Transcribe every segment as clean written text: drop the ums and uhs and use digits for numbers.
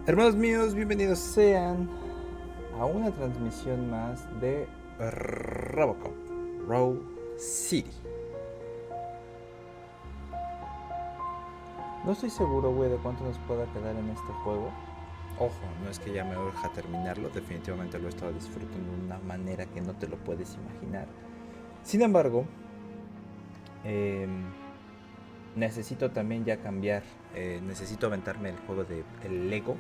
Hermanos míos, bienvenidos sean a una transmisión más de RoboCop, Row City. No estoy seguro, güey, de cuánto nos pueda quedar en este juego. Ojo, no es que ya me urja terminarlo, definitivamente lo he estado disfrutando de una manera que no te lo puedes imaginar. Sin embargo, necesito también ya cambiar, necesito aventarme el juego de el Lego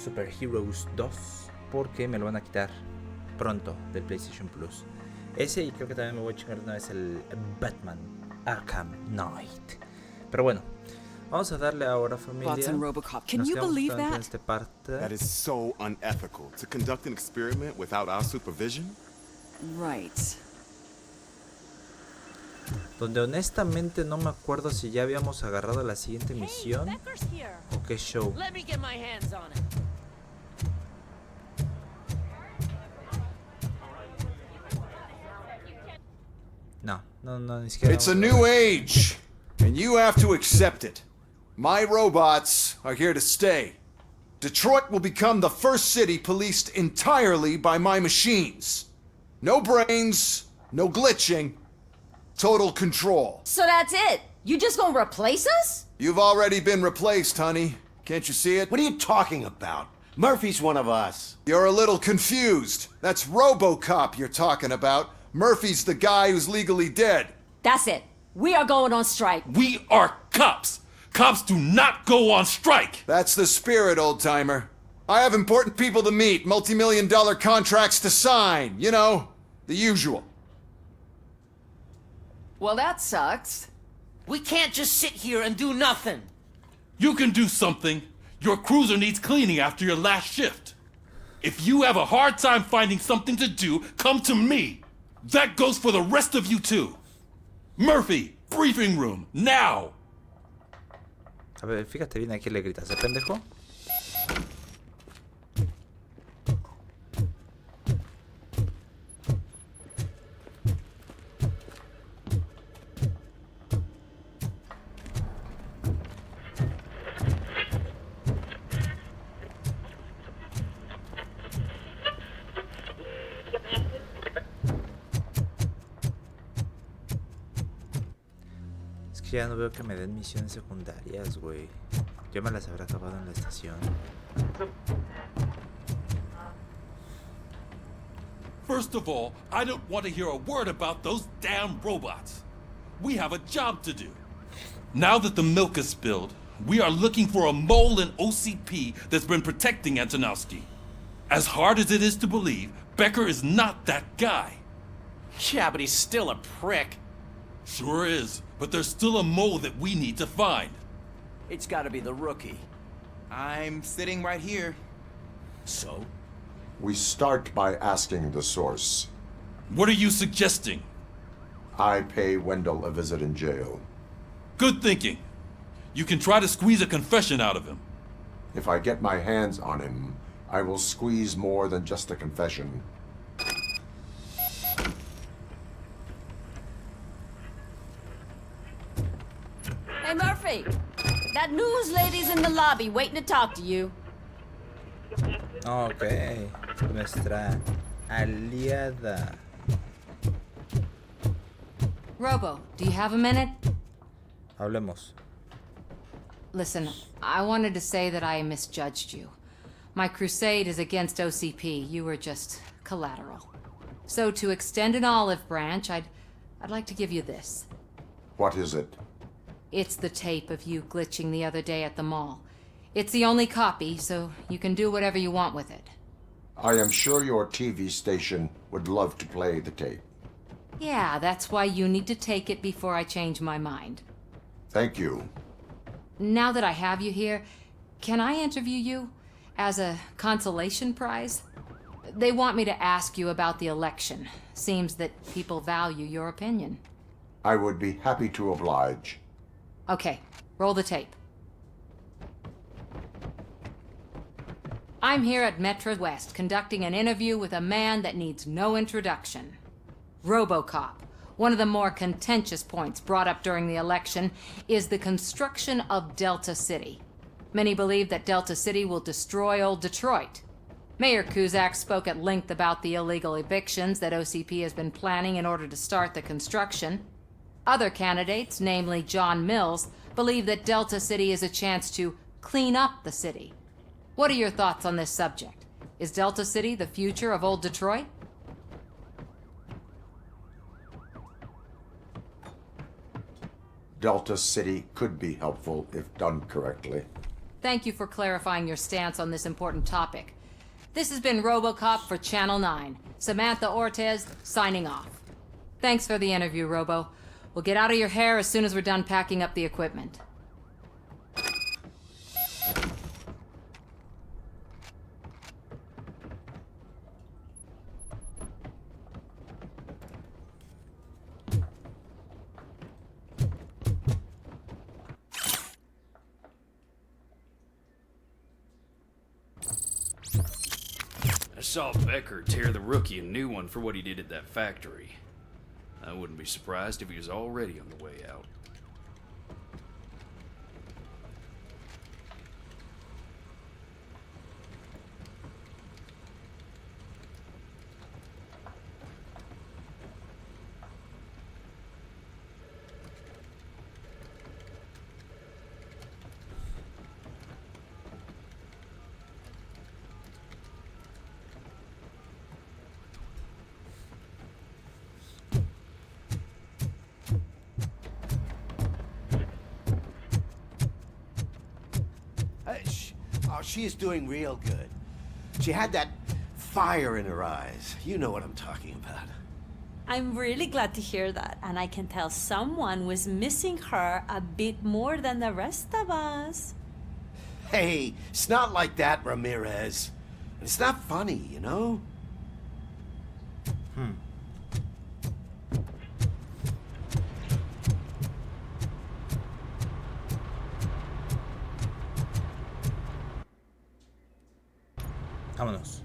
Super Heroes 2 porque me lo van a quitar pronto del PlayStation Plus. Ese, y creo que también me voy a chingar una vez el Batman Arkham Knight. Pero bueno, vamos a darle ahora, familia. Thoughts on RoboCop. Can you believe that? That is so unethical, to conduct an experiment without our supervision. Right. Donde honestamente no me acuerdo si ya habíamos agarrado la siguiente misión o qué show. No, ni siquiera. It's a new age, and you have to accept it. My robots are here to stay. Detroit will become the first city policed entirely by my machines. No brains, no glitching, total control. So that's it? You just gonna replace us? You've already been replaced, honey. Can't you see it? What are you talking about? Murphy's one of us. You're a little confused. That's RoboCop you're talking about. Murphy's the guy who's legally dead. That's it. We are going on strike. We are cops. Cops do not go on strike. That's the spirit, old-timer. I have important people to meet, multi-million-dollar contracts to sign. You know, the usual. Well, that sucks. We can't just sit here and do nothing. You can do something. Your cruiser needs cleaning after your last shift. If you have a hard time finding something to do, come to me. That goes for the rest of you too. Murphy, briefing room, now. A ver, fíjate bien, aquí le gritas, ¿eh, pendejo? Ya no veo que me den misiones secundarias, güey. Ya me las habrá acabado en la estación. First of all, I don't want to hear a word about those damn robots. We have a job to do. Now that the milk is spilled, we are looking for a mole in OCP that's been protecting Antonowski. As hard as it is to believe, Becker is not that guy. Yeah, but he's still a prick. Sure is, but there's still a mole that we need to find. It's gotta be the rookie. I'm sitting right here. So? We start by asking the source. What are you suggesting? I pay Wendell a visit in jail. Good thinking. You can try to squeeze a confession out of him. If I get my hands on him, I will squeeze more than just a confession. Hey, Murphy. That news lady's in the lobby waiting to talk to you. Ok, nuestra aliada. Robo, do you have a minute? Hablemos. Listen, I wanted to say that I misjudged you. My crusade is against OCP. You were just collateral. So to extend an olive branch, I'd like to give you this. What is it? It's the tape of you glitching the other day at the mall. It's the only copy, so you can do whatever you want with it. I am sure your TV station would love to play the tape. Yeah, that's why you need to take it before I change my mind. Thank you. Now that I have you here, can I interview you as a consolation prize? They want me to ask you about the election. Seems that people value your opinion. I would be happy to oblige. Okay, roll the tape. I'm here at Metro West conducting an interview with a man that needs no introduction. RoboCop, One of the more contentious points brought up during the election is the construction of Delta City. Many believe that Delta City will destroy old Detroit. Mayor Cusack spoke at length about the illegal evictions that OCP has been planning in order to start the construction. Other candidates, namely John Mills, believe that Delta City is a chance to clean up the city. What are your thoughts on this subject? Is Delta City the future of old Detroit? Delta City could be helpful if done correctly. Thank you for clarifying your stance on this important topic. This has been RoboCop for Channel 9. Samantha Ortez, signing off. Thanks for the interview, Robo. We'll get out of your hair as soon as we're done packing up the equipment. I saw Becker tear the rookie a new one for what he did at that factory. I wouldn't be surprised if he was already on the way out. She is doing real good. She had that fire in her eyes. You know what I'm talking about. I'm really glad to hear that, and I can tell someone was missing her a bit more than the rest of us. Hey, it's not like that, Ramirez. It's not funny, you know? Vámonos.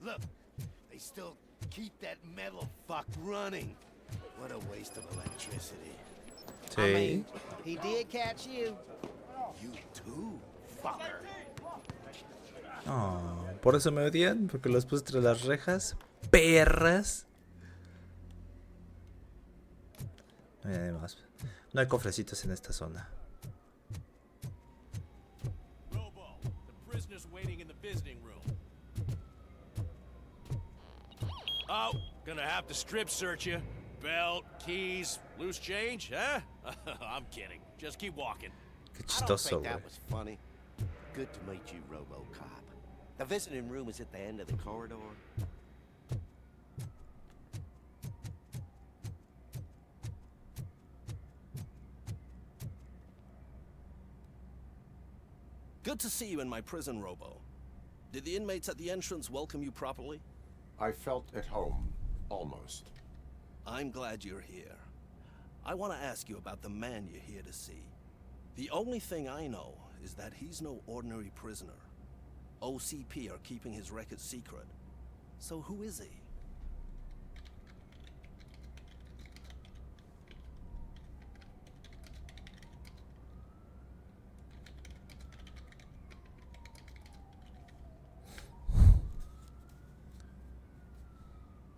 Look, they still keep that metal fuck running. What a waste of electricity. Sí. He did catch you. You too, fucker. Oh, por eso me odian, porque los puse entre las rejas. Perras. No hay nada más. No hay cofrecitos en esta zona. Robo, the prisoner's waiting in the visiting room. Oh, gonna have to strip search you. Belt, keys, loose change, huh? I'm kidding. Just keep walking. Qué I don't chistoso, think güey. that was funny. Good to meet you, RoboCop. The visiting room is at the end of the corridor. Good to see you in my prison, Robo. Did the inmates at the entrance welcome you properly? I felt at home, almost. I'm glad you're here. I want to ask you about the man you're here to see. The only thing I know is that he's no ordinary prisoner. OCP are keeping his record secret. So who is he?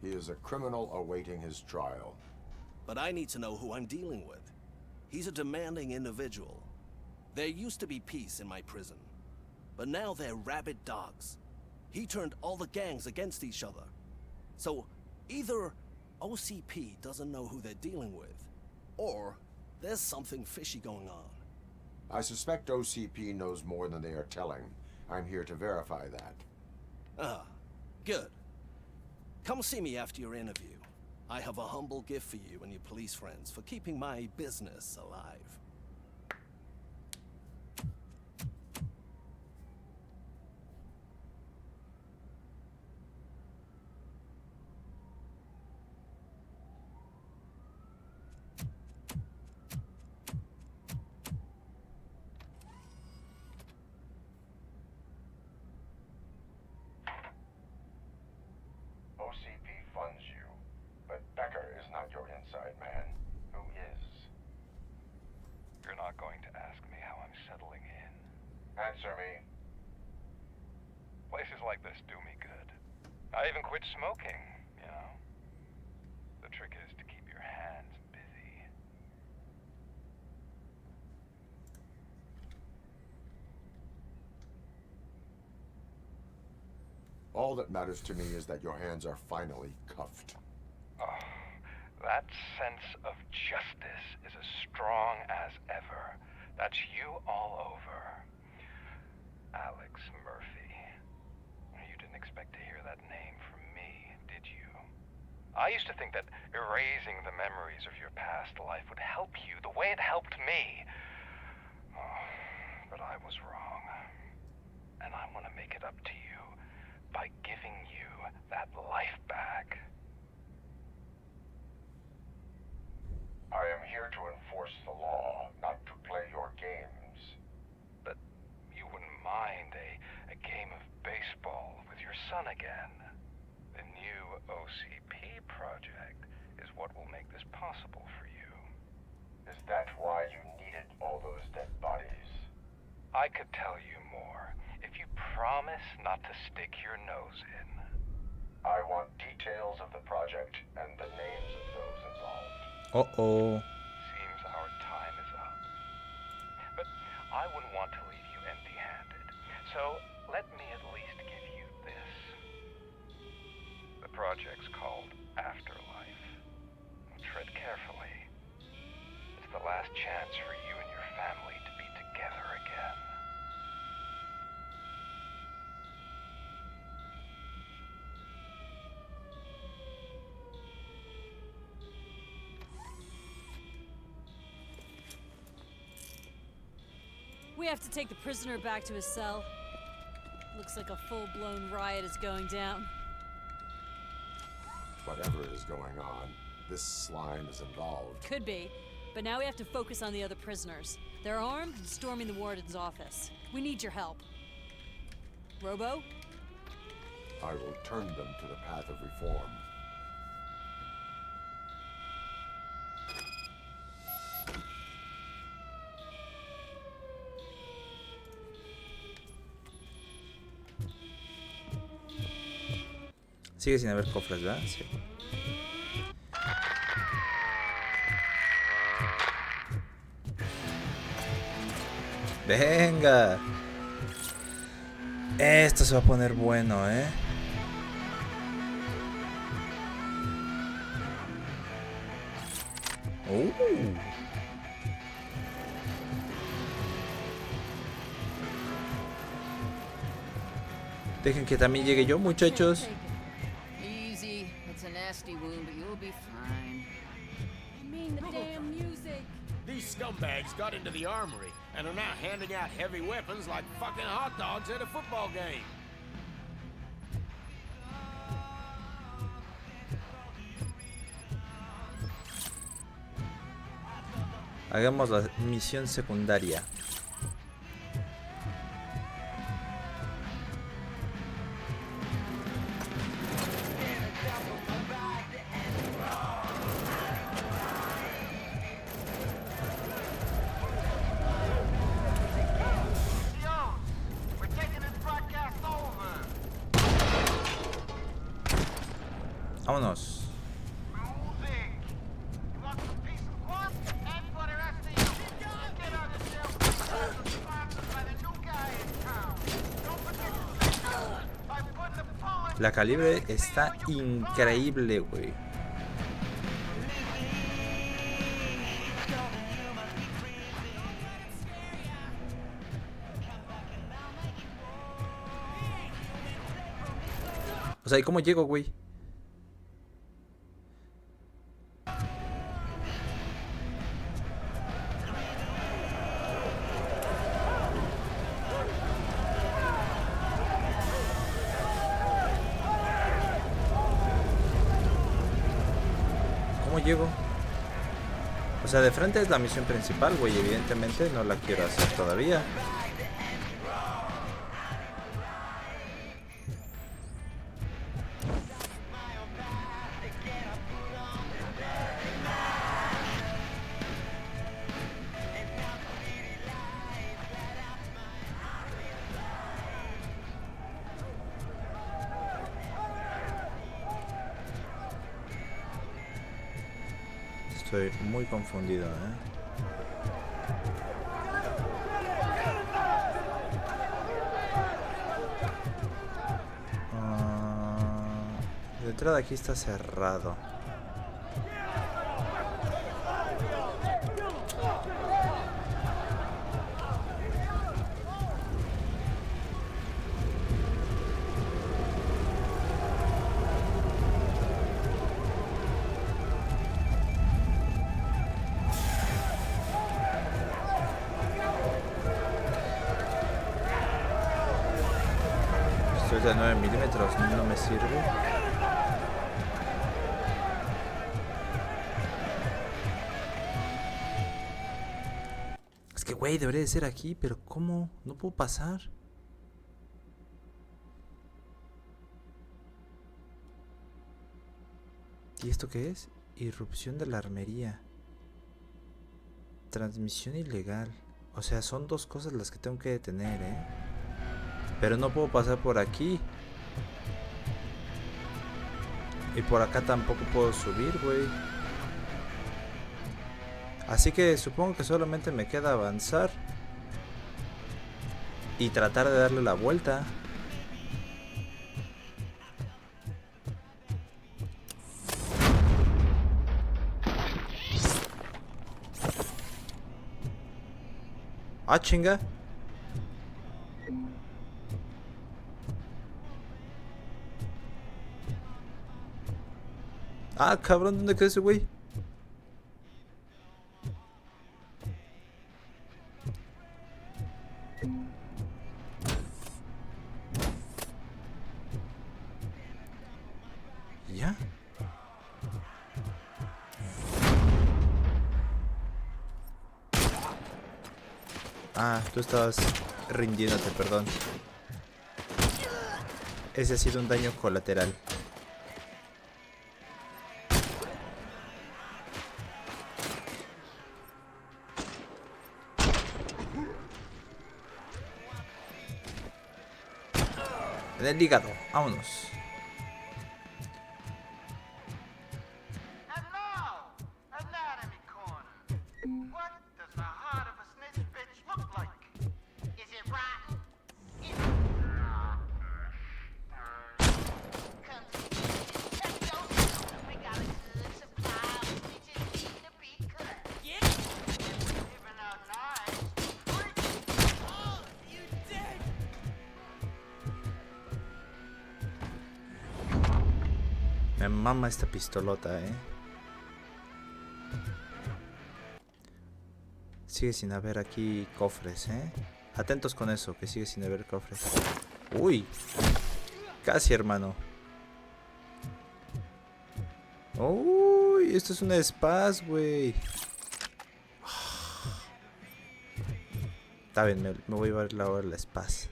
He is a criminal awaiting his trial. But I need to know who I'm dealing with. He's a demanding individual. There used to be peace in my prison, but now they're rabid dogs. He turned all the gangs against each other. So either OCP doesn't know who they're dealing with, or there's something fishy going on. I suspect OCP knows more than they are telling. I'm here to verify that. Ah, good. Come see me after your interview. I have a humble gift for you and your police friends for keeping my business alive. OCP funds you, but Becker is not your inside man. Who is? You're not going to ask me how I'm settling in. Answer me. Places like this do me good. I even quit smoking, you know. The trick is to keep your hands busy. All that matters to me is that your hands are finally cuffed. Oh, that sense of justice is as strong as ever. That's you all over. Alex Murphy. You didn't expect to hear that name from me, did you? I used to think that erasing the memories of your past life would help you the way it helped me. Oh, but I was wrong. And I want to make it up to you by giving you that life back. I am here to enforce the law, not to play your games. But you wouldn't mind a game of baseball with your son again. The new OCP project is what will make this possible for you. Is that why you needed all those dead bodies? I could tell you more if you promise not to stick your nose in. I want details of the project and the names of those involved. Uh-oh. Seems our time is up. But I wouldn't want to leave you empty-handed. So let me at least give you this. The project's called Afterlife. Tread carefully. It's the last chance for you and your family to be together again. We have to take the prisoner back to his cell. Looks like a full-blown riot is going down. Whatever is going on, this slime is involved. Could be, but now we have to focus on the other prisoners. They're armed and storming the warden's office. We need your help. Robo? I will turn them to the path of reform. Sigue sin haber cofres, ¿verdad? Sí. Venga. Esto se va a poner bueno, ¿eh? Dejen que también llegue yo, muchachos. Easy. It's a nasty wound, but you'll be fine. I mean the damn music. These scumbags got into the armory and are now handing out heavy weapons like fucking hot dogs at a football game. Hagamos la misión secundaria. Vámonos. La calibre está increíble, güey. O sea, ¿y cómo llego, güey? ¿Cómo llego? O sea, de frente es la misión principal, güey. Evidentemente no la quiero hacer todavía. Estoy muy confundido, De entrada aquí está cerrado. Esto es de 9 milímetros, no me sirve. Es que, güey, debería de ser aquí, pero ¿cómo? No puedo pasar. ¿Y esto qué es? Irrupción de la armería. Transmisión ilegal. O sea, son dos cosas las que tengo que detener, Pero no puedo pasar por aquí. Y por acá tampoco puedo subir, güey. Así que supongo que solamente me queda avanzar. Y tratar de darle la vuelta. Ah, chinga. Ah, cabrón, ¿dónde quedó ese güey? ¿Ya? Ah, tú estabas rindiéndote, perdón. Ese ha sido un daño colateral. En el hígado, vámonos. Me mama esta pistolota, Sigue sin haber aquí cofres, Atentos con eso, que sigue sin haber cofres. Uy, casi, hermano. Uy, esto es una spaz, güey. Está bien, me voy a llevar la spaz.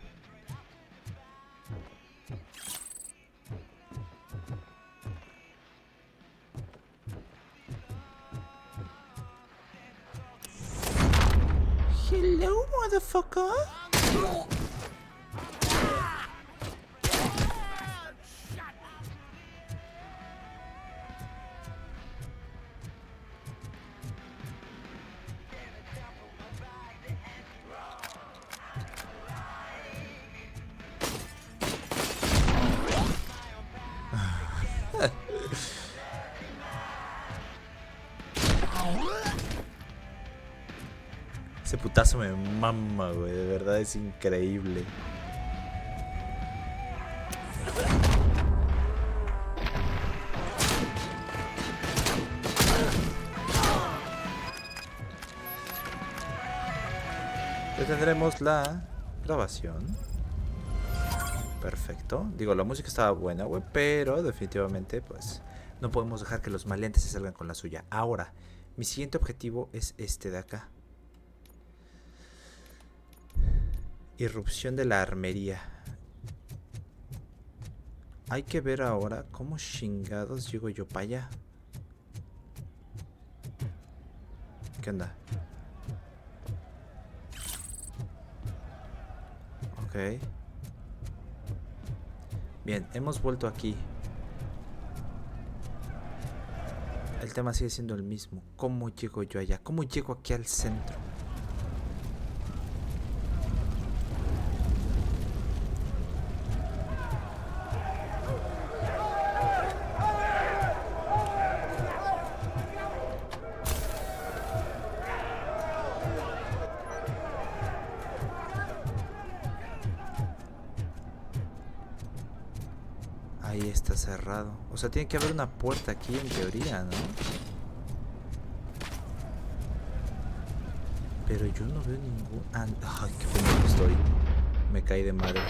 Hello, motherfucker. Ese putazo me mama, güey. De verdad es increíble. tendremos la grabación. Perfecto. Digo, la música estaba buena, güey, pero definitivamente, pues, no podemos dejar que los maleantes se salgan con la suya. Ahora, mi siguiente objetivo es este de acá. Irrupción de la armería. Hay que ver ahora cómo chingados llego yo para allá. ¿Qué onda? Ok. Bien, hemos vuelto aquí. El tema sigue siendo el mismo. ¿Cómo llego yo allá? ¿Cómo llego aquí al centro? Ahí está cerrado. O sea, tiene que haber una puerta aquí en teoría, ¿no? Pero yo no veo ningún... Ay, qué pendejo estoy. Me caí de madre.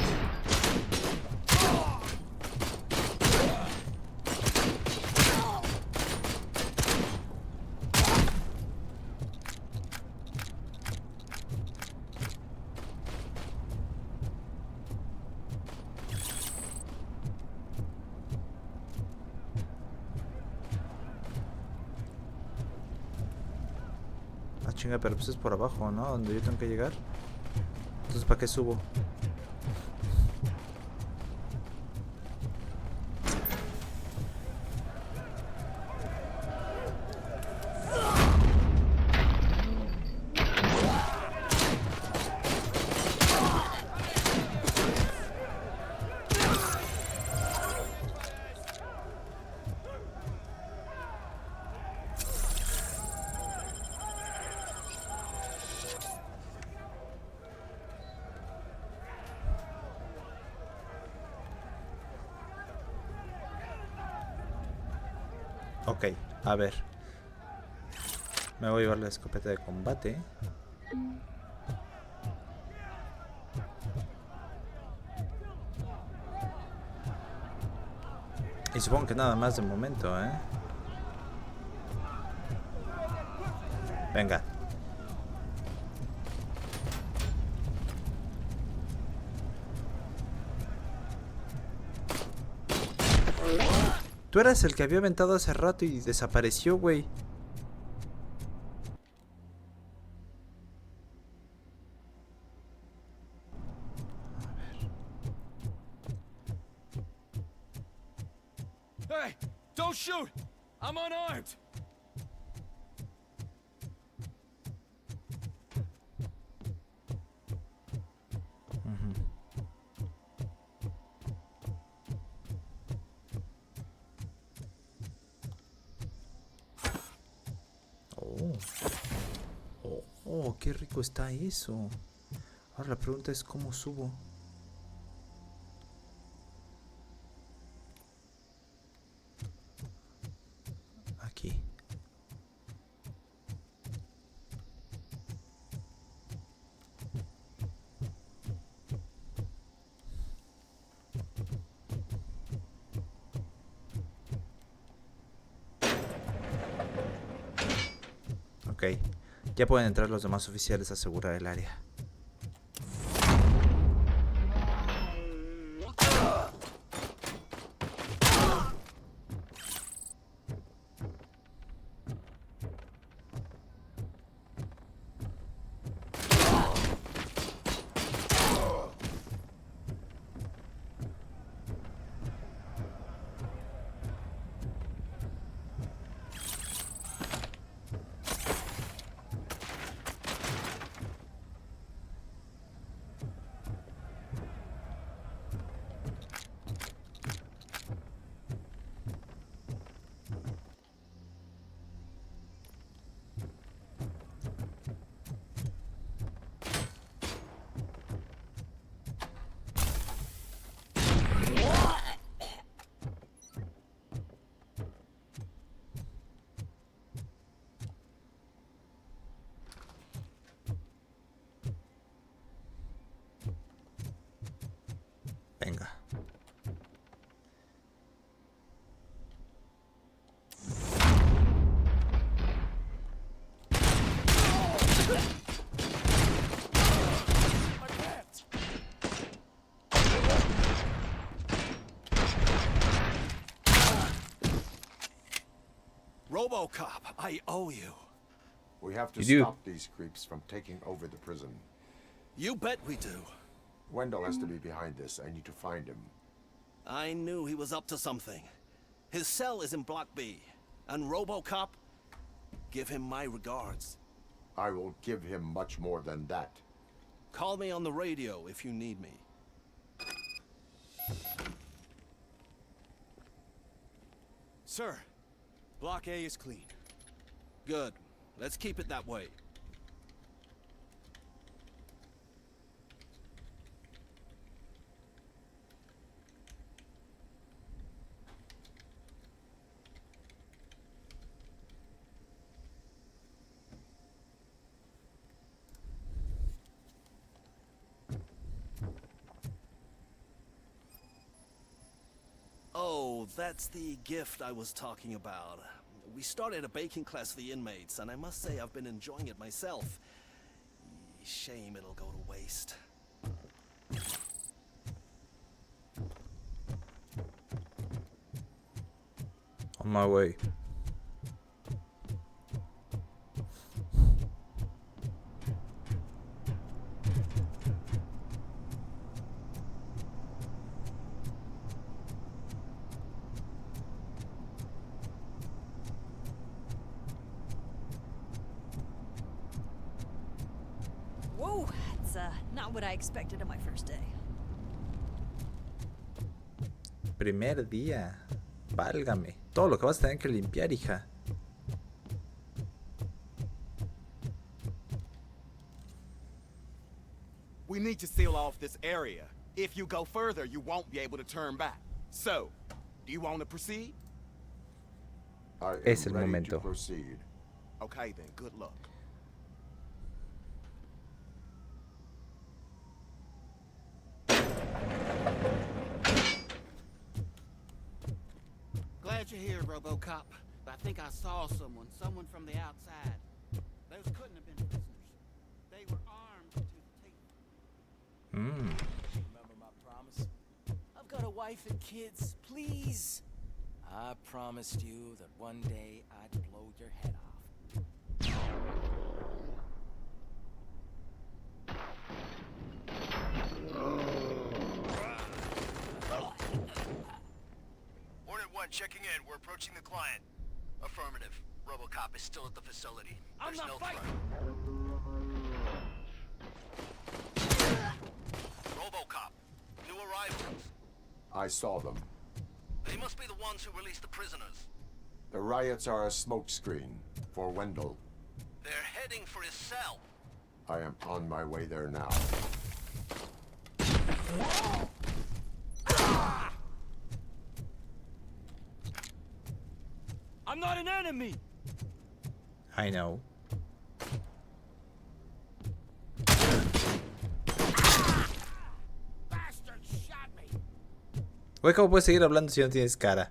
Chinga, pero pues es por abajo, ¿no? Donde yo tengo que llegar. Entonces, ¿para qué subo? Ok, a ver. Me voy a llevar la escopeta de combate. Y supongo que nada más de momento, ¿eh? Venga. Tú eras el que había aventado hace rato y desapareció, güey. Hey, don't shoot! I'm unarmed! Oh, qué rico está eso. Ahora la pregunta es ¿cómo subo? Aquí. Ok. Ya pueden entrar los demás oficiales a asegurar el área. RoboCop, I owe you. We have to You do. stop these creeps from taking over the prison. You bet we do. Wendell has to be behind this. I need to find him. I knew he was up to something. His cell is in Block B. And RoboCop, give him my regards. I will give him much more than that. Call me on the radio if you need me. Sir, Block A is clean. Good. Let's keep it that way. Oh, that's the gift I was talking about. We started a baking class for the inmates, and I must say I've been enjoying it myself. Shame it'll go to waste. On my way. Whoa, it's not what I expected on my first day. Primer día. Válgame. Todo lo que vas a tener que limpiar, hija. We need to seal off this area. If you go further, you won't be able to turn back. So, do you want to proceed? I am Es el ready momento. to proceed. Okay then, good luck. Glad you're here, RoboCop. But I think I saw someone from the outside. Those couldn't have been prisoners. They were armed to the teeth. Remember my promise? I've got a wife and kids, please. I promised you that one day I'd blow your head off. Hornet 1 checking in. We're approaching the client. Affirmative. RoboCop is still at the facility. I'm There's not no fighting. threat. RoboCop. New arrivals. I saw them. They must be the ones who released the prisoners. The riots are a smokescreen for Wendell. They're heading for his cell. I am on my way there now. I'm not an enemy. I know. Bastard shot me. Güey, ¿cómo puedes seguir hablando si no tienes cara?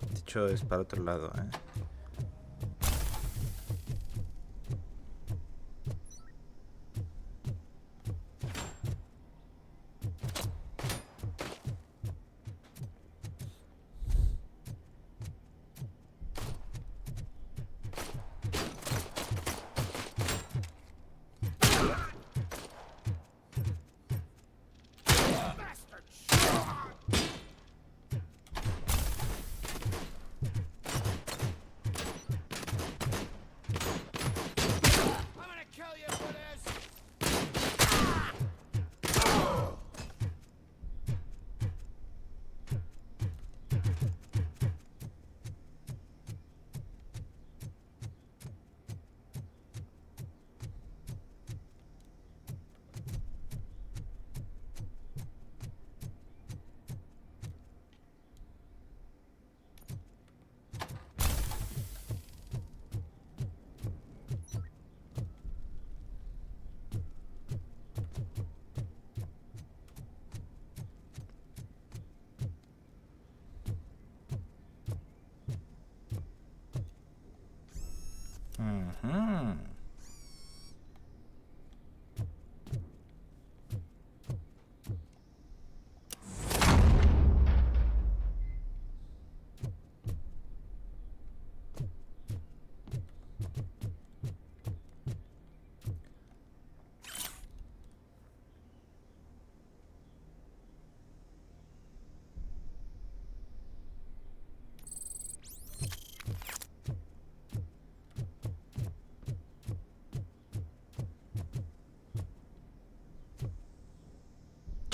De hecho, es para otro lado, ¿eh?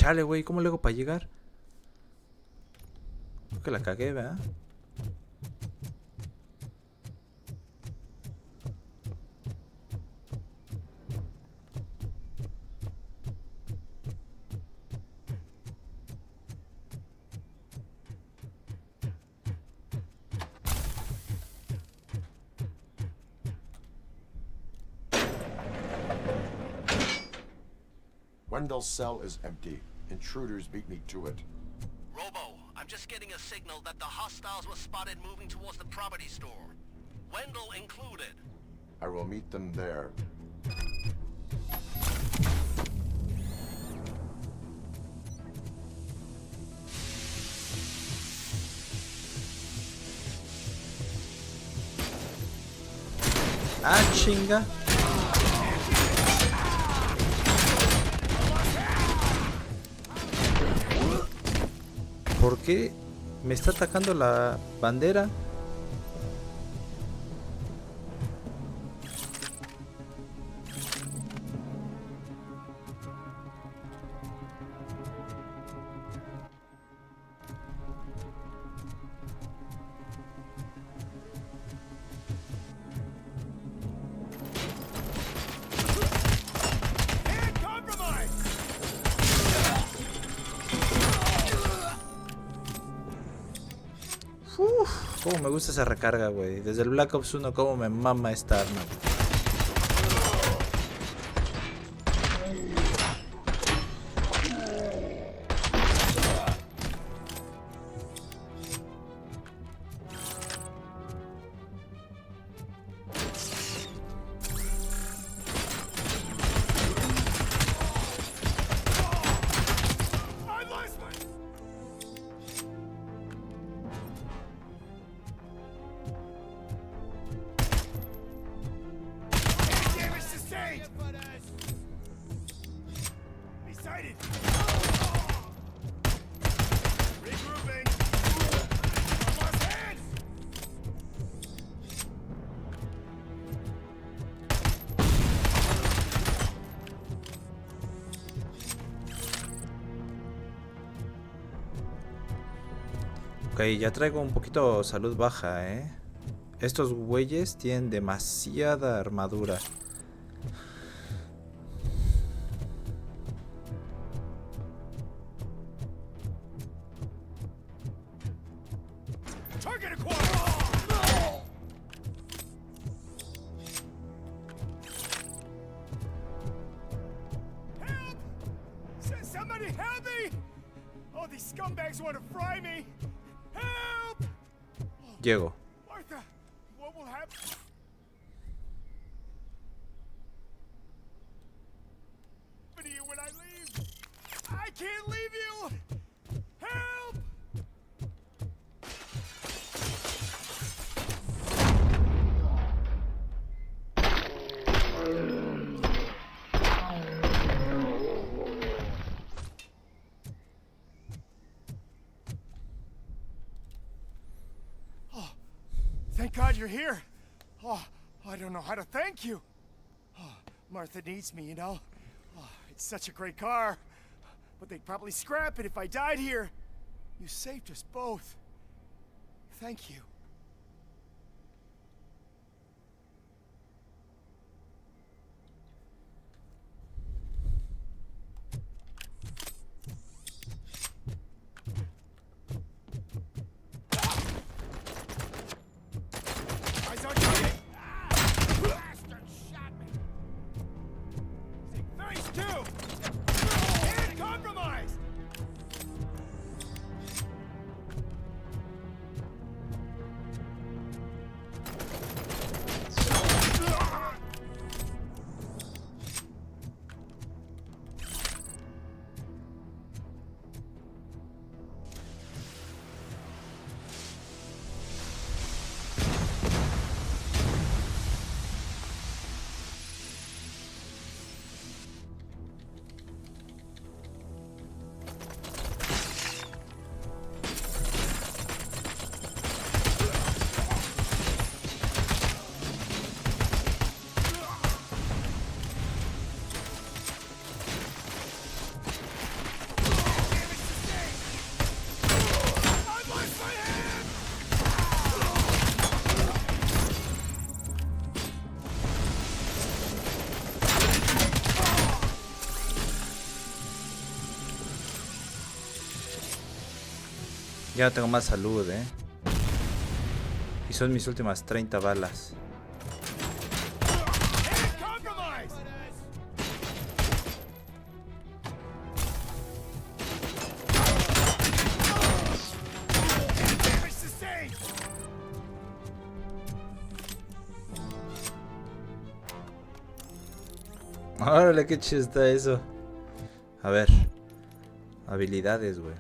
Chale, güey, ¿cómo le hago para llegar? Creo que la cagué, ¿verdad? Wendell's cell is empty. Intruders beat me to it. Robo, I'm just getting a signal that the hostiles were spotted moving towards the property store. Wendell included. I will meet them there. Ah, chinga. ¿Por qué me está atacando la bandera? Cómo me gusta esa recarga, güey. Desde el Black Ops 1, cómo me mama esta arma, güey. Ok, ya traigo un poquito salud baja, Estos güeyes tienen demasiada armadura. Somebody help me! Oh, these scumbags want to fry me! Help! Llego. Martha, what will happen? To you when I leave? I can't leave you! Help! Thank God you're here. Oh, I don't know how to thank you. Oh, Martha needs me, you know. Oh, it's such a great car. But they'd probably scrap it if I died here. You saved us both. Thank you. Ya no tengo más salud, Y son mis últimas 30 balas. Órale, qué chido está eso. A ver. Habilidades, güey.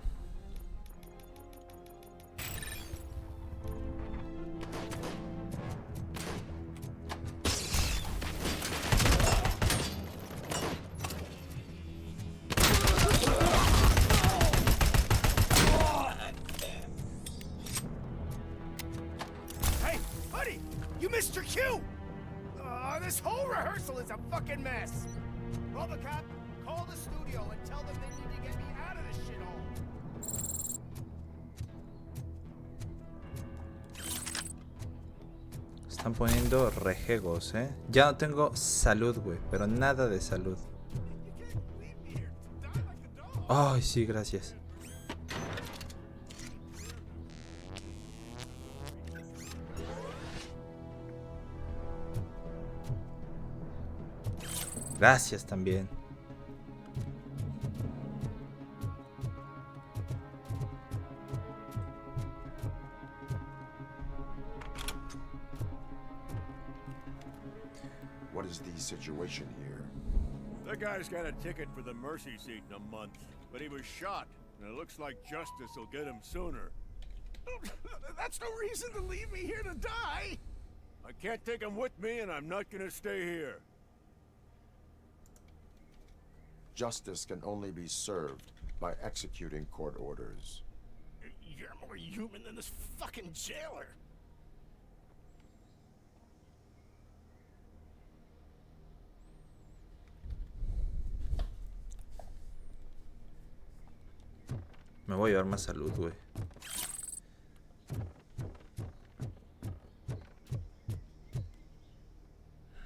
Hey, buddy! You missed your cue! This whole rehearsal is a fucking mess! RoboCop, call the studio and tell them they need to get me out of this shithole! Están poniendo rejegos, Ya no tengo salud, güey. Pero nada de salud. Ay, sí, gracias. Gracias también. What is the situation here? That guy's got a ticket for the mercy seat in a month, but he was shot, and it looks like justice will get him sooner. That's no reason to leave me here to die! I can't take him with me, and I'm not gonna stay here. Justice can only be served by executing court orders. You're more human than this fucking jailer! Me voy a llevar más salud, güey.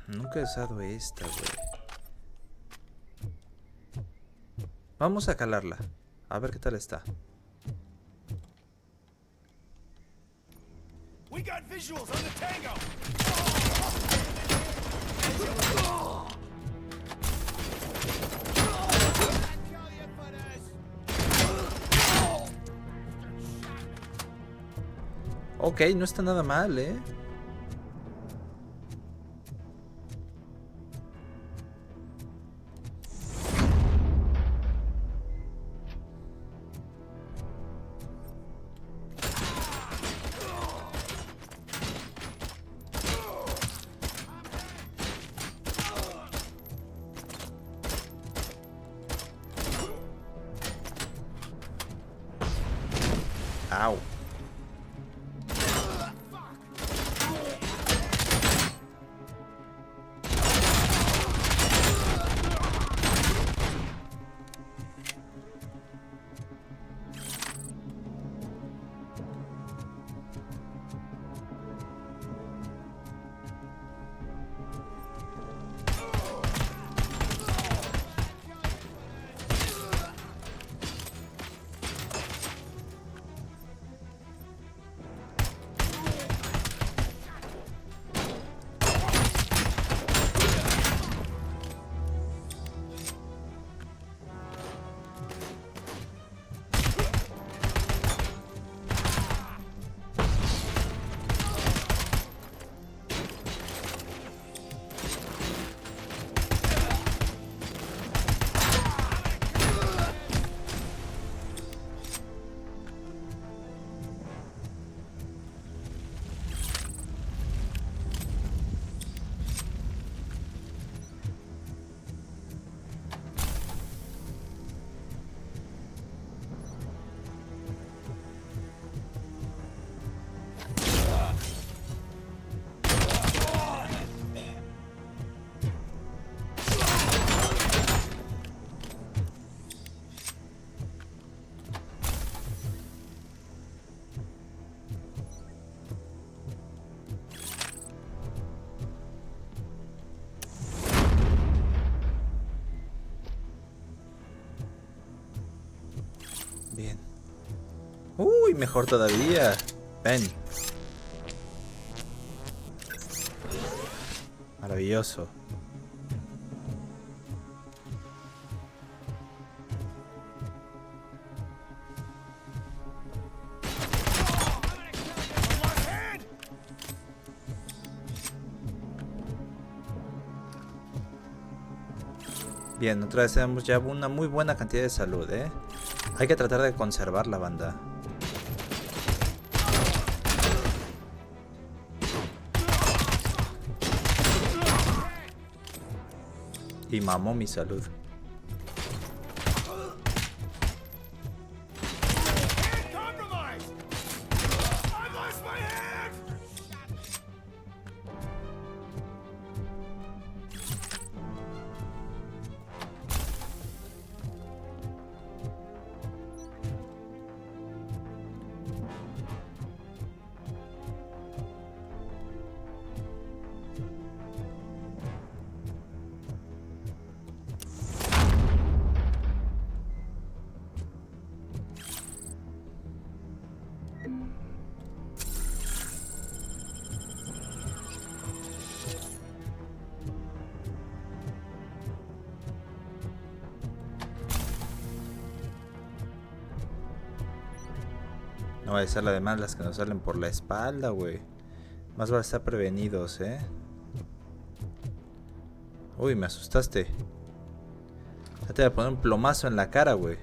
Nunca he usado esta, güey. Vamos a calarla. A ver qué tal está. We got visuals on the tango! Ok, no está nada mal, Au. Uy, mejor todavía. Ven. Maravilloso. Bien, otra vez tenemos ya una muy buena cantidad de salud, ¿eh? Hay que tratar de conservar la banda. Y mamó mi salud. No va a ser además las que nos salen por la espalda, güey. Más vale estar prevenidos, ¿eh? Uy, me asustaste. Ya te voy a poner un plomazo en la cara, güey.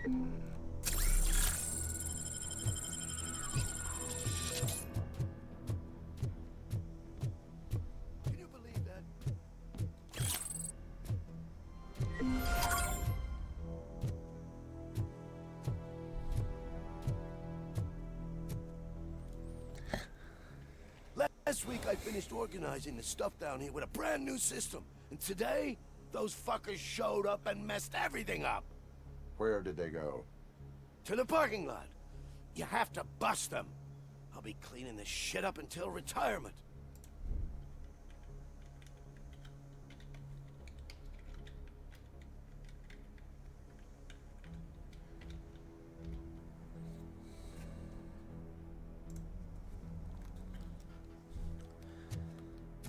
Last week I finished organizing the stuff down here with a brand new system. And today, those fuckers showed up and messed everything up. Where did they go? To the parking lot. You have to bust them. I'll be cleaning this shit up until retirement.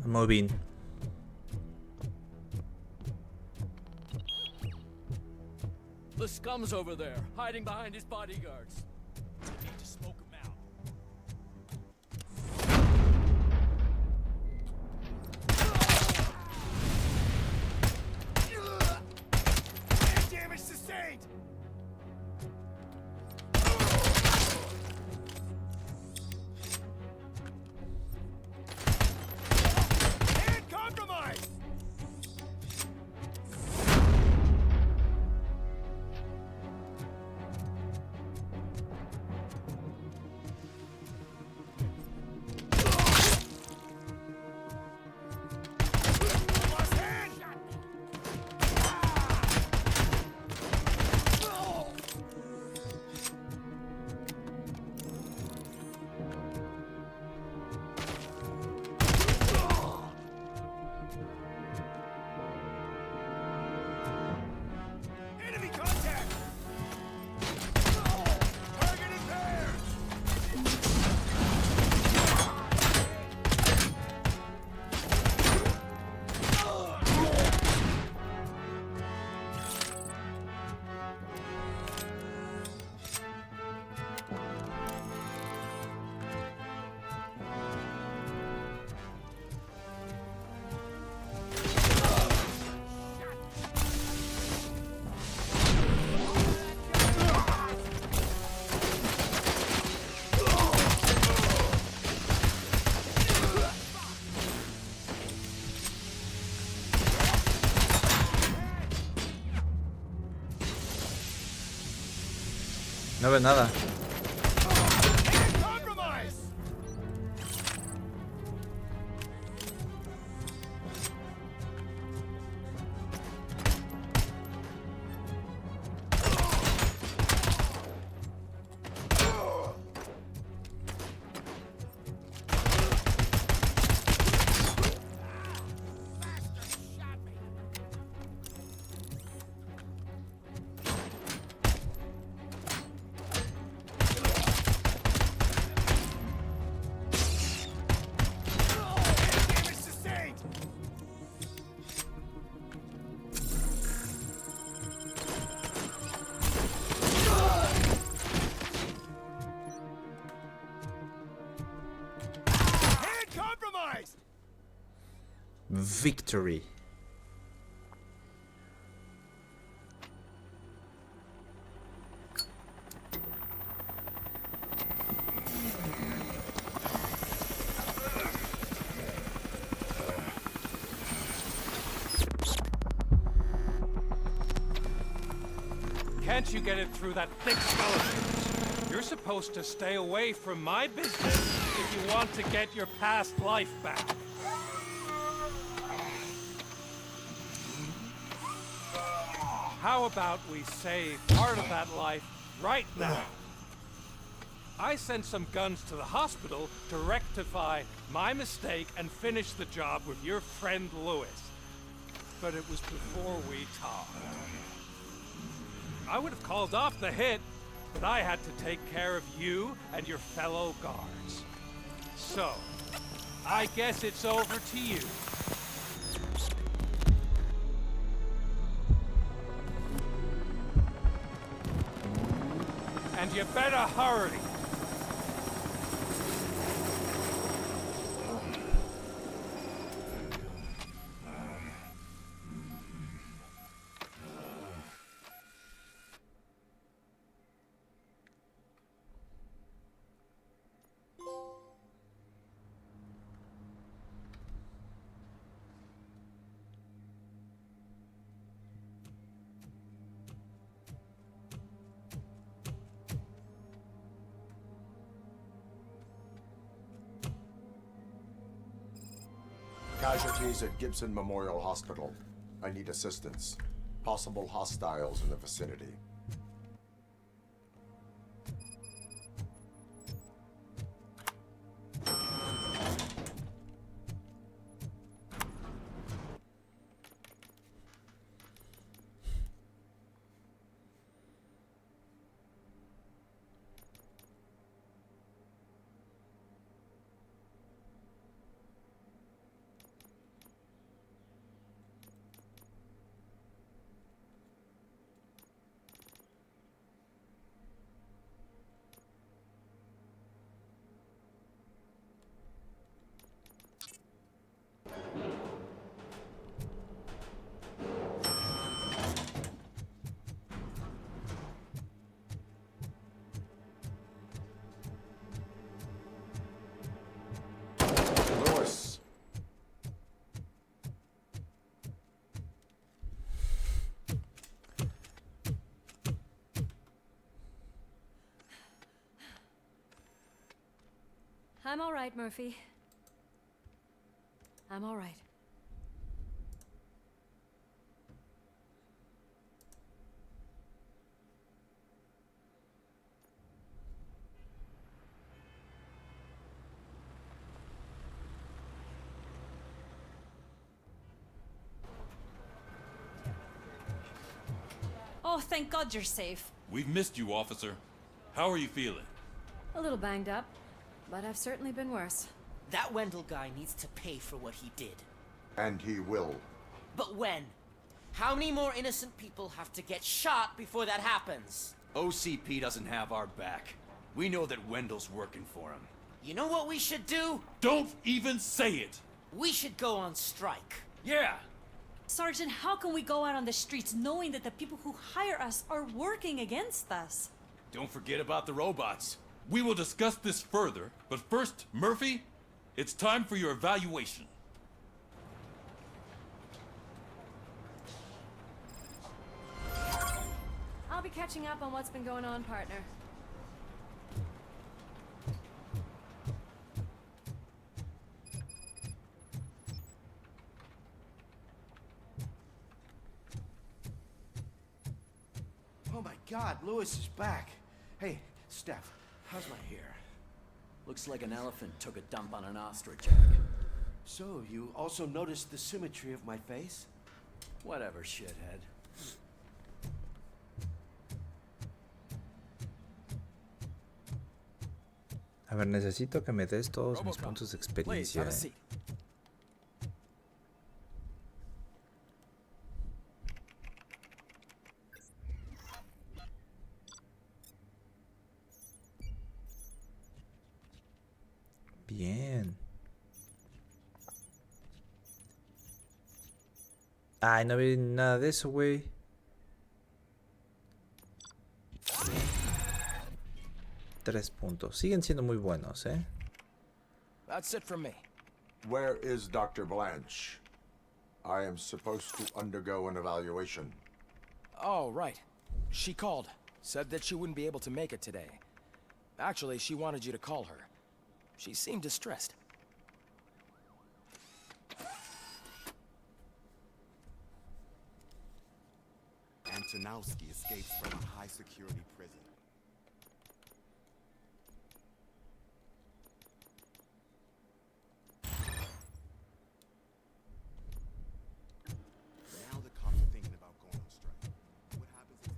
Moving. The scum's over there, hiding behind his bodyguards. I need to smoke him out. Damage sustained! No veo nada. Victory. Can't you get it through that thick skeleton? You're supposed to stay away from my business if you want to get your past life back. How about we save part of that life right now? I sent some guns to the hospital to rectify my mistake and finish the job with your friend Lewis. But it was before we talked. I would have called off the hit, but I had to take care of you and your fellow guards. So, I guess it's over to you. And you better hurry. Casualties at Gibson Memorial Hospital. I need assistance. Possible hostiles in the vicinity. I'm all right, Murphy. I'm all right. Oh, thank God you're safe. We've missed you, officer. How are you feeling? A little banged up, but I've certainly been worse. That Wendell guy needs to pay for what he did. And he will. But when? How many more innocent people have to get shot before that happens? OCP doesn't have our back. We know that Wendell's working for him. You know what we should do? Don't even say it! We should go on strike. Yeah! Sergeant, how can we go out on the streets knowing that the people who hire us are working against us? Don't forget about the robots. We will discuss this further, but first, Murphy, it's time for your evaluation. I'll be catching up on what's been going on, partner. Oh my God, Lewis is back. Hey, Steph, how's my hair? Looks like an elephant took a dump on an ostrich egg. So, you also noticed the symmetry of my face? Whatever, shithead. A ver, necesito que me des todos mis puntos de experiencia. Bien. Ay, no vi nada de eso, güey. Tres puntos. Siguen siendo muy buenos, ¿eh? That's it from me. Where is Dr. Blanche? I am supposed to undergo an evaluation. Oh, right. She called. Said that she wouldn't be able to make it today. Actually, she wanted you to call her. She seemed distressed. Antonowski escapes from a high-security prison. Now the cops are thinking about going on strike. What happens if...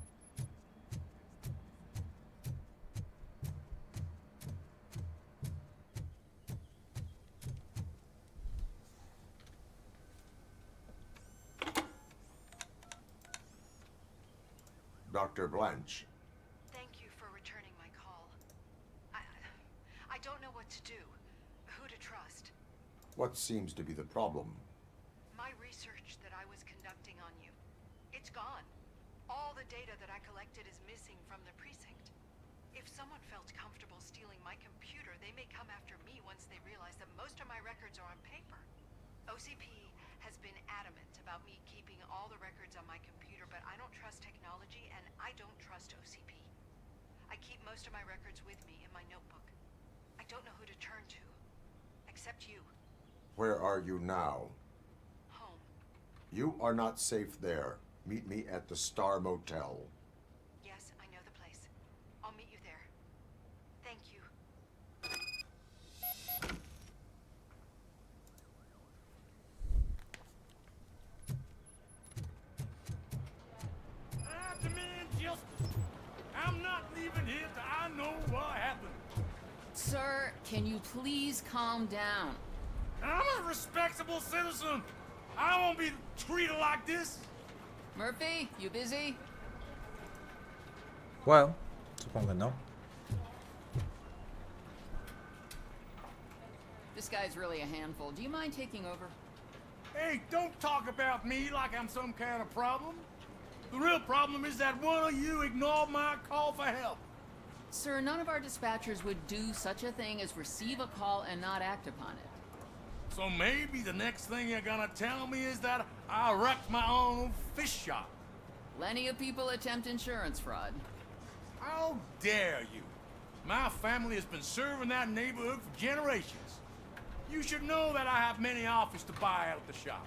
Dr. Blanche. Thank you for returning my call. I don't know what to do. Who to trust. What seems to be the problem? My research that I was conducting on you. It's gone. All the data that I collected is missing from the precinct. If someone felt comfortable stealing my computer, they may come after me once they realize that most of my records are on paper. OCP has been adamant about me keeping all the records on my computer, but I don't trust technology and I don't trust OCP. I keep most of my records with me in my notebook. I don't know who to turn to, except you. Where are you now? Home. You are not safe there. Meet me at the Star Motel. Yes, I know the place. I'll meet you there. Thank you. I demand justice. I'm not leaving here till I know what happened. Sir, can you please calm down? I'm a respectable citizen. I won't be treated like this. Murphy, you busy? Well, supongo no. This guy's really a handful. Do you mind taking over? Hey, don't talk about me like I'm some kind of problem. The real problem is that one of you ignored my call for help. Sir, none of our dispatchers would do such a thing as receive a call and not act upon it. So maybe the next thing you're gonna tell me is that I wrecked my own fish shop. Plenty of people attempt insurance fraud. How dare you? My family has been serving that neighborhood for generations. You should know that I have many offers to buy out the shop.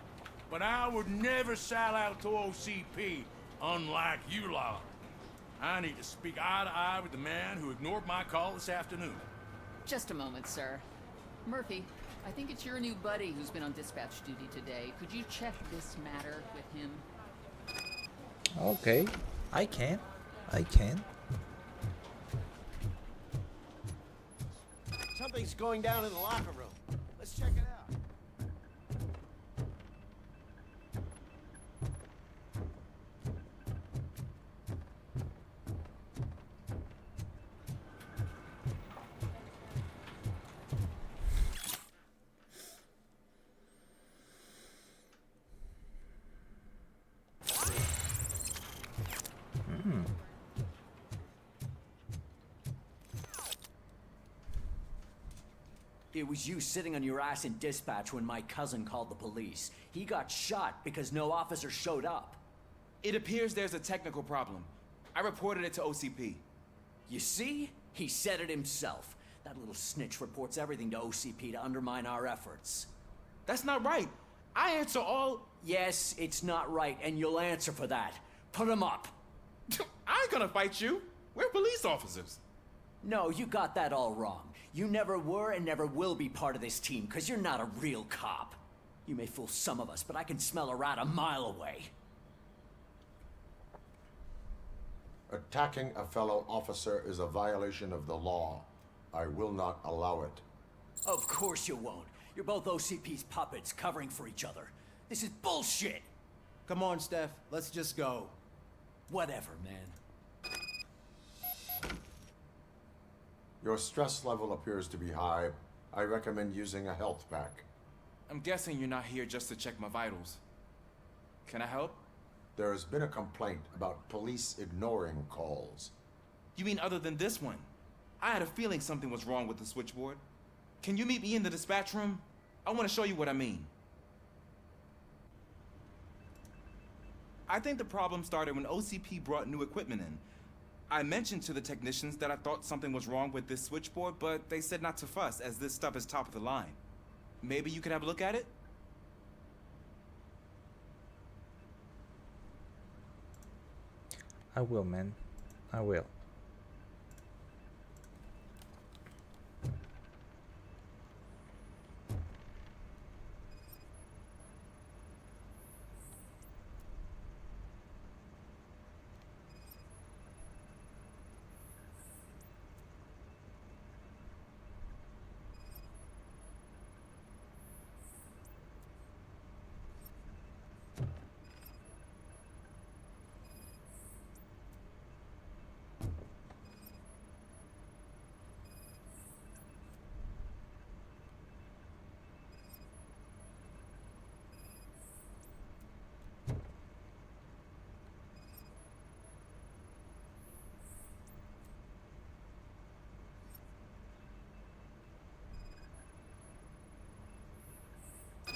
But I would never sell out to OCP, unlike you lot. I need to speak eye to eye with the man who ignored my call this afternoon. Just a moment, sir. Murphy, I think it's your new buddy who's been on dispatch duty today. Could you check this matter with him? Okay, I can. Something's going down in the locker room. Let's check it out. It was you sitting on your ass in dispatch when my cousin called the police. He got shot because no officer showed up. It appears there's a technical problem. I reported it to OCP. You see? He said it himself. That little snitch reports everything to OCP to undermine our efforts. That's not right. I answer all... Yes, it's not right, and you'll answer for that. Put him up. I ain't gonna fight you. We're police officers. No, you got that all wrong. You never were and never will be part of this team, because you're not a real cop. You may fool some of us, but I can smell a rat a mile away. Attacking a fellow officer is a violation of the law. I will not allow it. Of course you won't. You're both OCP's puppets, covering for each other. This is bullshit! Come on, Steph. Let's just go. Whatever, man. Your stress level appears to be high. I recommend using a health pack. I'm guessing you're not here just to check my vitals. Can I help? There's been a complaint about police ignoring calls. You mean other than this one? I had a feeling something was wrong with the switchboard. Can you meet me in the dispatch room? I want to show you what I mean. I think the problem started when OCP brought new equipment in. I mentioned to the technicians that I thought something was wrong with this switchboard, but they said not to fuss, as this stuff is top of the line. Maybe you could have a look at it? I will, man. I will.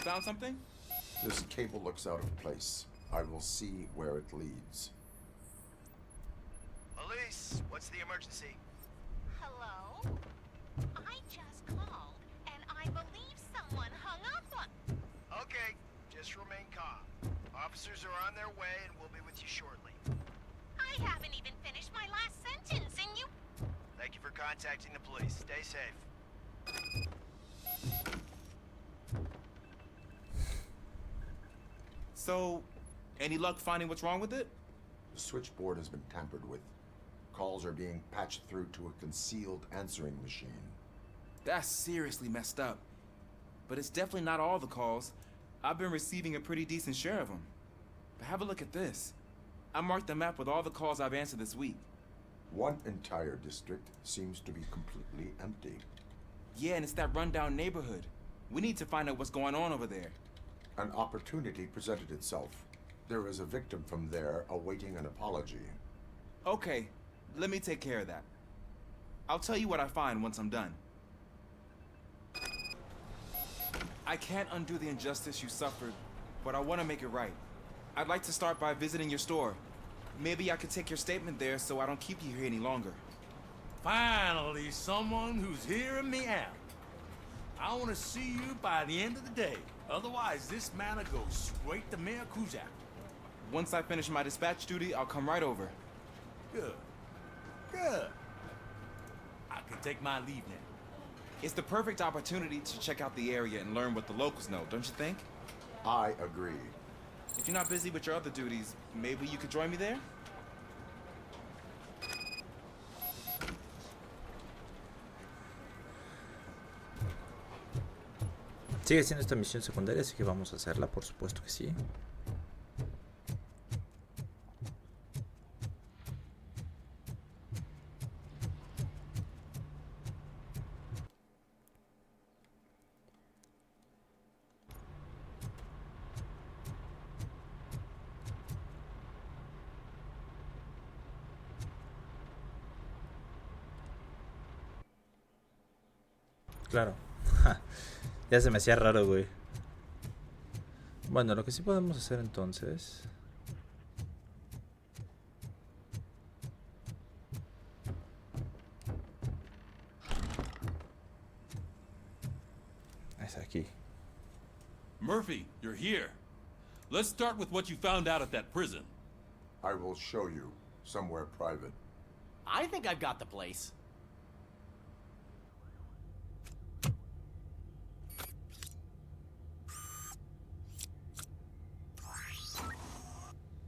Found something? This cable looks out of place. I will see where it leads. Police, what's the emergency? Hello? I just called, and I believe someone hung up on... Okay, just remain calm. Officers are on their way, and we'll be with you shortly. I haven't even finished my last sentence, and you... Thank you for contacting the police. Stay safe. So, any luck finding what's wrong with it? The switchboard has been tampered with. Calls are being patched through to a concealed answering machine. That's seriously messed up. But it's definitely not all the calls. I've been receiving a pretty decent share of them. But have a look at this. I marked the map with all the calls I've answered this week. One entire district seems to be completely empty. Yeah, and it's that rundown neighborhood. We need to find out what's going on over there. An opportunity presented itself. There is a victim from there awaiting an apology. Okay, let me take care of that. I'll tell you what I find once I'm done. I can't undo the injustice you suffered, but I want to make it right. I'd like to start by visiting your store. Maybe I could take your statement there so I don't keep you here any longer. Finally, someone who's hearing me out. I want to see you by the end of the day. Otherwise, this matter goes straight to Miyakuza. Once I finish my dispatch duty, I'll come right over. Good. Good. I can take my leave now. It's the perfect opportunity to check out the area and learn what the locals know, don't you think? I agree. If you're not busy with your other duties, maybe you could join me there? Sigue siendo esta misión secundaria, así que vamos a hacerla, por supuesto que sí. Claro. Ya se me hacía raro, güey. Bueno, lo que sí podemos hacer entonces... es aquí. Murphy, you're here. Let's start with what you found out at that prison. I will show you somewhere private. I think I've got the place.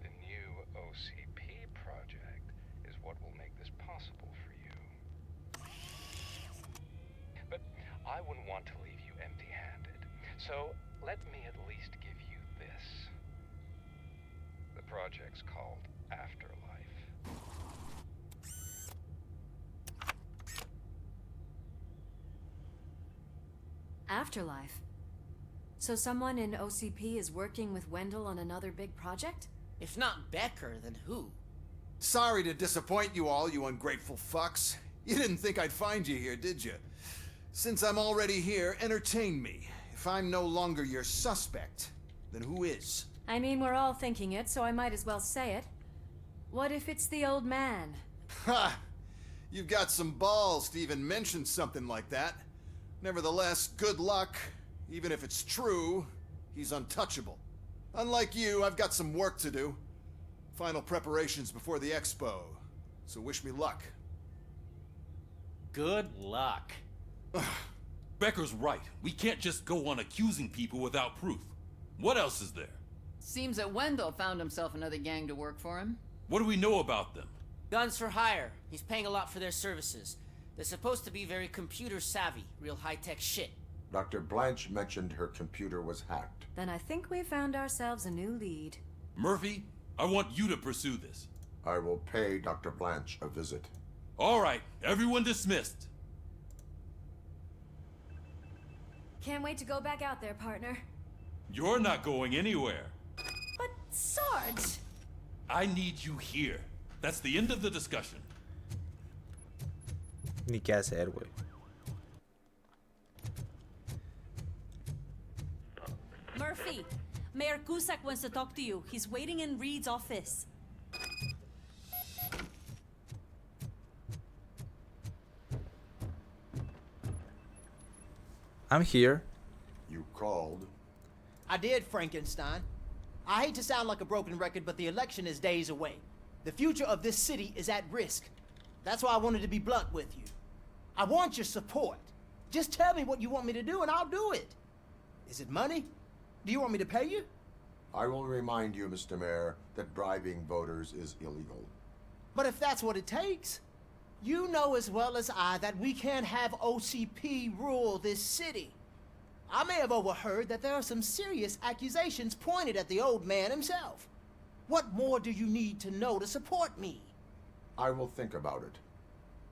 The new OCP project is what will make this possible for you. But I wouldn't want to leave you empty-handed, so let me at least give you this. The project's called Afterlife. Afterlife? So someone in OCP is working with Wendell on another big project? If not Becker, then who? Sorry to disappoint you all, you ungrateful fucks. You didn't think I'd find you here, did you? Since I'm already here, entertain me. If I'm no longer your suspect, then who is? I mean, we're all thinking it, so I might as well say it. What if it's the old man? Ha! You've got some balls to even mention something like that. Nevertheless, good luck. Even if it's true, he's untouchable. Unlike you, I've got some work to do. Final preparations before the expo. So wish me luck. Good luck. Becker's right. We can't just go on accusing people without proof. What else is there? Seems that Wendell found himself another gang to work for him. What do we know about them? Guns for hire. He's paying a lot for their services. They're supposed to be very computer savvy, real high-tech shit. Dr. Blanche mentioned her computer was hacked. Then I think we found ourselves a new lead. Murphy, I want you to pursue this. I will pay Dr. Blanche a visit. All right, everyone dismissed. Can't wait to go back out there, partner. You're not going anywhere. But, Sarge! I need you here. That's the end of the discussion. Ni qué hacer, güey. Murphy, Mayor Cusack wants to talk to you. He's waiting in Reed's office. I'm here. You called. I did, Frankenstein. I hate to sound like a broken record, but the election is days away. The future of this city is at risk. That's why I wanted to be blunt with you. I want your support. Just tell me what you want me to do and I'll do it. Is it money? Do you want me to pay you? I will remind you, Mr. Mayor, that bribing voters is illegal. But if that's what it takes, you know as well as I that we can't have OCP rule this city. I may have overheard that there are some serious accusations pointed at the old man himself. What more do you need to know to support me? I will think about it.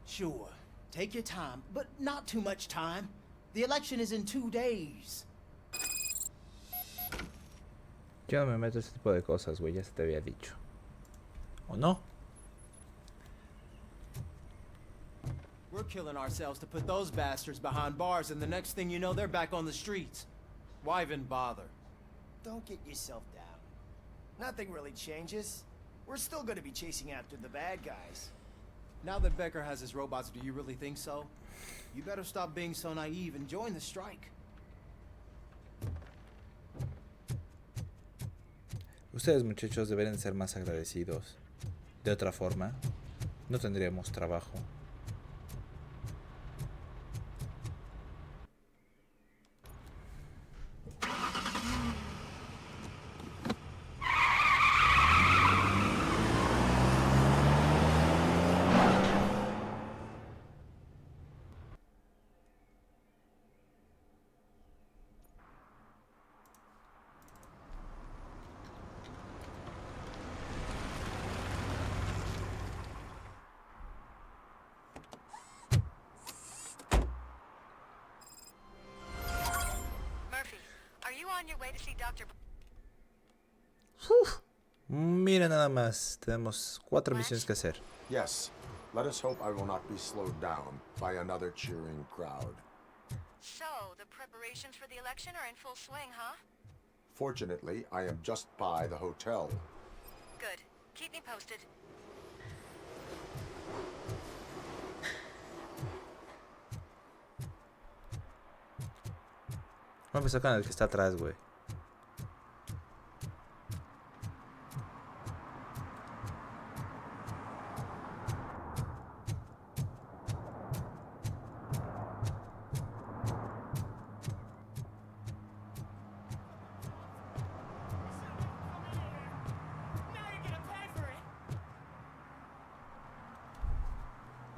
Sure. Take your time, but not too much time. The election is in 2 days. Yo no me meto ese tipo de cosas, güey. Ya se te había dicho. ¿O no? We're killing ourselves to put those bastards behind bars, and the next thing you know, they're back on the streets. Why even bother? Don't get yourself down. Nothing really changes. We're still gonna be chasing after the bad guys. Now that Becker has his robots, do you really think so? You better stop being so naive and join the strike. Ustedes, muchachos, deberían ser más agradecidos. De otra forma, no tendríamos trabajo. Mira nada más, tenemos 4 misiones que hacer. Yes. Let us hope I will not be slowed down by another cheering crowd. So, the preparations for the election are in full swing, huh? Fortunately, I am just by the hotel. Good. Keep me posted. Vamos a empezar con el que está atrás, güey.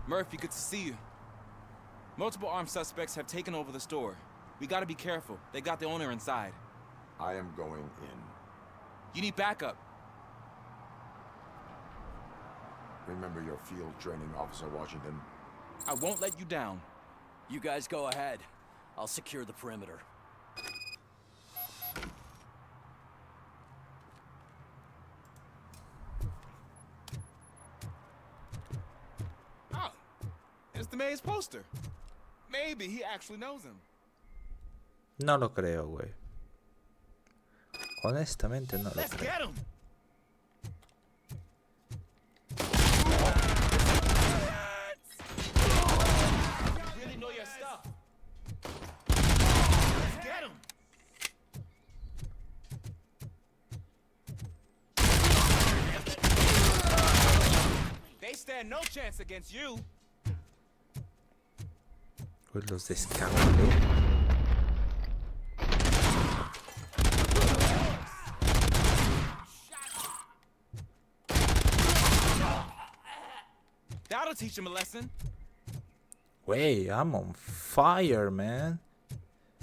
Murphy, good to see you. Multiple armed suspects have taken over the store. We gotta be careful. They got the owner inside. I am going in. You need backup. Remember your field training, Officer Washington. I won't let you down. You guys go ahead. I'll secure the perimeter. his poster. Maybe he actually knows him. No lo creo, güey. Honestamente no lo Let's creo. get him. You really know your stuff. Let's get him. They stand no chance against you. Pues los descabelé. That'll teach him a lesson. Güey, I'm on fire, man.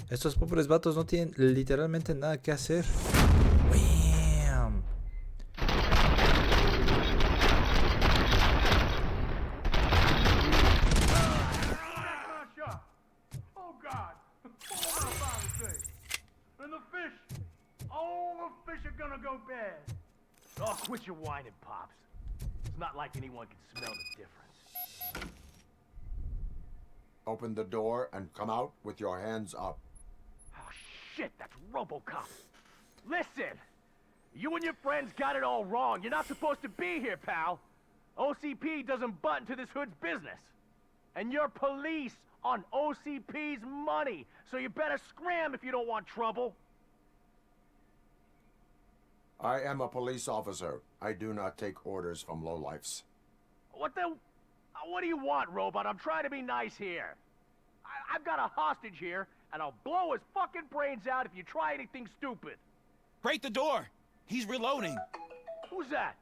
Estos pobres vatos no tienen literalmente nada que hacer. Bam. Oh God! What am I about to say? And the fish, all the fish are gonna go bad. Oh, quit your whining, Pops. It's not like anyone can smell the difference. Open the door and come out with your hands up. Oh shit, that's RoboCop. Listen, you and your friends got it all wrong. You're not supposed to be here, pal. OCP doesn't butt into this hood's business. And you're police on OCP's money, so you better scram if you don't want trouble. I am a police officer. I do not take orders from lowlifes. What do you want, Robot? I'm trying to be nice here. I've got a hostage here, and I'll blow his fucking brains out if you try anything stupid. Break the door. He's reloading. Who's that?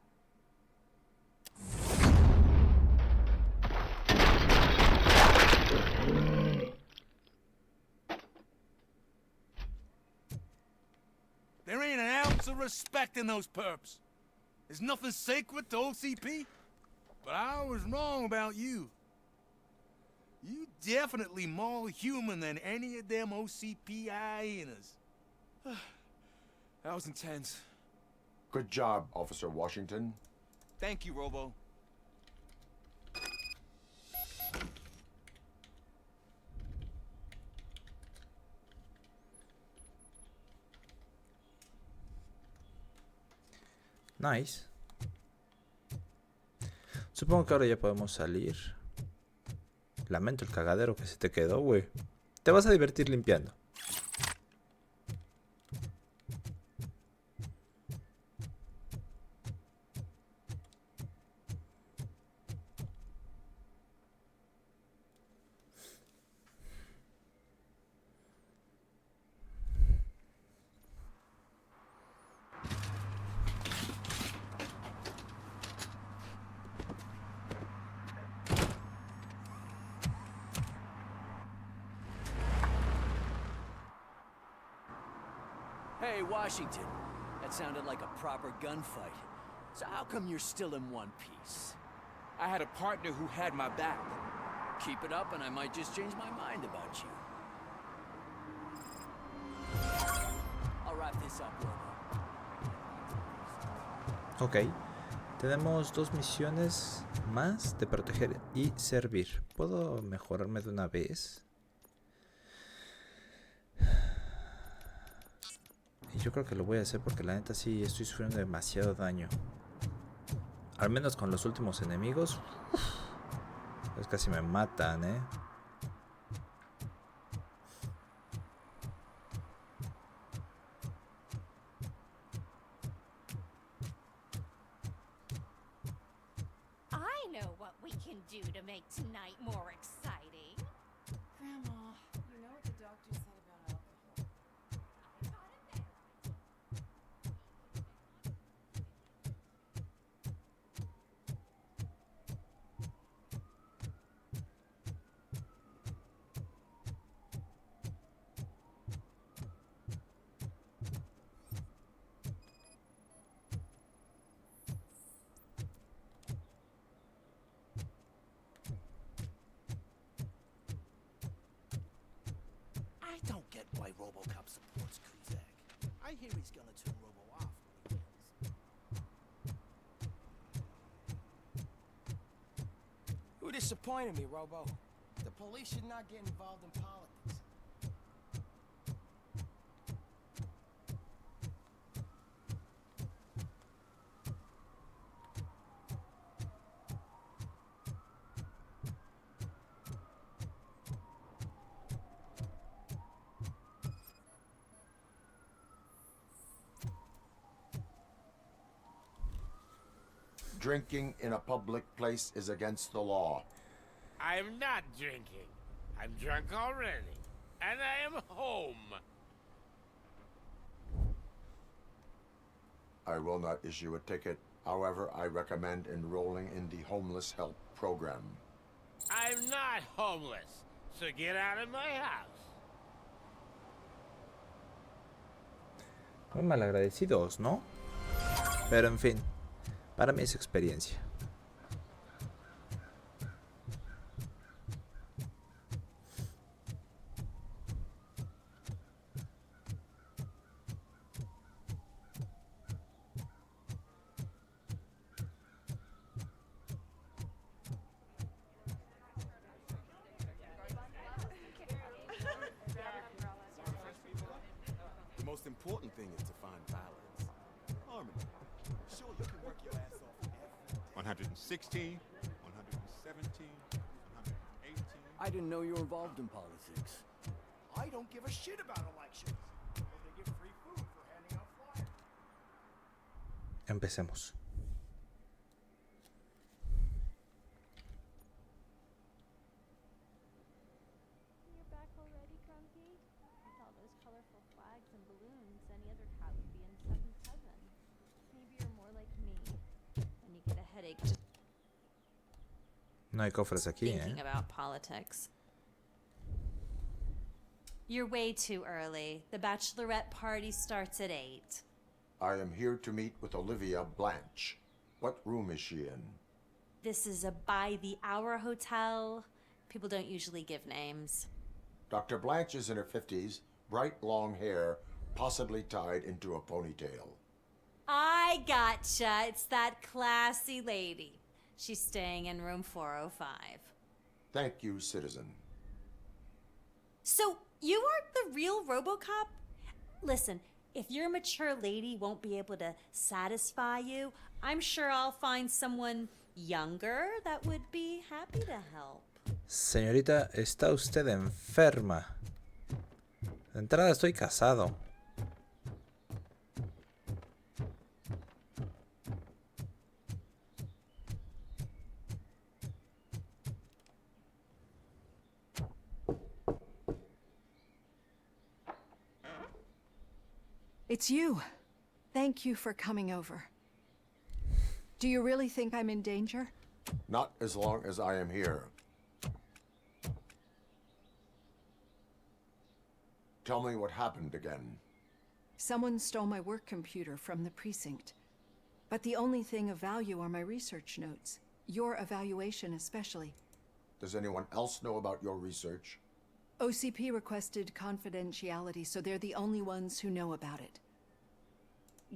There ain't an ounce of respect in those perps. There's nothing sacred to OCP. But I was wrong about you. You definitely more human than any of them OCP hyenas. That was intense. Good job, Officer Washington. Thank you, Robo. Nice. Supongo que ahora ya podemos salir. Lamento el cagadero que se te quedó, güey. Te vas a divertir limpiando. Hey, Washington. That sounded like a proper gunfight. So how come you're still in one piece? I had a partner who had my back. Keep it up and I might just change my mind about you. I'll wrap this up, Robo. Ok. Tenemos 2 misiones más de proteger y servir. ¿Puedo mejorarme de una vez? Y yo creo que lo voy a hacer porque la neta sí estoy sufriendo demasiado daño. Al menos con los últimos enemigos. Pues casi me matan, ¿eh? I know what we can do to make tonight more exciting. Grandma, you know what the doctor said about alcohol? I don't get why RoboCop supports Kuzak. I hear he's gonna turn Robo off when he wins. Who disappointed me, Robo? The police should not get involved in politics. Drinking in a public place is against the law. I'm not drinking. I'm drunk already. And I am home. I will not issue a ticket. However, I recommend enrolling in the homeless help program. I'm not homeless, so get out of my house. Muy malagradecidos, ¿no? Pero en fin, para mí es experiencia. The most important thing is to find balance. Harmony. Sure, you can work your ass off every day. 116, 117, 118. I didn't know you were involved in politics. I don't give a shit about elections. They give free food for handing out flyers. Empecemos. You're back already, Grumpy? With all those colorful flags and balloons, any other cat would be in seventh heaven. Maybe you're more like me. When you get a headache, just No hay cofres aquí, thinking about politics. You're way too early. The bachelorette party starts at 8. I am here to meet with Olivia Blanche. What room is she in? This is a by-the-hour hotel. People don't usually give names. Dr. Blanche is in her 50s, bright long hair, possibly tied into a ponytail. I gotcha. It's that classy lady. She's staying in room 405. Thank you, citizen. So, you aren't the real RoboCop? Listen, if your mature lady won't be able to satisfy you, I'm sure I'll find someone younger that would be happy to help. Señorita, está usted enferma. De entrada estoy casado. It's you. Thank you for coming over. Do you really think I'm in danger? Not as long as I am here. Tell me what happened again. Someone stole my work computer from the precinct. But the only thing of value are my research notes. Your evaluation especially. Does anyone else know about your research? OCP requested confidentiality, so they're the only ones who know about it.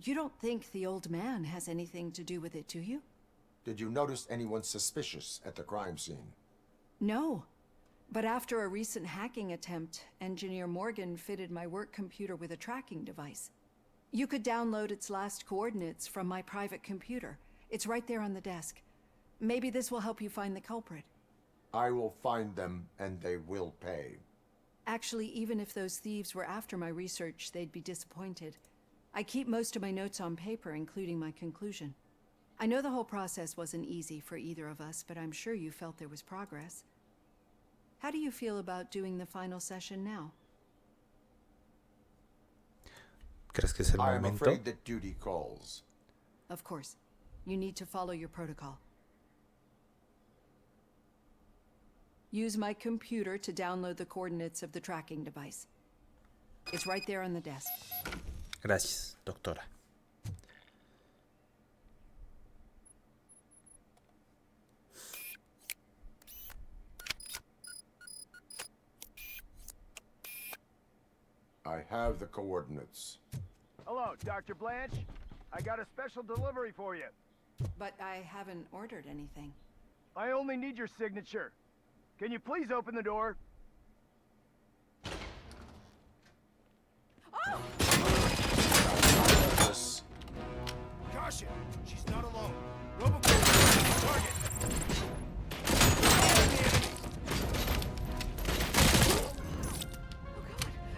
You don't think the old man has anything to do with it, do you? Did you notice anyone suspicious at the crime scene? No. But after a recent hacking attempt, Engineer Morgan fitted my work computer with a tracking device. You could download its last coordinates from my private computer. It's right there on the desk. Maybe this will help you find the culprit. I will find them, and they will pay. Actually, even if those thieves were after my research, they'd be disappointed. I keep most of my notes on paper, including my conclusion. I know the whole process wasn't easy for either of us, but I'm sure you felt there was progress. How do you feel about doing the final session now? ¿Crees que es el I am momento? afraid that duty calls. Of course. You need to follow your protocol. Use my computer to download the coordinates of the tracking device. It's right there on the desk. Gracias, doctora. I have the coordinates. Hello, Dr. Blanche. I got a special delivery for you. But I haven't ordered anything. I only need your signature. Can you please open the door? Caution! She's not alone. RoboCop, target!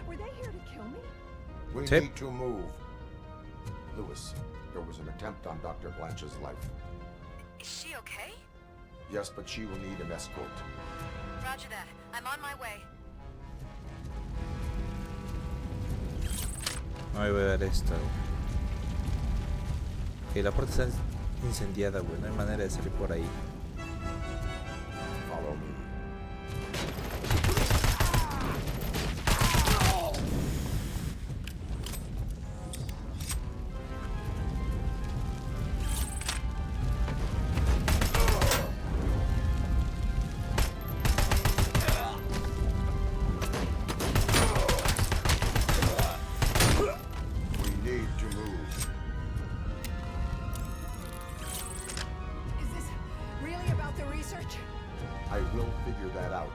Were they here to kill me? We need to move. Lewis, there was an attempt on Dr. Blanche's life. Is she okay? Yes, but she will need an escort. Roger that. I'm on my way. No voy a ver esto. Ok, la puerta está incendiada, güey. No hay manera de salir por ahí. Follow me. I will figure that out.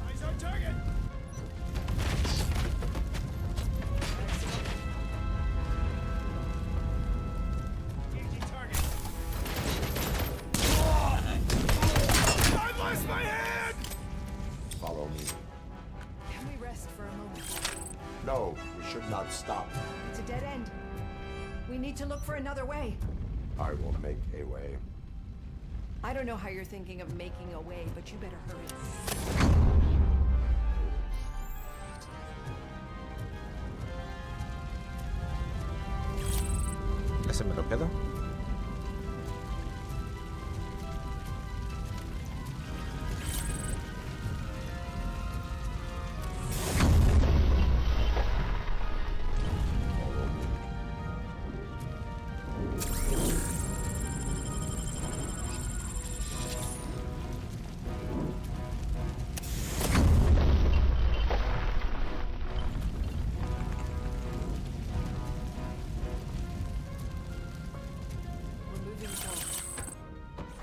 Eyes on target! Follow me. Can we rest for a moment? No, we should not stop. It's a dead end. We need to look for another way. I will make a way. I don't know how you're thinking of making a way, but you better hurry. ¿Ese me lo quedo?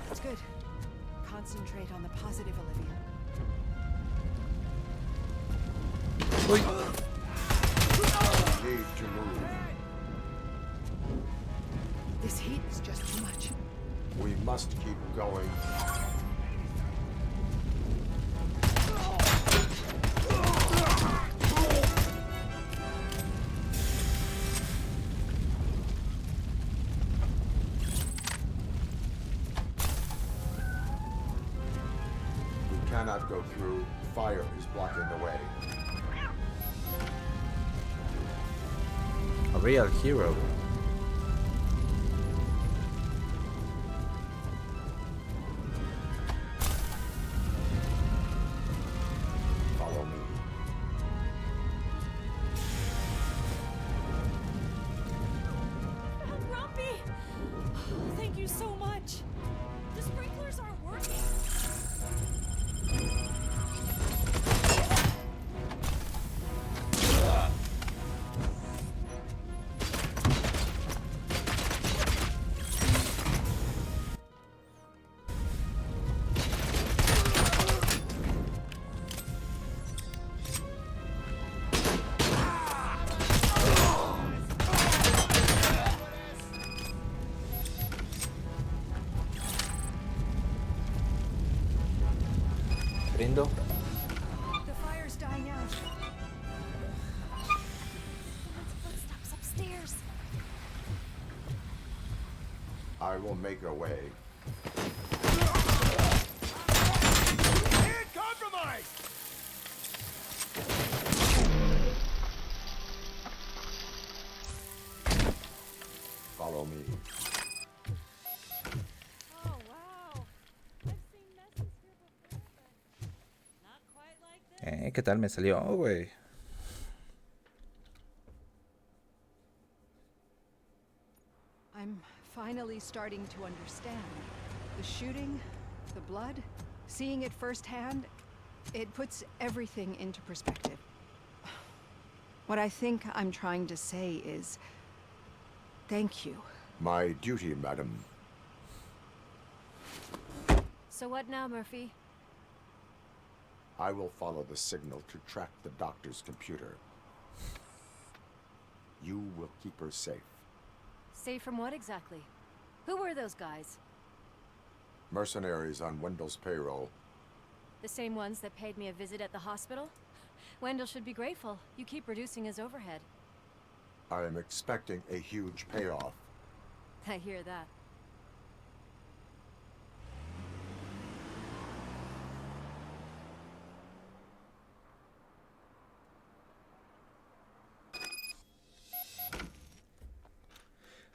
That's good. Concentrate on the positive, Olivia. We need to move. This heat is just too much. We must keep going. We cannot go through. Fire is blocking the way. A real hero. Follow me. Grumpy! Thank you so much. The sprinklers aren't working. Brindo. The fire's dying out. Footsteps upstairs. I will make a way. Can't compromise! Follow me. Oh, wow. I've seen messes here before, but not quite like this. ¿Qué tal me salió, güey? finally starting to understand. The shooting, the blood, seeing it firsthand, it puts everything into perspective. What I think I'm trying to say is, thank you. My duty, madam. So what now, Murphy? I will follow the signal to track the doctor's computer. You will keep her safe. Safe from what exactly? Who were those guys? Mercenaries on Wendell's payroll. The same ones that paid me a visit at the hospital? Wendell should be grateful. You keep reducing his overhead. I am expecting a huge payoff. I hear that.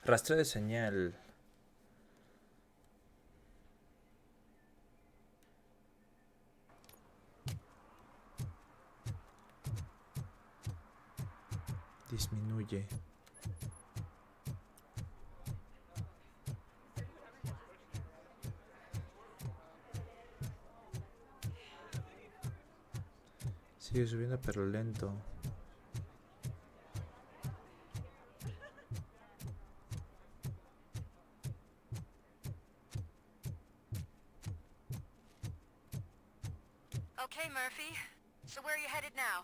Rastreo de señal. Disminuye. Sigue subiendo pero lento. Okay, Murphy. So where are you headed now?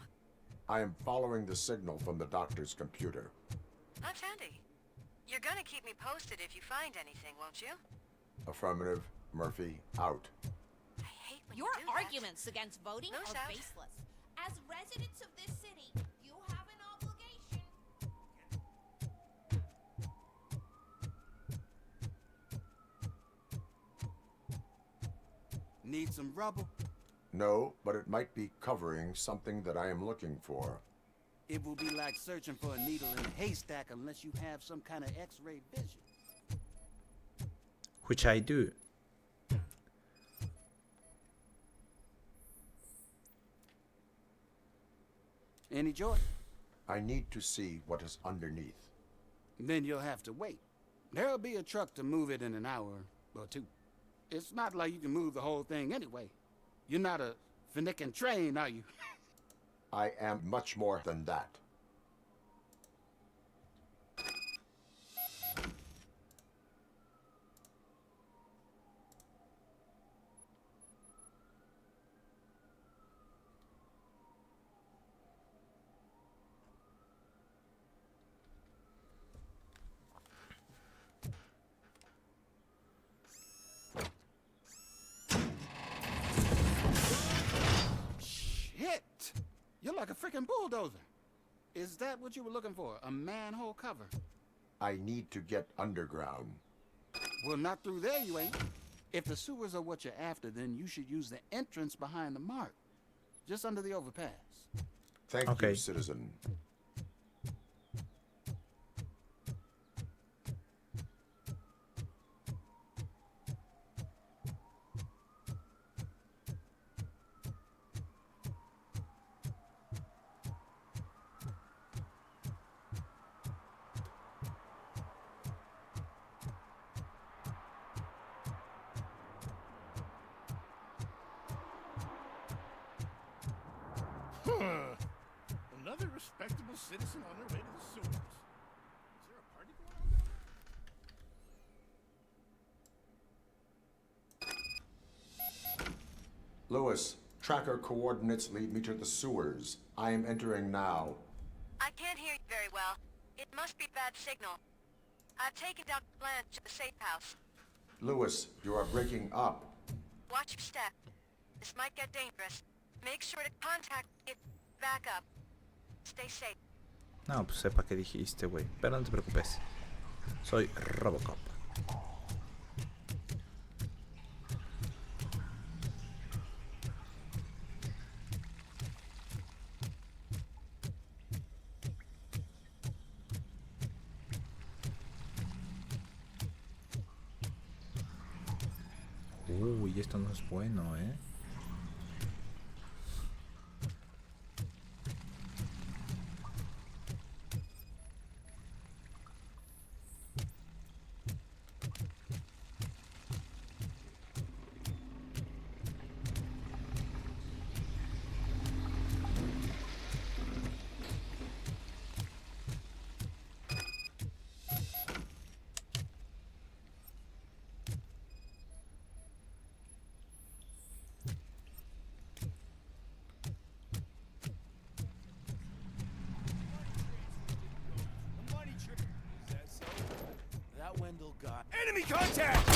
I am following the signal from the doctor's computer. That's handy. You're gonna keep me posted if you find anything, won't you? Affirmative. Murphy, out. Your arguments against voting are baseless. As residents of this city, you have an obligation. Need some rubber? No, but it might be covering something that I am looking for. It will be like searching for a needle in a haystack unless you have some kind of X-ray vision. Which I do. Any joy? I need to see what is underneath. Then you'll have to wait. There'll be a truck to move it in an hour or two. It's not like you can move the whole thing anyway. You're not a finicking train, are you? I am much more than that. Shit! You're like a freaking bulldozer. Is that what you were looking for? A manhole cover? I need to get underground. Well, not through there, you ain't. If the sewers are what you're after, then you should use the entrance behind the mark. Just under the overpass. Thank you, citizen. Another respectable citizen on their way to the sewers. Is there a party going on down there? Lewis, tracker coordinates lead me to the sewers. I am entering now. I can't hear you very well. It must be bad signal. I've taken down Blanche to the safe house. Lewis, you are breaking up. Watch your step. This might get dangerous. Make sure to contact it. Back up. Stay safe. No, pues sepa que dijiste, güey. Pero no te preocupes. Soy RoboCop. Uy, esto no es bueno, ¿eh? Wendell got. Enemy contact!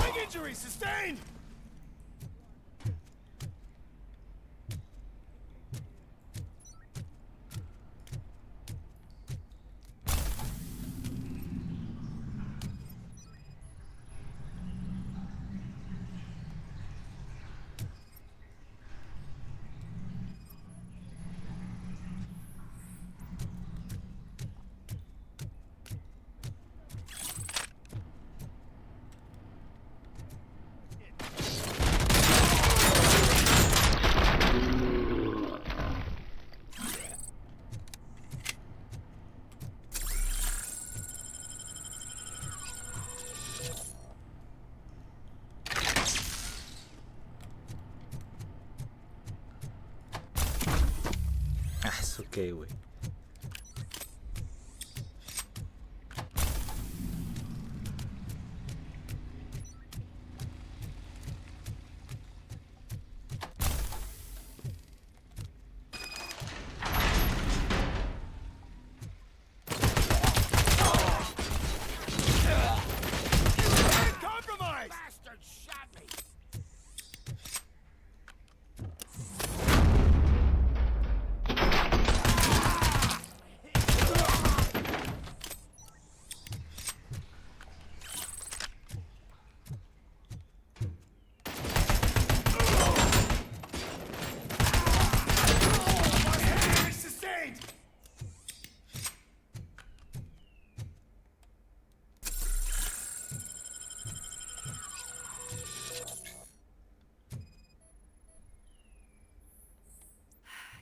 Leg injury sustained! Ok, güey. Compromise! Bastard shot me. Damage sustained!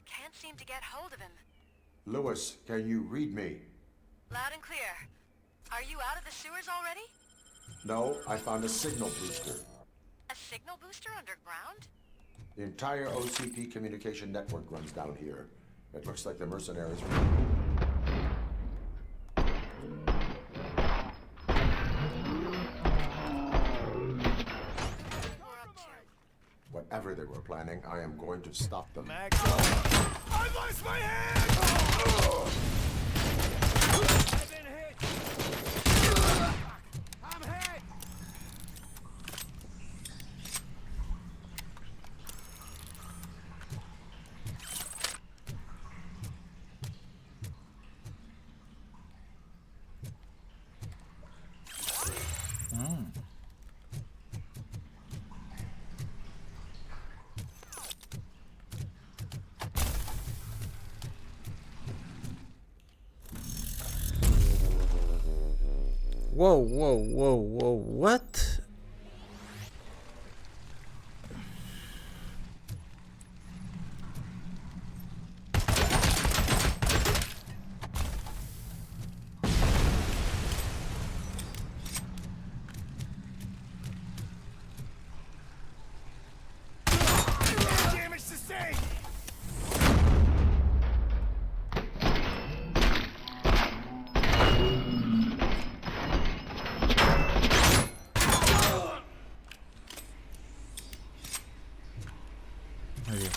Can't seem to get hold of him. Lewis, can you read me? Loud and clear. Are you out of the sewers already? No, I found a signal booster. A signal booster underground? The entire OCP communication network runs down here. It looks like the mercenaries. Whatever they were planning, I am going to stop them. I lost my hand! I've been hit. I'm hit. Whoa, whoa, whoa, whoa, what? Damage sustained! Muy bien.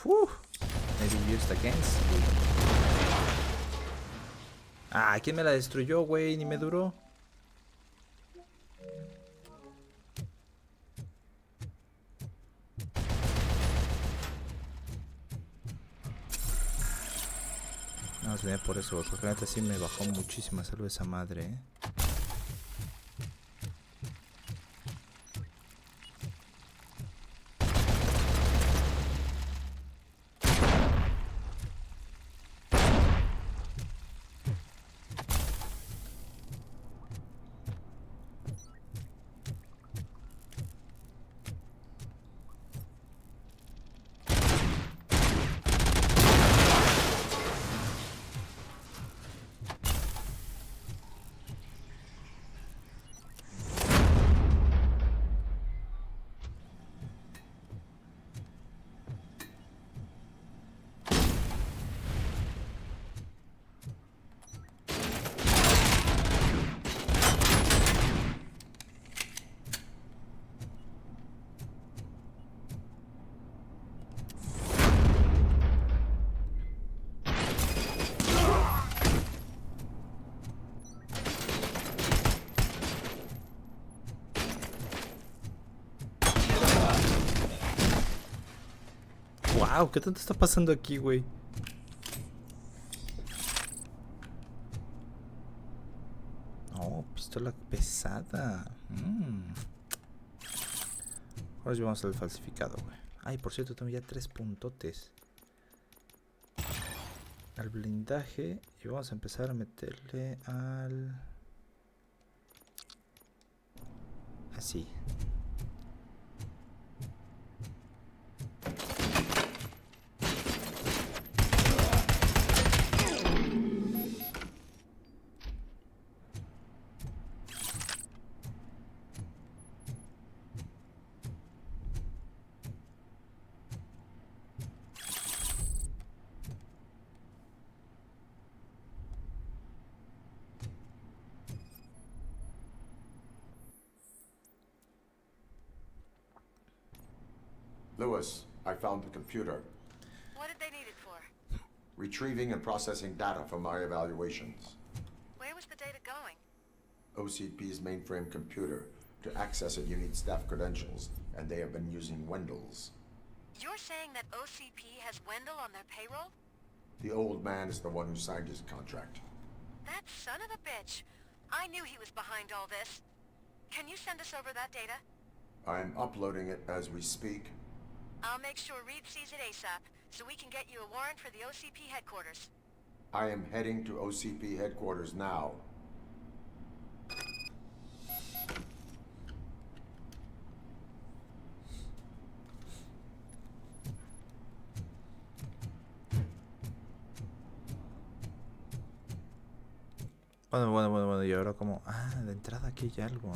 Whew. Maybe used against. Ah, ¿quién me la destruyó, güey? Ni me duró. No, más bien por eso, porque la neta sí me bajó muchísima salud esa madre, ¿eh? Wow, ¿qué tanto está pasando aquí, güey? Oh, pistola pesada. Ahora llevamos al falsificado, güey. Ay, por cierto, tengo ya 3 puntotes. Al blindaje. Y vamos a empezar a meterle al... Así. Lewis, I found the computer. What did they need it for? Retrieving and processing data from our evaluations. Where was the data going? OCP's mainframe computer. To access it, you need staff credentials, and they have been using Wendell's. You're saying that OCP has Wendell on their payroll? The old man is the one who signed his contract. That son of a bitch. I knew he was behind all this. Can you send us over that data? I'm uploading it as we speak. I'll make sure Reed sees it ASAP, so we can get you a warrant for the OCP headquarters. I am heading to OCP headquarters now. Bueno, y ahora como... Ah, de entrada aquí hay algo,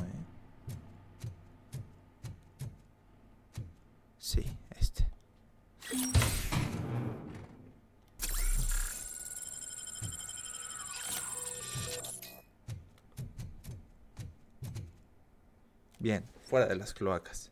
Sí, este. Bien, fuera de las cloacas.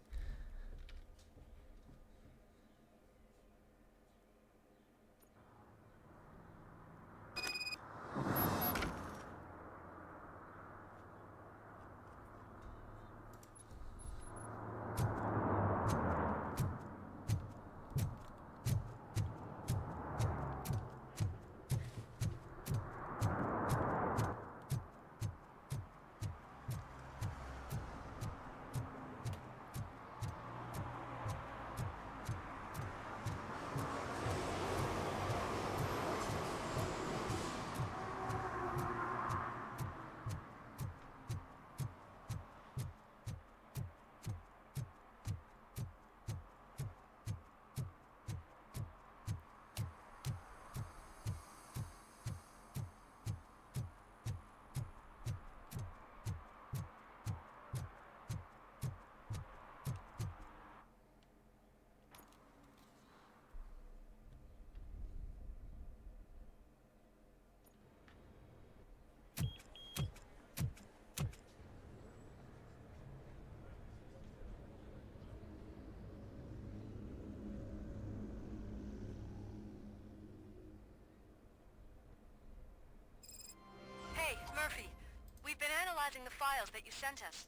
The files that you sent us.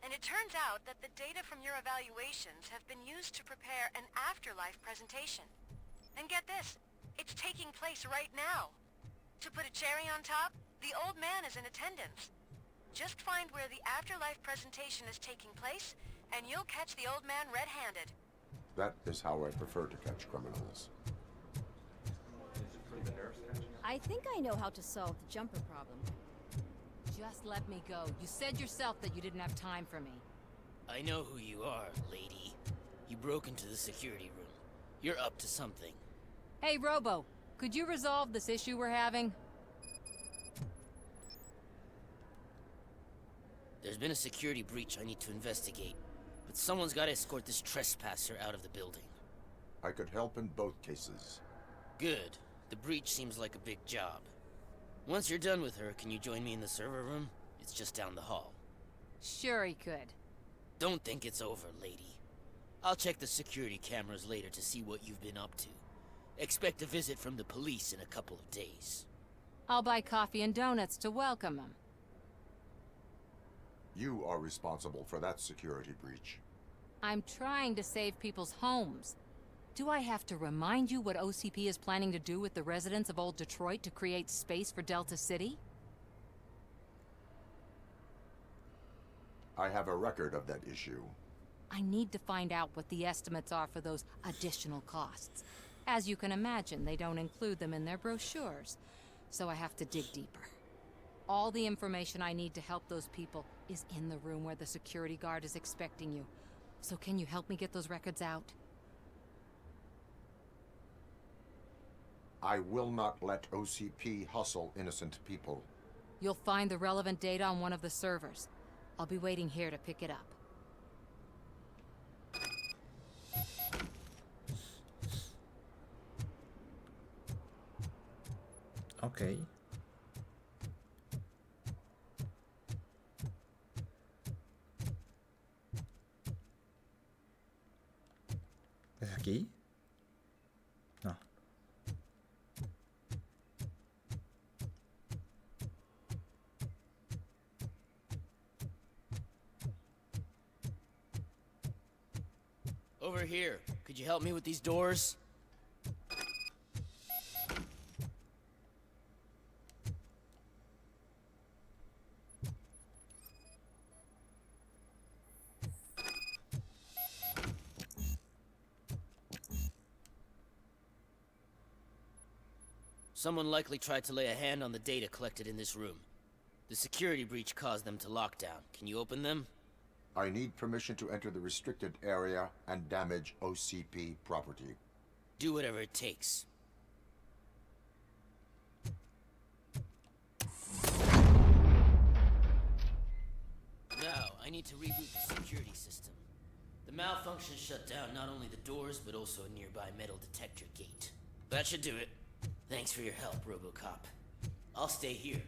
And it turns out that the data from your evaluations have been used to prepare an afterlife presentation. And get this, it's taking place right now. To put a cherry on top, the old man is in attendance. Just find where the afterlife presentation is taking place, and you'll catch the old man red-handed. That is how I prefer to catch criminals. I think I know how to solve the jumper problem. Just let me go. You said yourself that you didn't have time for me. I know who you are, lady. You broke into the security room. You're up to something. Hey, Robo, could you resolve this issue we're having? There's been a security breach I need to investigate, but someone's got to escort this trespasser out of the building. I could help in both cases. Good. The breach seems like a big job. Once you're done with her, can you join me in the server room? It's just down the hall. Sure he could. Don't think it's over, lady. I'll check the security cameras later to see what you've been up to. Expect a visit from the police in a couple of days. I'll buy coffee and donuts to welcome him. You are responsible for that security breach. I'm trying to save people's homes. Do I have to remind you what OCP is planning to do with the residents of Old Detroit to create space for Delta City? I have a record of that issue. I need to find out what the estimates are for those additional costs. As you can imagine, they don't include them in their brochures, so I have to dig deeper. All the information I need to help those people is in the room where the security guard is expecting you. So can you help me get those records out? I will not let OCP hustle innocent people. You'll find the relevant data on one of the servers. I'll be waiting here to pick it up. Ok. ¿Es aquí? No. Over here. Could you help me with these doors? Someone likely tried to lay a hand on the data collected in this room. The security breach caused them to lock down. Can you open them? I need permission to enter the restricted area and damage OCP property. Do whatever it takes. Now, I need to reboot the security system. The malfunction shut down not only the doors, but also a nearby metal detector gate. That should do it. Thanks for your help, RoboCop. I'll stay here.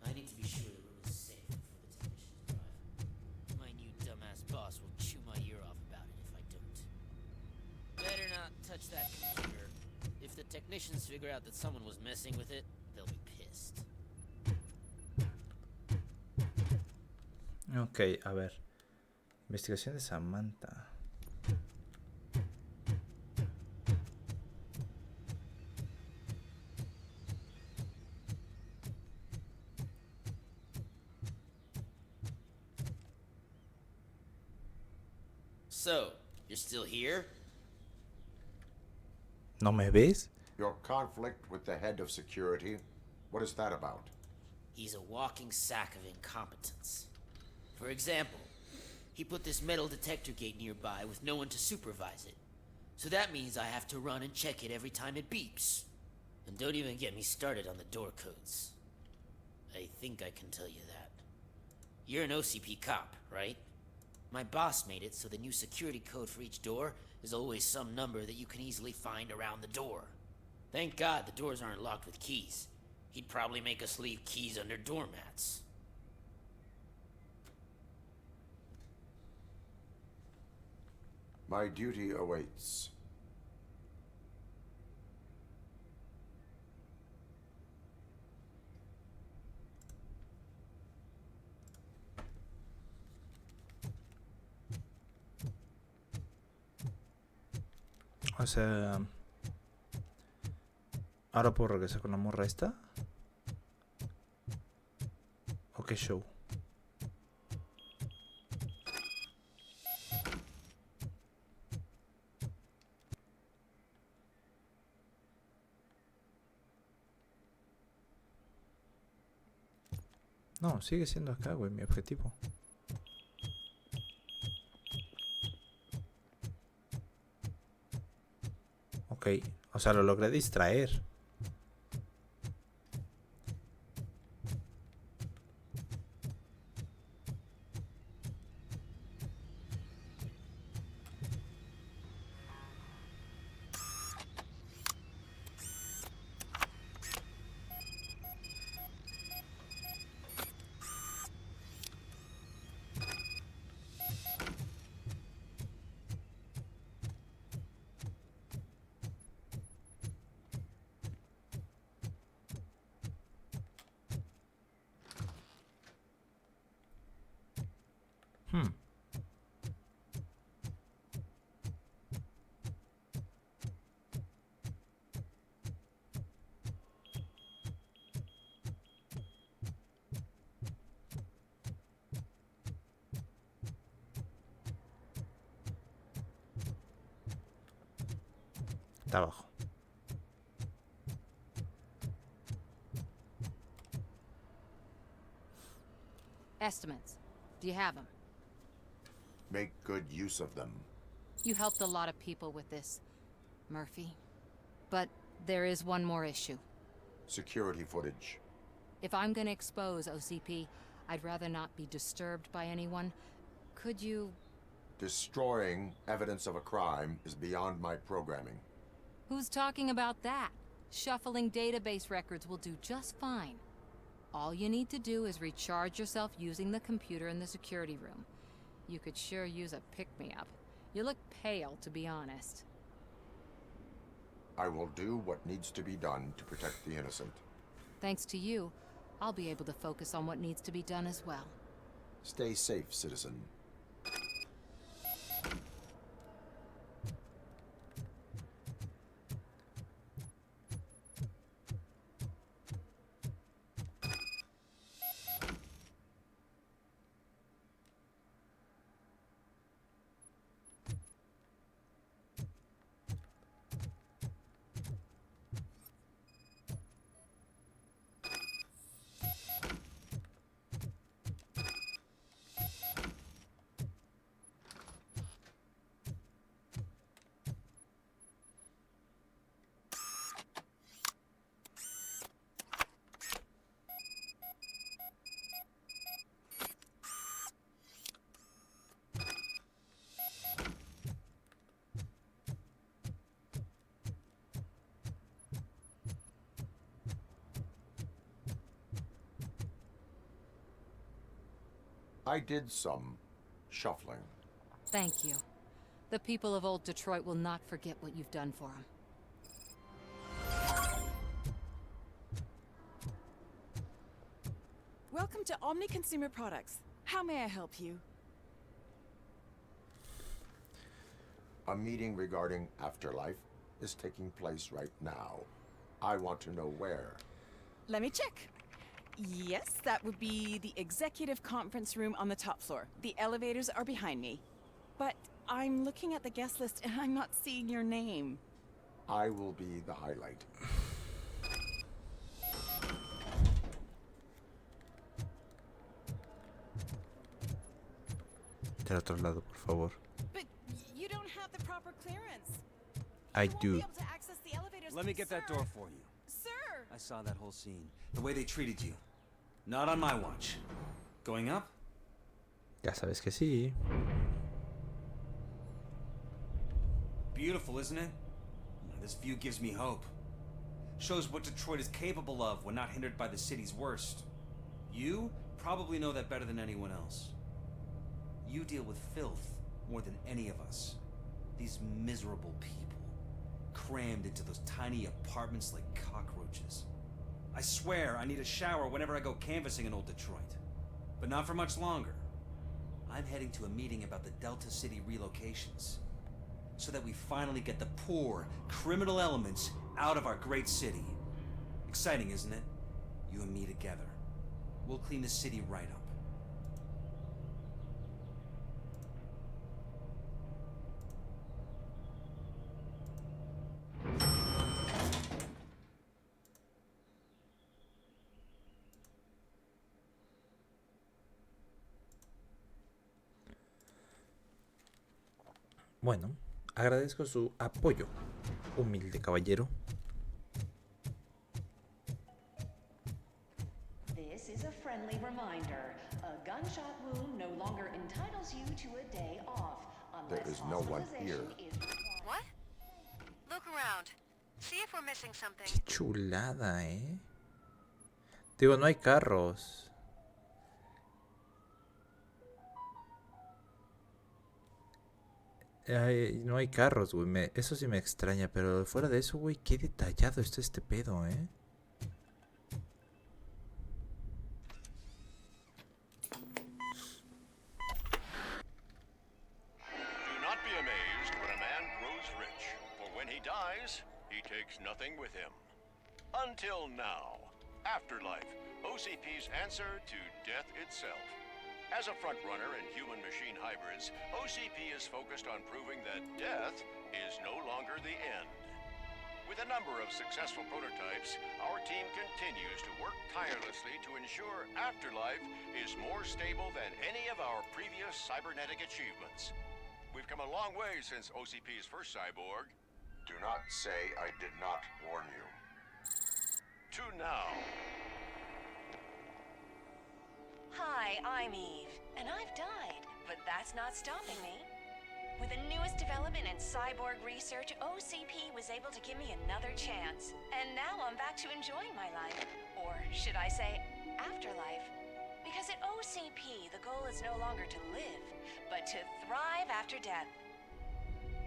I need to be sure the room is safe before the technicians arrive. My new dumbass boss will chew my ear off about it if I don't. Better not touch that computer. If the technicians figure out that someone was messing with it, they'll be pissed. Ok, a ver. Investigación de Samantha. So, you're still here? ¿No me ves? Your conflict with the head of security, what is that about? He's a walking sack of incompetence. For example, he put this metal detector gate nearby with no one to supervise it. So that means I have to run and check it every time it beeps. And don't even get me started on the door codes. I think I can tell you that. You're an OCP cop, right? My boss made it so the new security code for each door is always some number that you can easily find around the door. Thank God the doors aren't locked with keys. He'd probably make us leave keys under doormats. My duty awaits. O sea, ¿ahora puedo regresar con la morra esta? ¿O qué show? No, sigue siendo acá, güey, mi objetivo. Ok, o sea, lo logré distraer. Está abajo. Estimates. Do you have them? Make good use of them. You helped a lot of people with this, Murphy. But there is one more issue. Security footage. If I'm gonna expose OCP, I'd rather not be disturbed by anyone. Could you... Destroying evidence of a crime is beyond my programming. Who's talking about that? Shuffling database records will do just fine. All you need to do is recharge yourself using the computer in the security room. You could sure use a pick-me-up. You look pale, to be honest. I will do what needs to be done to protect the innocent. Thanks to you, I'll be able to focus on what needs to be done as well. Stay safe, citizen. I did some shuffling. Thank you. The people of old Detroit will not forget what you've done for them. Welcome to Omni Consumer Products. How may I help you? A meeting regarding afterlife is taking place right now. I want to know where. Let me check. Yes, that would be the executive conference room on the top floor. The elevators are behind me. But I'm looking at the guest list and I'm not seeing your name. I will be the highlight. Del otro lado, por favor. But you don't have the proper clearance. I do. Let me get that door for you. Sir! I saw that whole scene. The way they treated you. Not on my watch. Going up? Ya sabes que sí. Beautiful, isn't it? This view gives me hope. Shows what Detroit is capable of when not hindered by the city's worst. You probably know that better than anyone else. You deal with filth more than any of us. These miserable people, crammed into those tiny apartments like cockroaches. I swear I need a shower whenever I go canvassing in old Detroit. But not for much longer. I'm heading to a meeting about the Delta City relocations. So that we finally get the poor, criminal elements out of our great city. Exciting, isn't it? You and me together. We'll clean the city right up. Bueno, agradezco su apoyo, humilde caballero. This is a friendly reminder. A gunshot wound no longer entitles you to a day off. There is no one here. What? Look around. See if we're missing something. Qué chulada, ¿eh? Digo, no hay carros. No hay carros, güey. Eso sí me extraña, pero fuera de eso, güey, qué detallado está este pedo, ¿eh? Do not be amazed when a man grows rich, for when he dies, he takes nothing with him. Until now. Afterlife, OCP's answer to death itself. As a frontrunner in human-machine hybrids, OCP is focused on proving that death is no longer the end. With a number of successful prototypes, our team continues to work tirelessly to ensure Afterlife is more stable than any of our previous cybernetic achievements. We've come a long way since OCP's first cyborg. Do not say I did not warn you. To now. Hi, I'm Eve, and I've died, but that's not stopping me. With the newest development in cyborg research, OCP was able to give me another chance. And now I'm back to enjoying my life. Or should I say, afterlife? Because at OCP, the goal is no longer to live, but to thrive after death.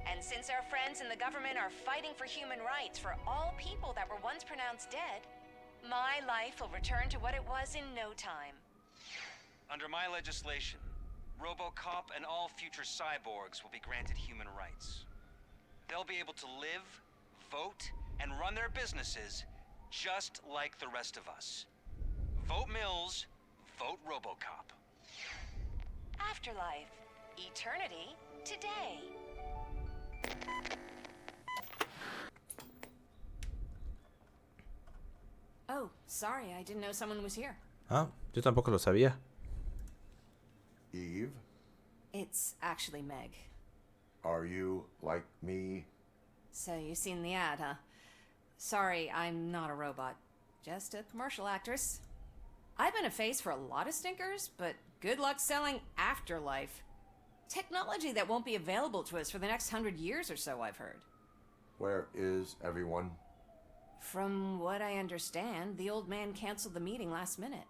And since our friends in the government are fighting for human rights for all people that were once pronounced dead, my life will return to what it was in no time. Under my legislation, RoboCop and all future cyborgs will be granted human rights. They'll be able to live, vote, and run their businesses just like the rest of us. Vote Mills, vote RoboCop. Afterlife. Eternity. Today. Oh, sorry, I didn't know someone was here. Ah, yo tampoco lo sabía. Eve, It's actually Meg. are you like me? So you've seen the ad, huh? Sorry, I'm not a robot. Just a commercial actress. I've been a face for a lot of stinkers, but good luck selling Afterlife. Technology that won't be available to us for the next 100 years or so, I've heard. Where is everyone? From what I understand, the old man canceled the meeting last minute.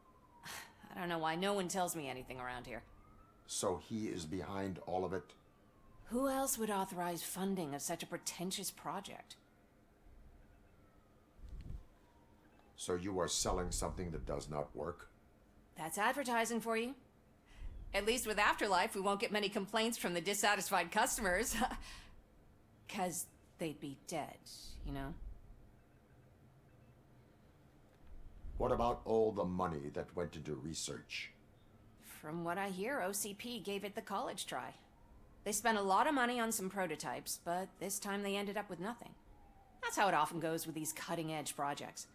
I don't know why no one tells me anything around here. So he is behind all of it? Who else would authorize funding of such a pretentious project? So you are selling something that does not work? That's advertising for you. At least with Afterlife, we won't get many complaints from the dissatisfied customers. 'Cause they'd be dead, you know? What about all the money that went into research? From what I hear, OCP gave it the college try. They spent a lot of money on some prototypes, but this time they ended up with nothing. That's how it often goes with these cutting-edge projects.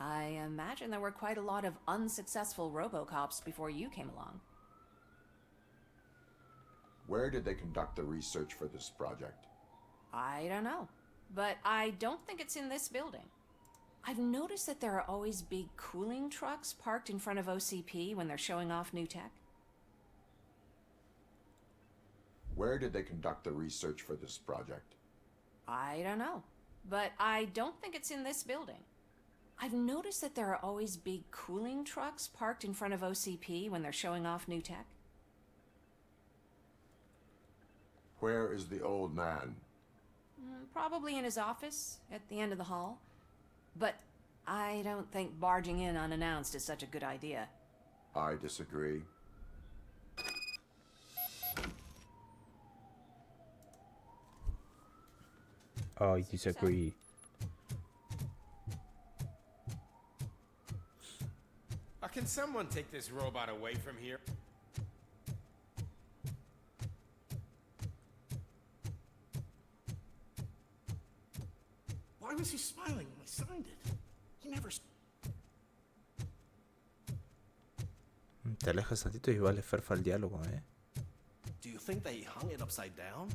I imagine there were quite a lot of unsuccessful RoboCops before you came along. Where did they conduct the research for this project? I don't know, but I don't think it's in this building. I've noticed that there are always big cooling trucks parked in front of OCP when they're showing off new tech. Where did they conduct the research for this project? I don't know, but I don't think it's in this building. I've noticed that there are always big cooling trucks parked in front of OCP when they're showing off new tech. Where is the old man? Probably in his office at the end of the hall. But I don't think barging in unannounced is such a good idea. I disagree. I disagree. Can someone take this robot away from here? Why was he smiling when I signed it? He never... Te alejas tantito y vale ferfa el diálogo, ¿eh? Do you think they hung it upside down?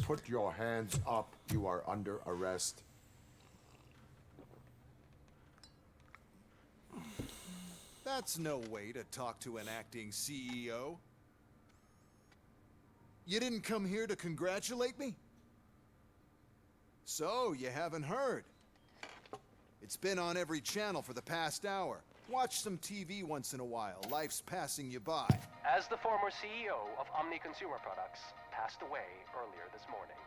Put your hands up. You are under arrest. That's no way to talk to an acting CEO. You didn't come here to congratulate me? So, you haven't heard. It's been on every channel for the past hour. Watch some TV once in a while. Life's passing you by. As the former CEO of Omni Consumer Products passed away earlier this morning,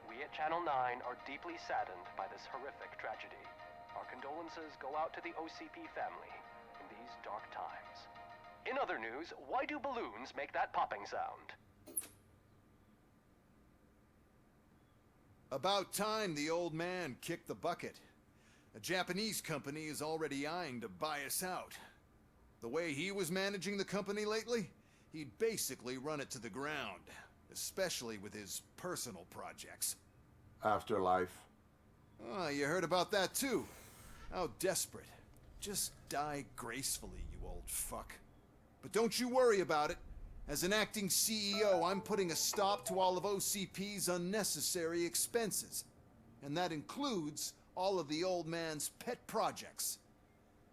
we at Channel 9 are deeply saddened by this horrific tragedy. Our condolences go out to the OCP family in these dark times. In other news, why do balloons make that popping sound? About time the old man kicked the bucket. A Japanese company is already eyeing to buy us out. The way he was managing the company lately, he'd basically run it to the ground, especially with his personal projects. Afterlife. Oh, you heard about that too. How desperate. Just die gracefully, you old fuck. But don't you worry about it. As an acting CEO, I'm putting a stop to all of OCP's unnecessary expenses. And that includes all of the old man's pet projects.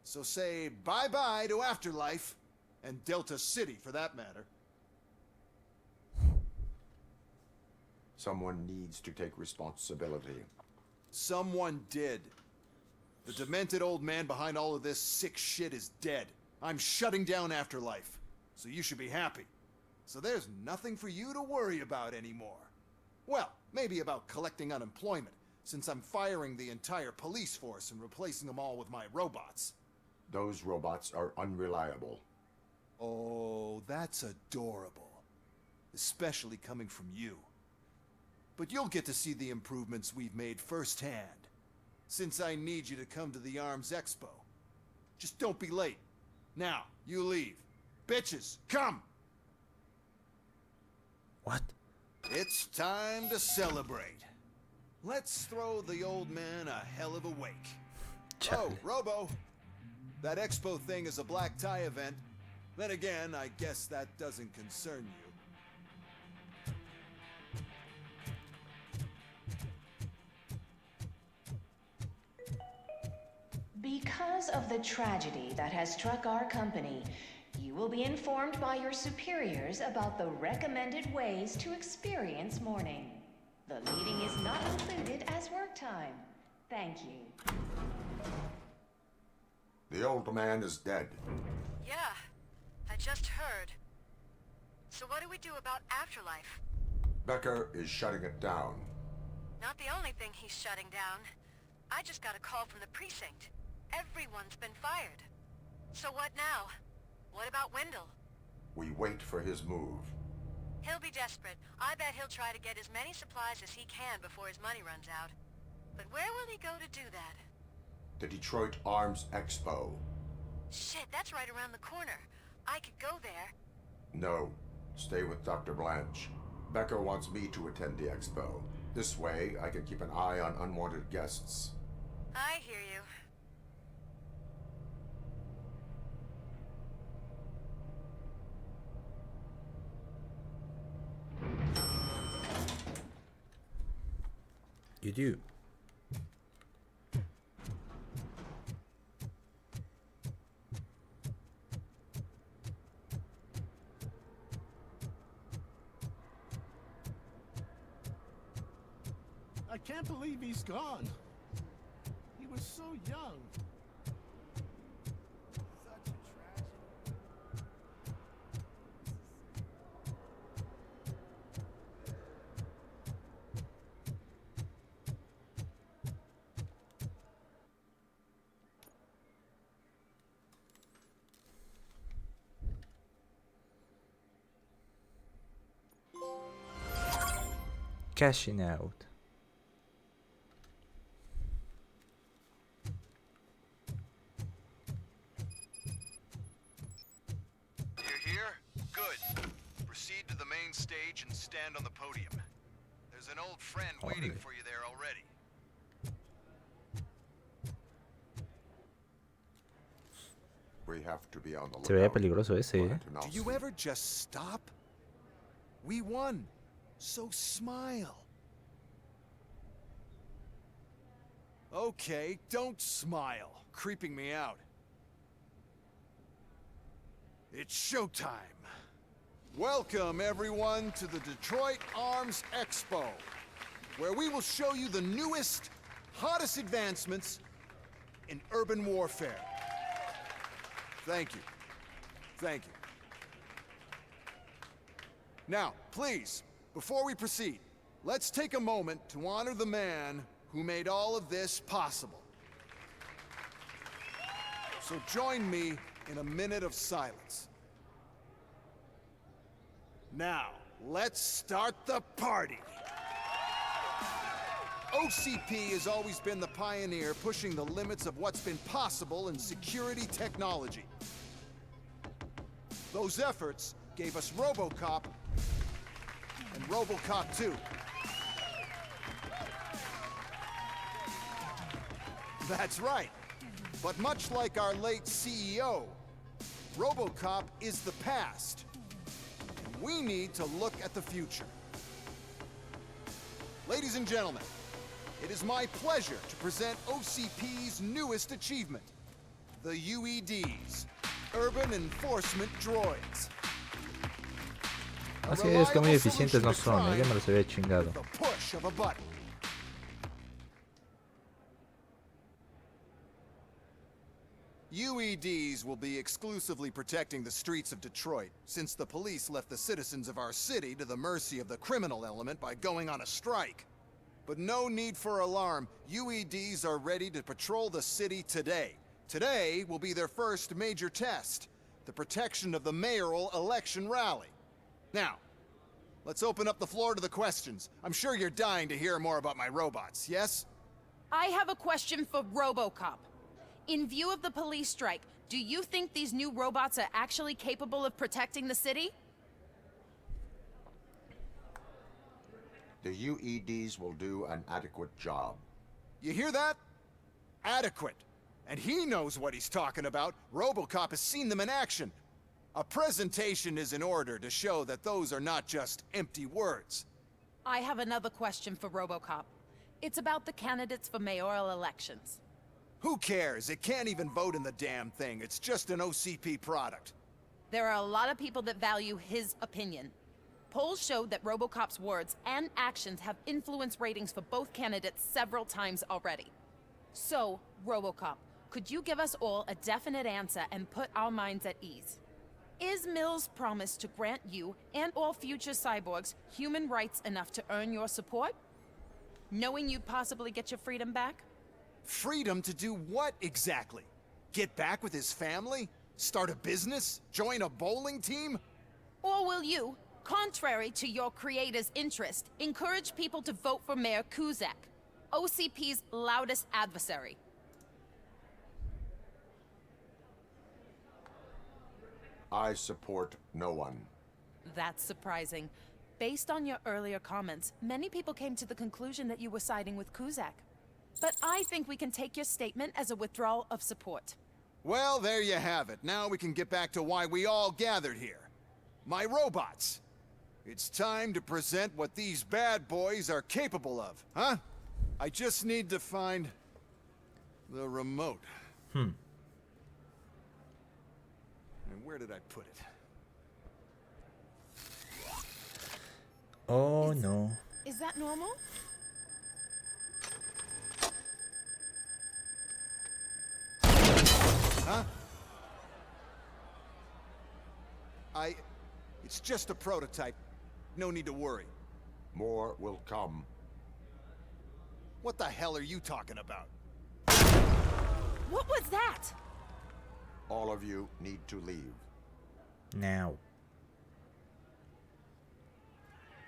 So say bye-bye to Afterlife, and Delta City for that matter. Someone needs to take responsibility. Someone did. The demented old man behind all of this sick shit is dead. I'm shutting down Afterlife, so you should be happy. So there's nothing for you to worry about anymore. Well, maybe about collecting unemployment, since I'm firing the entire police force and replacing them all with my robots. Those robots are unreliable. Oh, that's adorable. Especially coming from you. But you'll get to see the improvements we've made firsthand, since I need you to come to the Arms Expo. Just don't be late. Now, you leave. Bitches, come! What? It's time to celebrate. Let's throw the old man a hell of a wake. Oh, Robo! That expo thing is a black tie event. Then again, I guess that doesn't concern you. Because of the tragedy that has struck our company, you will be informed by your superiors about the recommended ways to experience mourning. The meeting is not included as work time. Thank you. The old man is dead. Yeah, I just heard. So what do we do about Afterlife? Becker is shutting it down. Not the only thing he's shutting down. I just got a call from the precinct. Everyone's been fired. So what now? What about Wendell? We wait for his move. He'll be desperate. I bet he'll try to get as many supplies as he can before his money runs out. But where will he go to do that? The Detroit Arms Expo. Shit, that's right around the corner. I could go there. No, stay with Dr. Blanche. Becker wants me to attend the expo. This way, I can keep an eye on unwanted guests. I hear you. You do. I can't believe he's gone. He was so young. Such a tragedy. Cashing out. You're here? Good. Proceed to the main stage and stand on the podium. There's an old friend waiting for you there already. We have to be on the Se veía lookout. peligroso ese, ¿eh? Do you ever just stop? We won. So smile. Okay, don't smile. Creeping me out. It's showtime. Welcome, everyone, to the Detroit Arms Expo, where we will show you the newest, hottest advancements in urban warfare. Thank you. Thank you. Now, please, before we proceed, let's take a moment to honor the man who made all of this possible. So join me in a minute of silence. Now, let's start the party. OCP has always been the pioneer pushing the limits of what's been possible in security technology. Those efforts gave us RoboCop and RoboCop 2. That's right. But much like our late CEO, RoboCop is the past. And we need to look at the future. Ladies and gentlemen, it is my pleasure to present OCP's newest achievement, the UEDs, Urban Enforcement Droids. Así es que muy eficientes no son, ya me los había chingado. The push of a button. UEDs will be exclusively protecting the streets of Detroit, since the police left the citizens of our city to the mercy of the criminal element by going on a strike. But no need for alarm. UEDs are ready to patrol the city today. Today will be their first major test, the protection of the mayoral election rally. Now, let's open up the floor to the questions. I'm sure you're dying to hear more about my robots, yes? I have a question for RoboCop. In view of the police strike, do you think these new robots are actually capable of protecting the city? The UEDs will do an adequate job. You hear that? Adequate. And he knows what he's talking about. RoboCop has seen them in action. A presentation is in order to show that those are not just empty words. I have another question for RoboCop. It's about the candidates for mayoral elections. Who cares? It can't even vote in the damn thing. It's just an OCP product. There are a lot of people that value his opinion. Polls showed that RoboCop's words and actions have influenced ratings for both candidates several times already. So, RoboCop, could you give us all a definite answer and put our minds at ease? Is Mills' promise to grant you and all future cyborgs human rights enough to earn your support? Knowing you'd possibly get your freedom back? Freedom to do what exactly? Get back with his family? Start a business? Join a bowling team? Or will you, contrary to your creator's interest, encourage people to vote for Mayor Kuzak, OCP's loudest adversary? I support no one. That's surprising. Based on your earlier comments, many people came to the conclusion that you were siding with Kuzak. But I think we can take your statement as a withdrawal of support. Well, there you have it. Now we can get back to why we all gathered here. My robots. It's time to present what these bad boys are capable of, huh? I just need to find the remote. And where did I put it? Oh no. Is that normal? Huh? It's just a prototype. No need to worry. More will come. What the hell are you talking about? What was that? All of you need to leave. Now.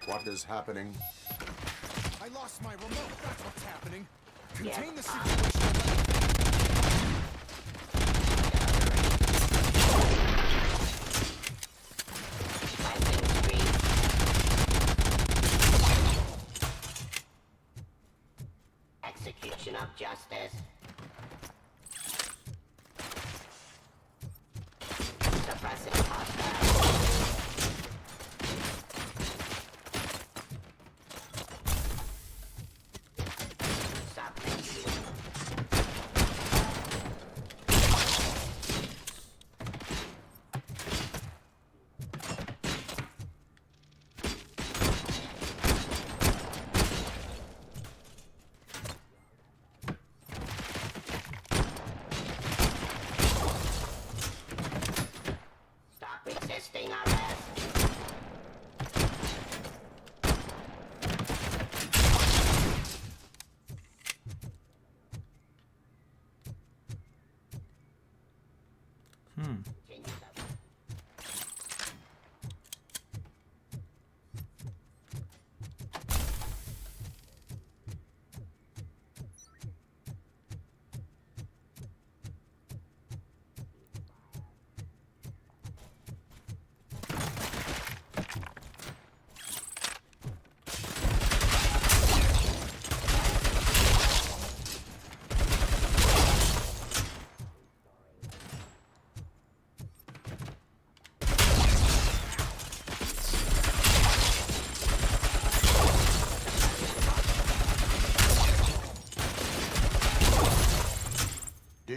What is happening? I lost my remote. That's what's happening. Contain the situation. Execution of justice. Suppressing hostiles. Stop thinking.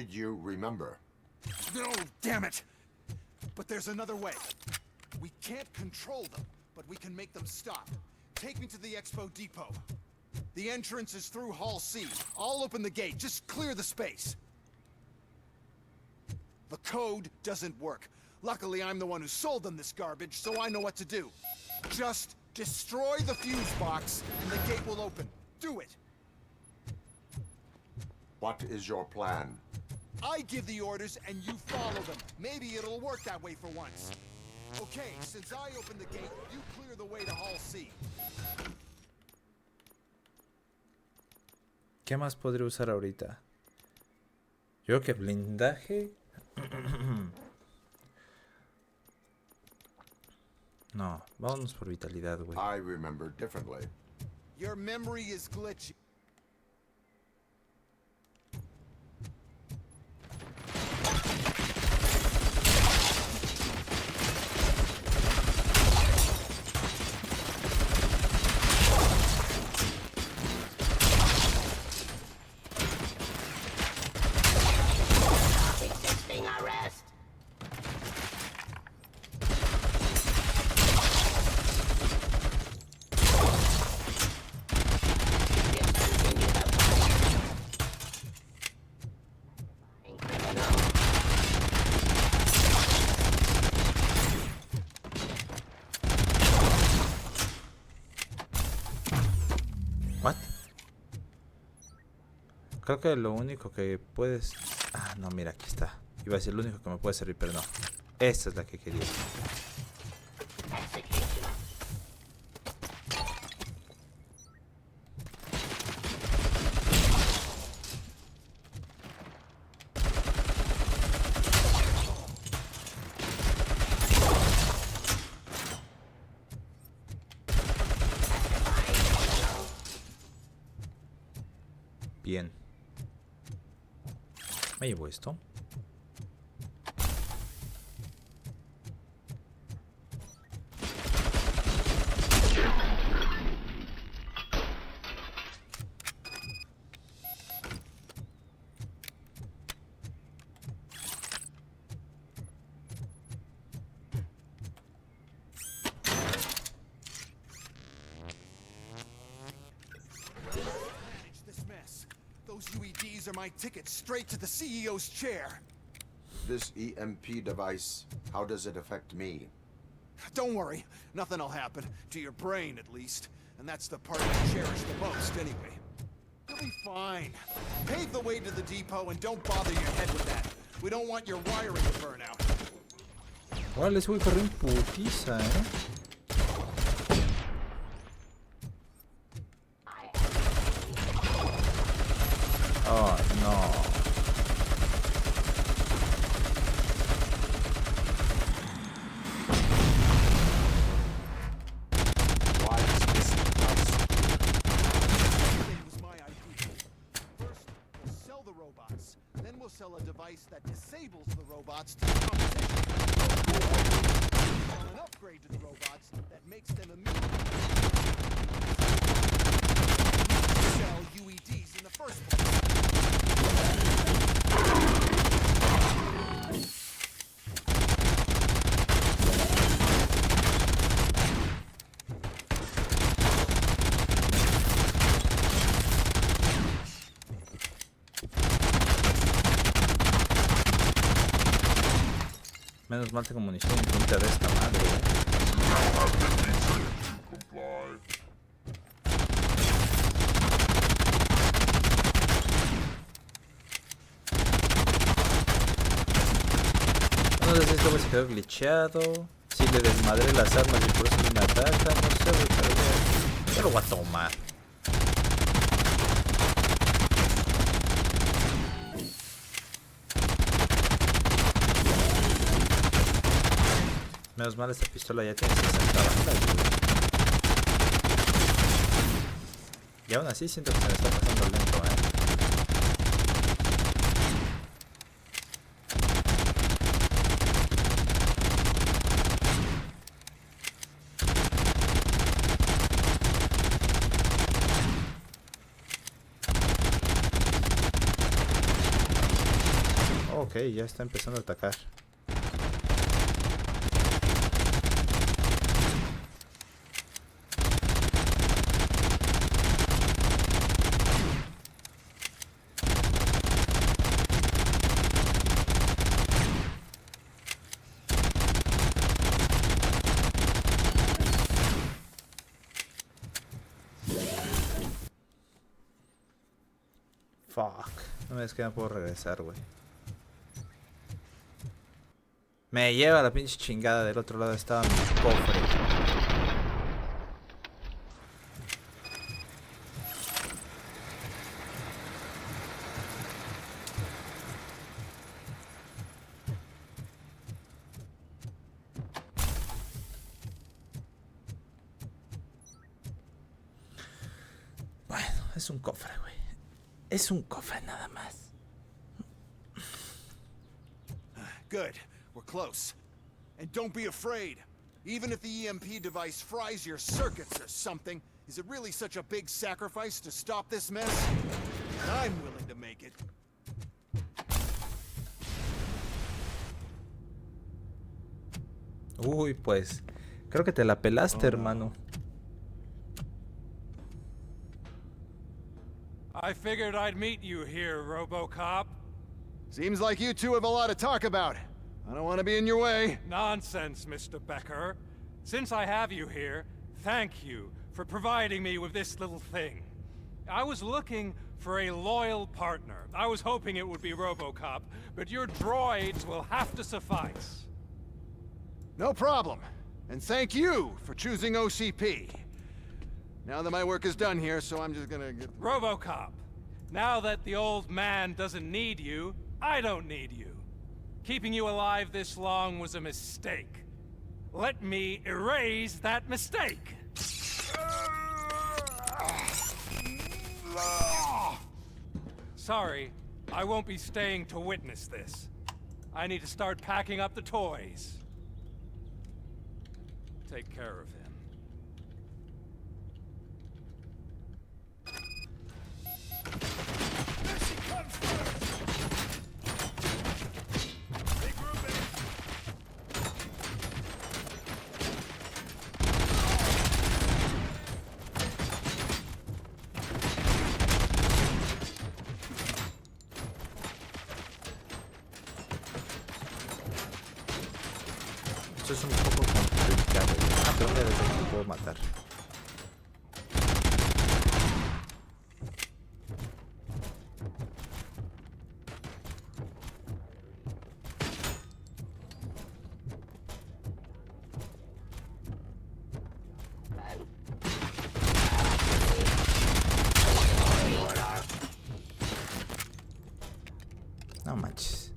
did you remember? No, damn it! But there's another way. We can't control them, but we can make them stop. Take me to the Expo Depot. The entrance is through Hall C. I'll open the gate. Just clear the space. The code doesn't work. Luckily, I'm the one who sold them this garbage, so I know what to do. Just destroy the fuse box, and the gate will open. Do it! What is your plan? I give the orders, and you follow them. Maybe it'll work that way for once. Okay, since I opened the gate, you clear the way to Hall C. ¿Qué más podría usar ahorita? Yo creo que blindaje. No, vámonos por vitalidad, güey. I remember differently. Your memory is glitchy. Resisting arrest. What? Creo que lo único que puedes... Ah, no, mira, aquí está. Iba a decir lo único que me puede servir, pero no. Esta es la que quería. Bien. Me llevo esto. Those UEDs are my ticket straight to the CEO's chair. This EMP device, how does it affect me? Don't worry, nothing'll happen. To your brain, at least. And that's the part I cherish the most, anyway. You'll be fine. Pave the way to the depot and don't bother your head with that. We don't want your wiring to burn out. Órale, ese güey corrió en putiza, Oh, no. Why is this device? It was my idea. First, we'll sell the robots. Then we'll sell a device that disables the robots to the competition. On an upgrade to the robots that makes them immune. Sell UEDs in the first place. Menos mal tengo munición infinita de esta madre, No sé si esto se quedó glitchado, si le desmadré las armas y por eso no me ataca, no sé, pero yo lo voy a tomar. Menos mal esta pistola ya tiene 60 balas, y aún así siento que se me está pasando lento, Ok, ya está empezando a atacar. Fuck. No me es que no puedo regresar, güey. Me lleva la pinche chingada. Del otro lado estaba mi cofre. Bueno, es un cofre, güey. Es un cofre nada más. Good. We're close. And don't be afraid. Even if the EMP device fries your circuits or something, is it really such a big sacrifice to stop this mess? I'm willing to make it. Uy, pues creo que te la pelaste, hermano. I figured I'd meet you here, RoboCop. Seems like you two have a lot to talk about. I don't want to be in your way. Nonsense, Mr. Becker. Since I have you here, thank you for providing me with this little thing. I was looking for a loyal partner. I was hoping it would be RoboCop, but your droids will have to suffice. No problem. And thank you for choosing OCP. Now that my work is done here, so I'm just gonna get... RoboCop, now that the old man doesn't need you, I don't need you. Keeping you alive this long was a mistake. Let me erase that mistake. Sorry, I won't be staying to witness this. I need to start packing up the toys. Take care of him. Esto es un poco complicado. Ah, pero mira, desde aquí lo puedo matar. No manches.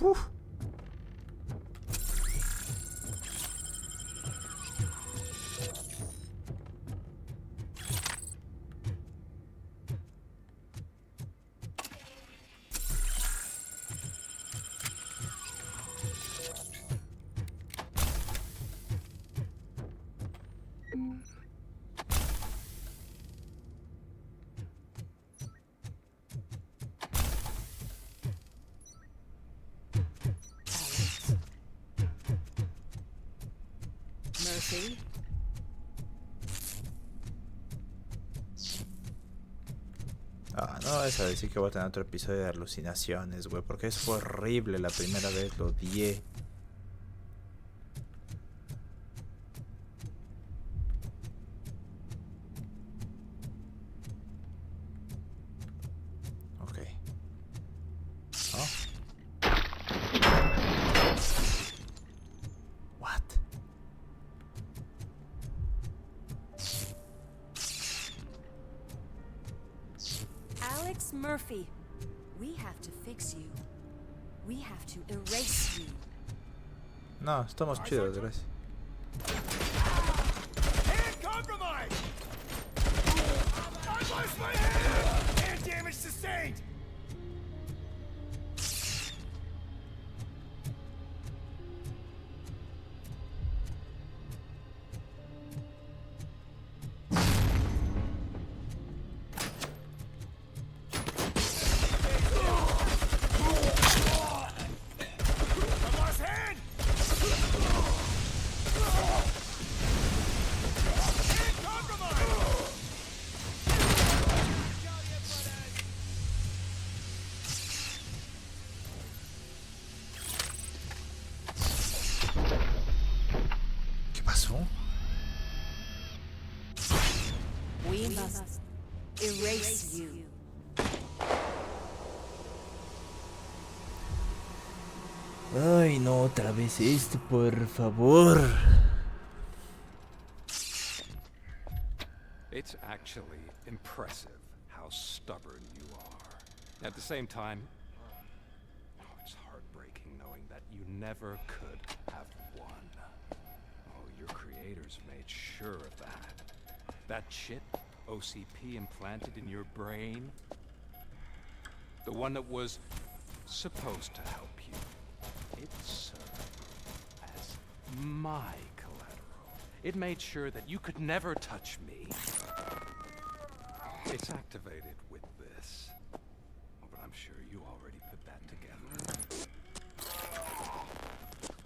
Uf. Mercy. Ah, no vas a decir que voy a tener otro episodio de alucinaciones, güey, porque eso fue horrible la primera vez, lo odié. Ok. ¿No? What? Alex Murphy, we have to fix you. We have to erase you. No, estamos chidos, gracias. Hand compromised! I lost my hand! Hand damage sustained! must erase you. Ay, no, otra vez este, por favor. It's actually impressive how stubborn you are. At the same time, it's heartbreaking knowing that you never could have won. Oh, your creators made sure of that. That chip OCP implanted in your brain, the one that was supposed to help you, it served as my collateral. It made sure that you could never touch me. It's activated with this, but I'm sure you already put that together.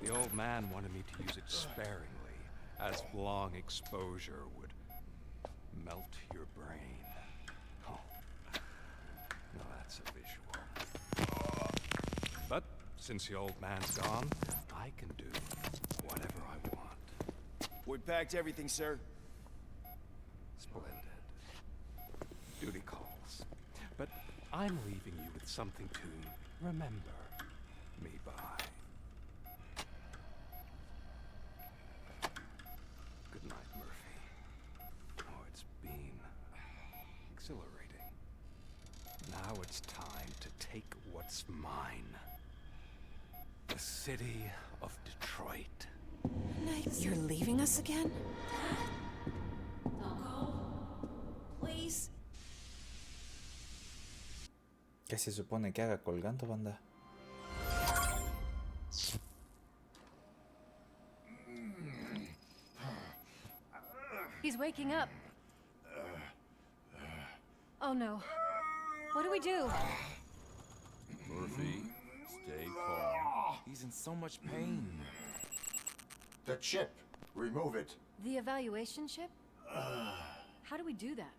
The old man wanted me to use it sparingly, as long exposure would melt your brain. Oh, now that's a visual. But since the old man's gone, I can do whatever I want. We packed everything, sir. Splendid. Duty calls. But I'm leaving you with something to remember me by. Good night, Murphy. Oh, it's been exhilarating. Now it's time to take what's mine. The city of Detroit. You're leaving us again? Don't go. Please. ¿Qué se supone que haga colgando, banda? He's waking up. Oh no. What do we do? Murphy, stay calm. He's in so much pain. The chip. Remove it. The evaluation chip? How do we do that?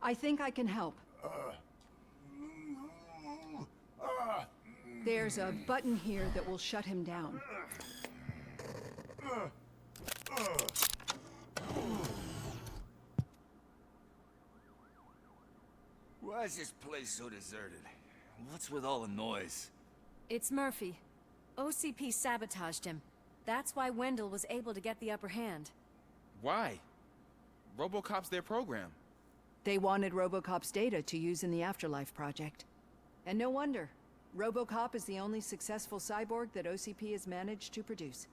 I think I can help. There's a button here that will shut him down. Why is this place so deserted? What's with all the noise? It's Murphy. OCP sabotaged him. That's why Wendell was able to get the upper hand. Why? RoboCop's their program. They wanted RoboCop's data to use in the Afterlife project. And no wonder. RoboCop is the only successful cyborg that OCP has managed to produce.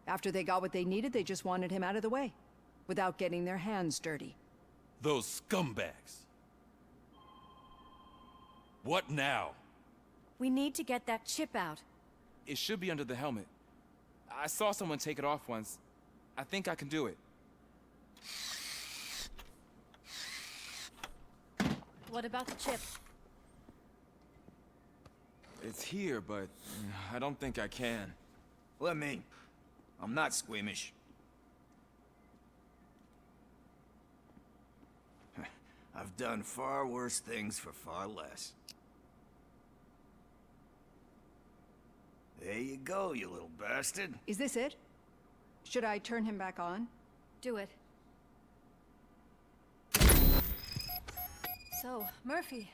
After they got what they needed, they just wanted him out of the way, without getting their hands dirty. Those scumbags. What now? We need to get that chip out. It should be under the helmet. I saw someone take it off once. I think I can do it. What about the chip? It's here, but I don't think I can. Let me. I'm not squeamish. I've done far worse things for far less. There you go, you little bastard. Is this it? Should I turn him back on? Do it. So, Murphy,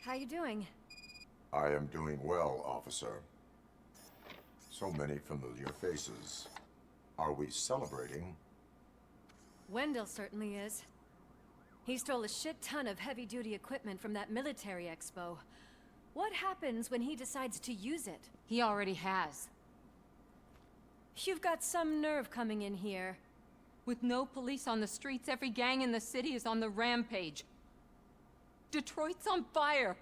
how you doing? I am doing well, officer. So many familiar faces. Are we celebrating? Wendell certainly is. He stole a shit ton of heavy-duty equipment from that military expo. What happens when he decides to use it? He already has. You've got some nerve coming in here. With no police on the streets, every gang in the city is on the rampage. Detroit's on fire.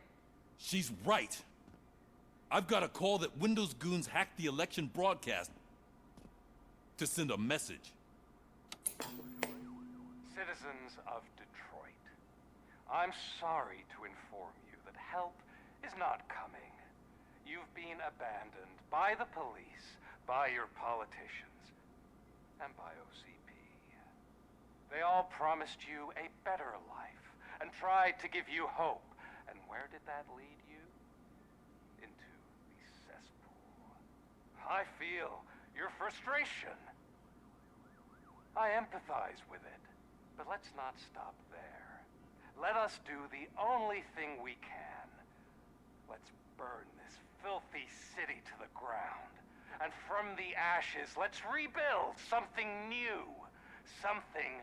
She's right. I've got a call that Windows goons hacked the election broadcast to send a message. Citizens of Detroit, I'm sorry to inform you that help is not coming. You've been abandoned by the police, by your politicians, and by OCP. They all promised you a better life and tried to give you hope. And where did that lead you? Into the cesspool. I feel your frustration. I empathize with it, but let's not stop there. let us do the only thing we can. Let's burn this filthy city to the ground. And from the ashes, let's rebuild something new. Something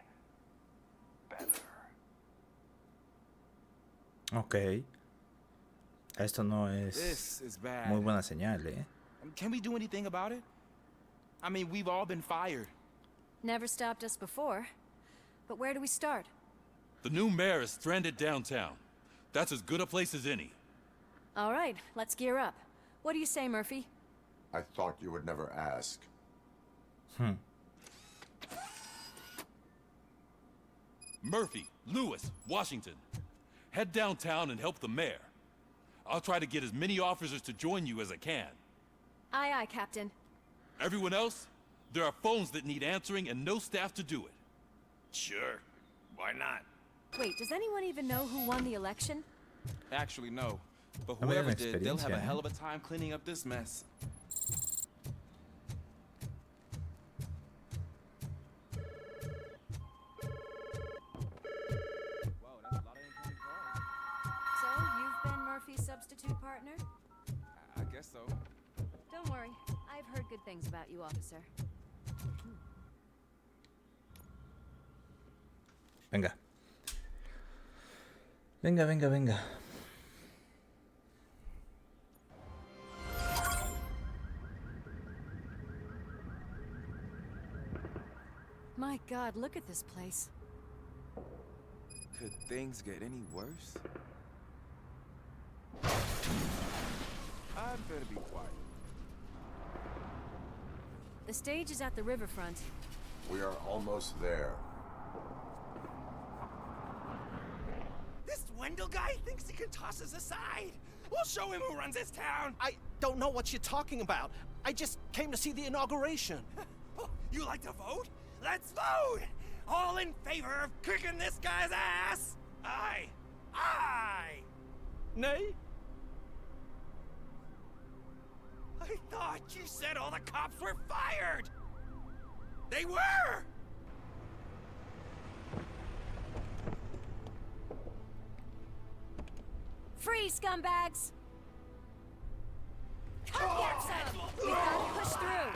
better. Ok. Esto no es This is bad. muy buena señal, ¿eh? Can we do anything about it? I mean, we've all been fired. Never stopped us before. But where do we start? The new mayor is stranded downtown. That's as good a place as any. All right, let's gear up. What do you say, Murphy? I thought you would never ask. Murphy, Lewis, Washington. Head downtown and help the mayor. I'll try to get as many officers to join you as I can. Aye, aye, Captain. Everyone else? There are phones that need answering and no staff to do it. Sure. Why not? Wait, does anyone even know who won the election? Actually, no. But I mean, whoever did, they'll have a experiencia, hell of a time cleaning up this mess. So, you've been Murphy's substitute partner? I guess so. Don't worry. I've heard good things about you, officer. Venga. Venga, venga, venga. My God, look at this place. Could things get any worse? I'd better be quiet. The stage is at the riverfront. We are almost there. This Wendell guy thinks he can toss us aside. We'll show him who runs this town. I don't know what you're talking about. I just came to see the inauguration. You like to vote? Let's vote! All in favor of kicking this guy's ass? Aye. Aye. Nay? I thought you said all the cops were fired! They were! Free, scumbags! Come get some! We gotta push through!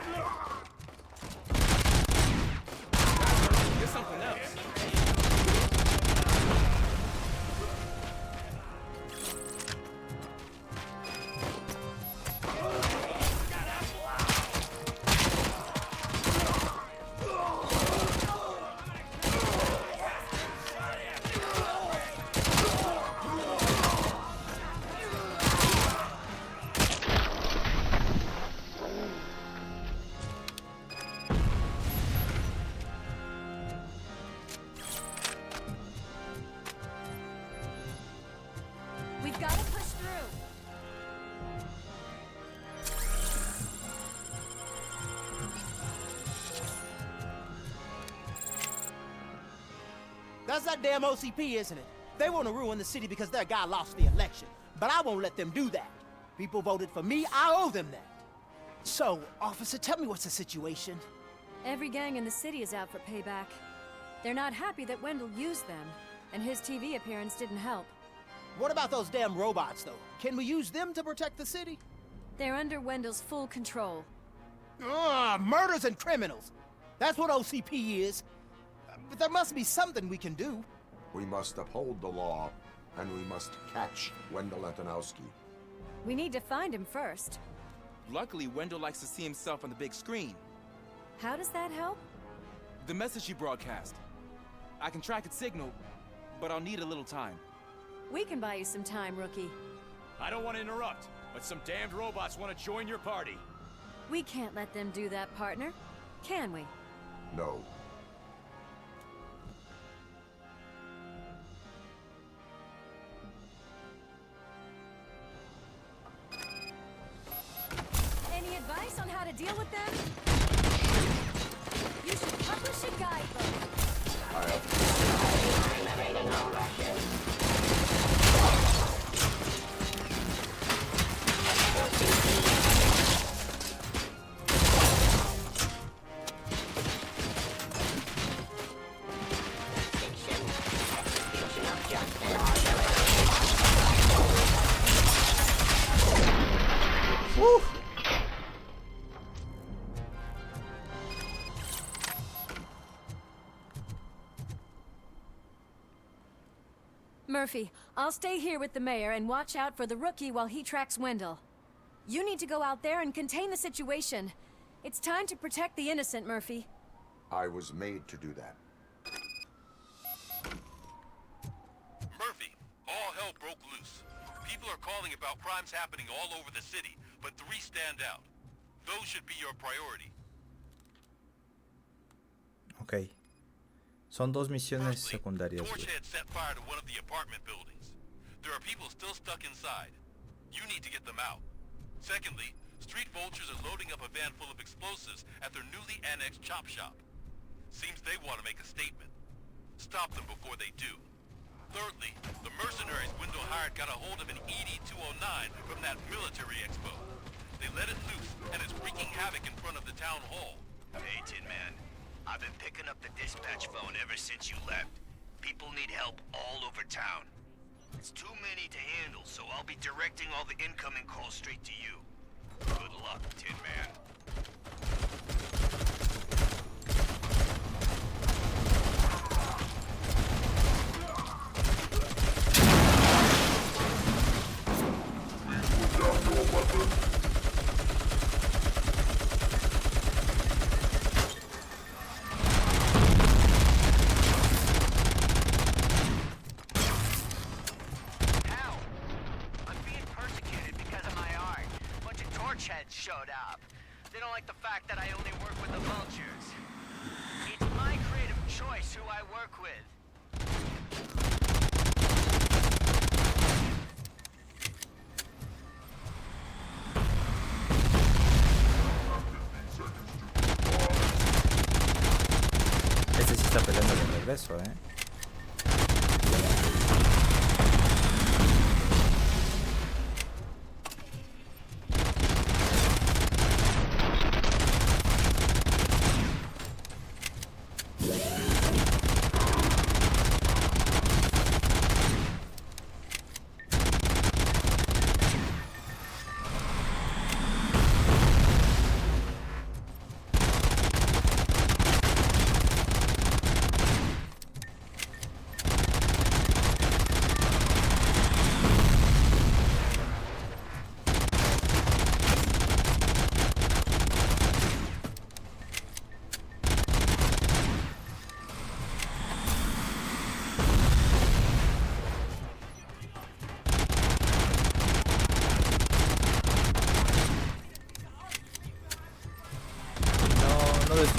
There's something else. We've gotta push through! That's that damn OCP, isn't it? They want to ruin the city because their guy lost the election. But I won't let them do that. People voted for me, I owe them that. So, officer, tell me what's the situation? Every gang in the city is out for payback. They're not happy that Wendell used them, and his TV appearance didn't help. What about those damn robots, though? Can we use them to protect the city? They're under Wendell's full control. Murders and criminals. That's what OCP is. But there must be something we can do. We must uphold the law, and we must catch Wendell Antonowski. We need to find him first. Luckily, Wendell likes to see himself on the big screen. How does that help? The message you broadcast. I can track its signal, but I'll need a little time. We can buy you some time, rookie. I don't want to interrupt, but some damned robots want to join your party. We can't let them do that, partner. Can we? No. Any advice on how to deal with them? You should publish a guidebook. Execution of justice. Murphy, I'll stay here with the mayor and watch out for the rookie while he tracks Wendell. You need to go out there and contain the situation. It's time to protect the innocent, Murphy. I was made to do that. Murphy, all hell broke loose. People are calling about crimes happening all over the city, but 3 stand out. Those should be your priority. Ok. Son 2 misiones secundarias. Torchhead set fire to one of the apartment buildings. There are people still stuck inside. You need to get them out. Secondly, street vultures are loading up a van full of explosives at their newly annexed chop shop. Seems they want to make a statement. Stop them before they do. Thirdly, the mercenaries Wendell hired got a hold of an ED-209 from that military expo. They let it loose, and it's wreaking havoc in front of the town hall. Hey, Tin Man. I've been picking up the dispatch phone ever since you left. People need help all over town. It's too many to handle, so I'll be directing all the incoming calls straight to you. Good luck, Tin Man. Showed up. They don't like the fact that I only work with the vultures. It's my creative choice who I work with. Este sí está peleando de regreso, ¿eh?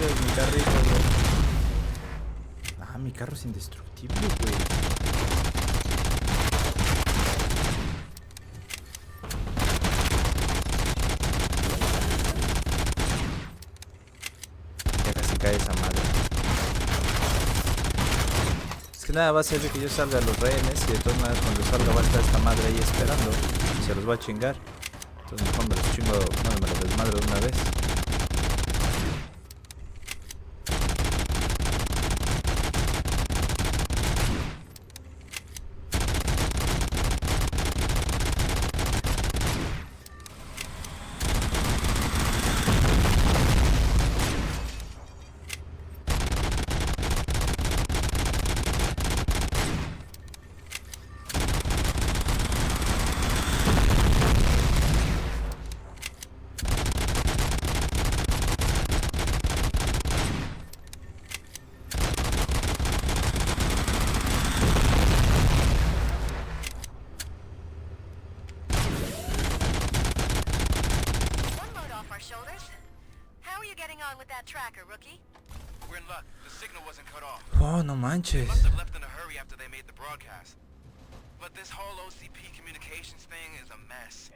Mi carrito, güey. Ah, mi carro es indestructible, güey. Ya casi cae esa madre. Es que nada va a ser de que yo salga a los rehenes y de todas maneras cuando salga va a estar esta madre ahí esperando y se los va a chingar. Entonces mejor me los chingo, bueno, me los desmadro de una vez. Oh, no manches. Must have left in a hurry after they made the broadcast. But this whole OCP communications thing is a mess.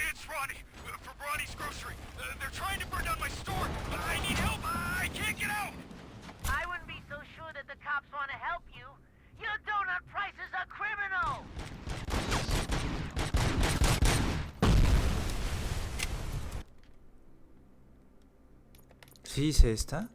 It's Ronnie from Ronnie's Grocery. They're trying to burn down my store. I need help. I can't get out. I wouldn't be so sure that the cops want to help you. Your donut price is a criminal. ¿Sí hice esta?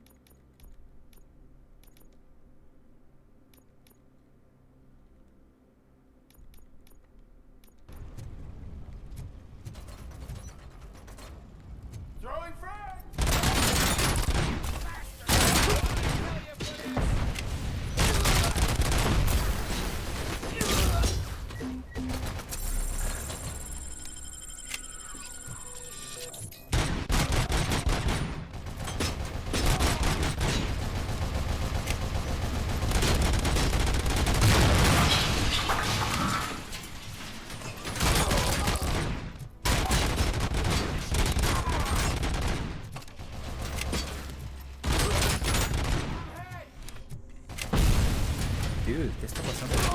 Dude, ¿qué está pasando aquí?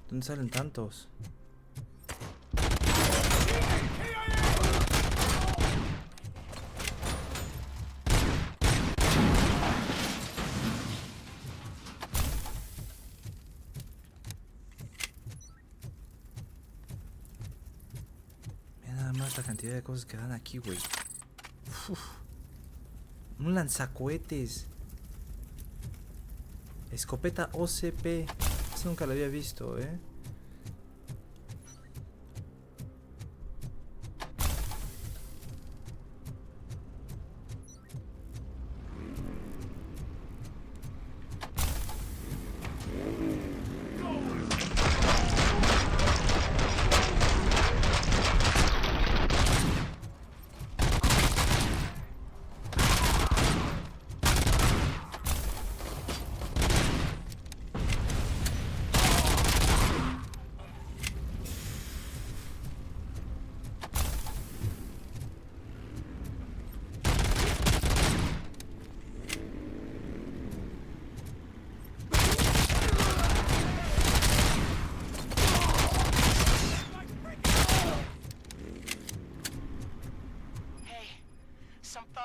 ¿Dónde salen tantos? Mira nada más la cantidad de cosas que dan aquí, güey. Un lanzacohetes. Escopeta OCP. Eso nunca lo había visto, ¿eh?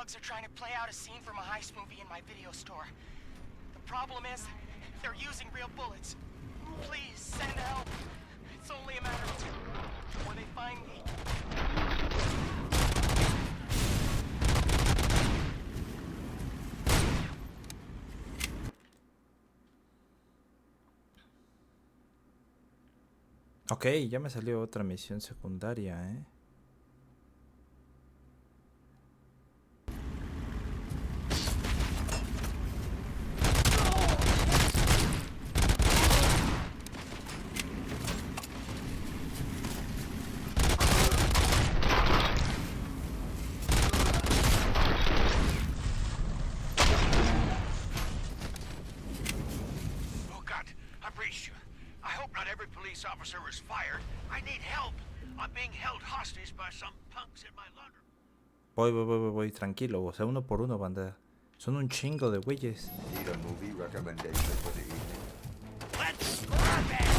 thugs are trying to play out a scene from a heist movie in my video store. The problem is, they're using real bullets. Please, send help. It's only a matter of time before they find me. Ok, ya me salió otra misión secundaria, ¿eh? Officer was fired. I need help. I'm being held hostage by some punks in my laundry. Voy, tranquilo. O sea, uno por uno, banda. Son un chingo de güeyes. Need a movie recommendation for the evening? Let's grab it!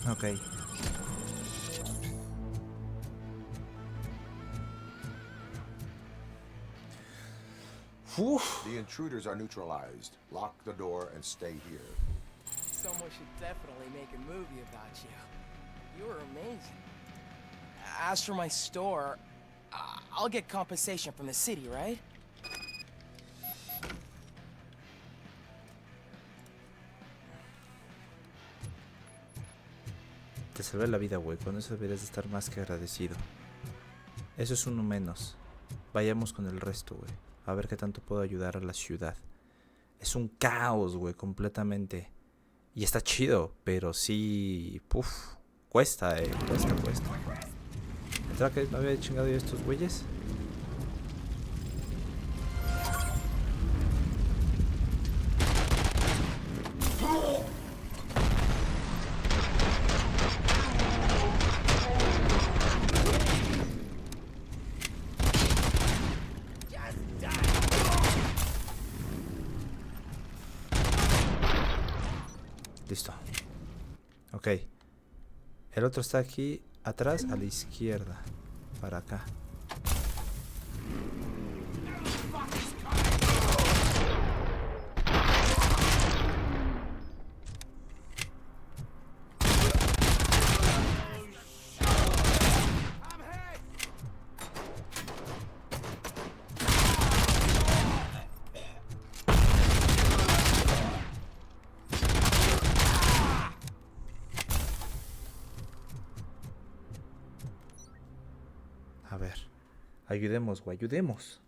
Ok. The intruders are neutralized. Lock the door and stay here. Someone should definitely make a movie about you. You were amazing. As for my store, I'll get compensation from the city, right? Te salvé la vida, güey. Con eso deberías estar más que agradecido. Eso es uno menos. Vayamos con el resto, güey. A ver qué tanto puedo ayudar a la ciudad. Es un caos, güey, completamente. Y está chido, pero sí... Puf. Cuesta, cuesta. ¿Será que me había chingado yo estos güeyes? Listo. Ok. El otro está aquí atrás a la izquierda. Para acá. A ver. Ayudemos, güey. Ayudemos.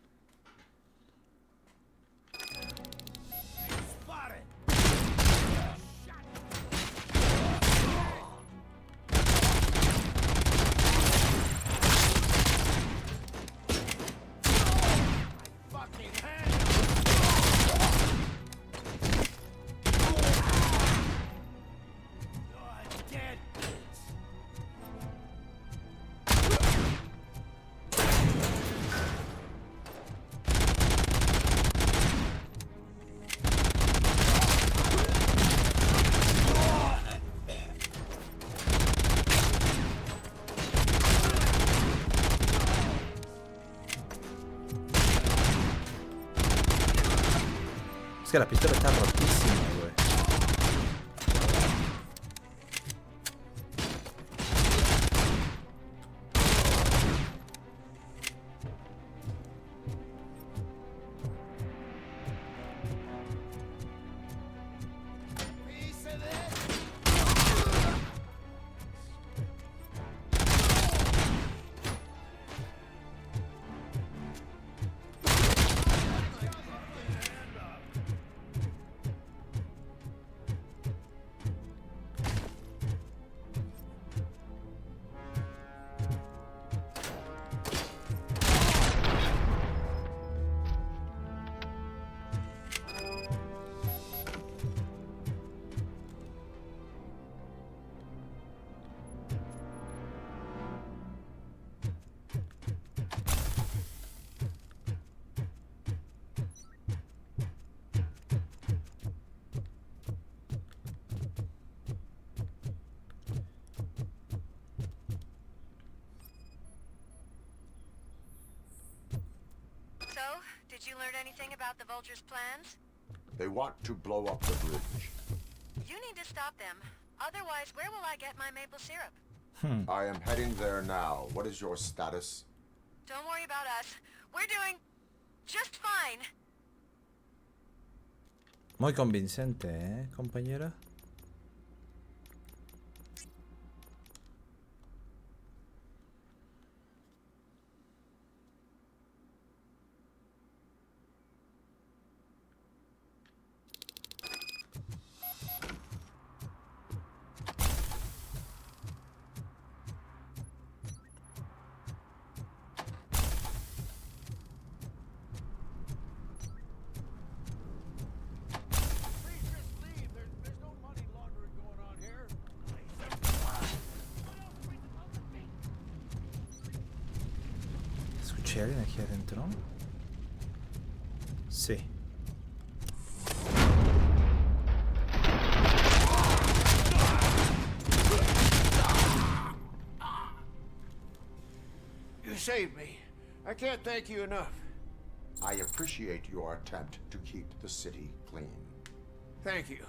Es que la pistola está rotísima, güey. Did you learn anything about the Vulture's plans? They want to blow up the bridge. You need to stop them. Otherwise, where will I get my maple syrup? I am heading there now. What is your status? Don't worry about us. We're doing just fine. Muy convincente, ¿eh, compañera? ¿Escuché a alguien aquí adentro? Sí. You saved me. I can't thank you enough. I appreciate your attempt to keep the city clean. Thank you.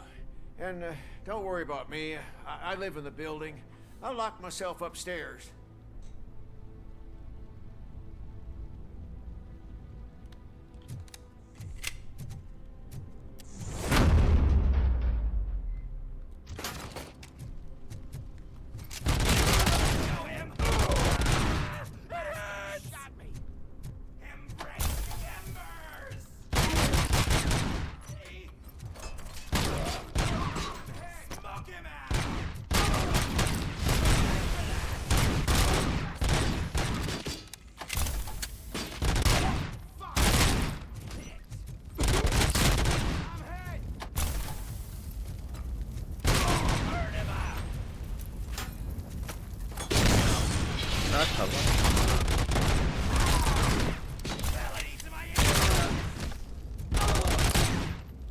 And don't worry about me. I live in the building. I'll lock myself upstairs.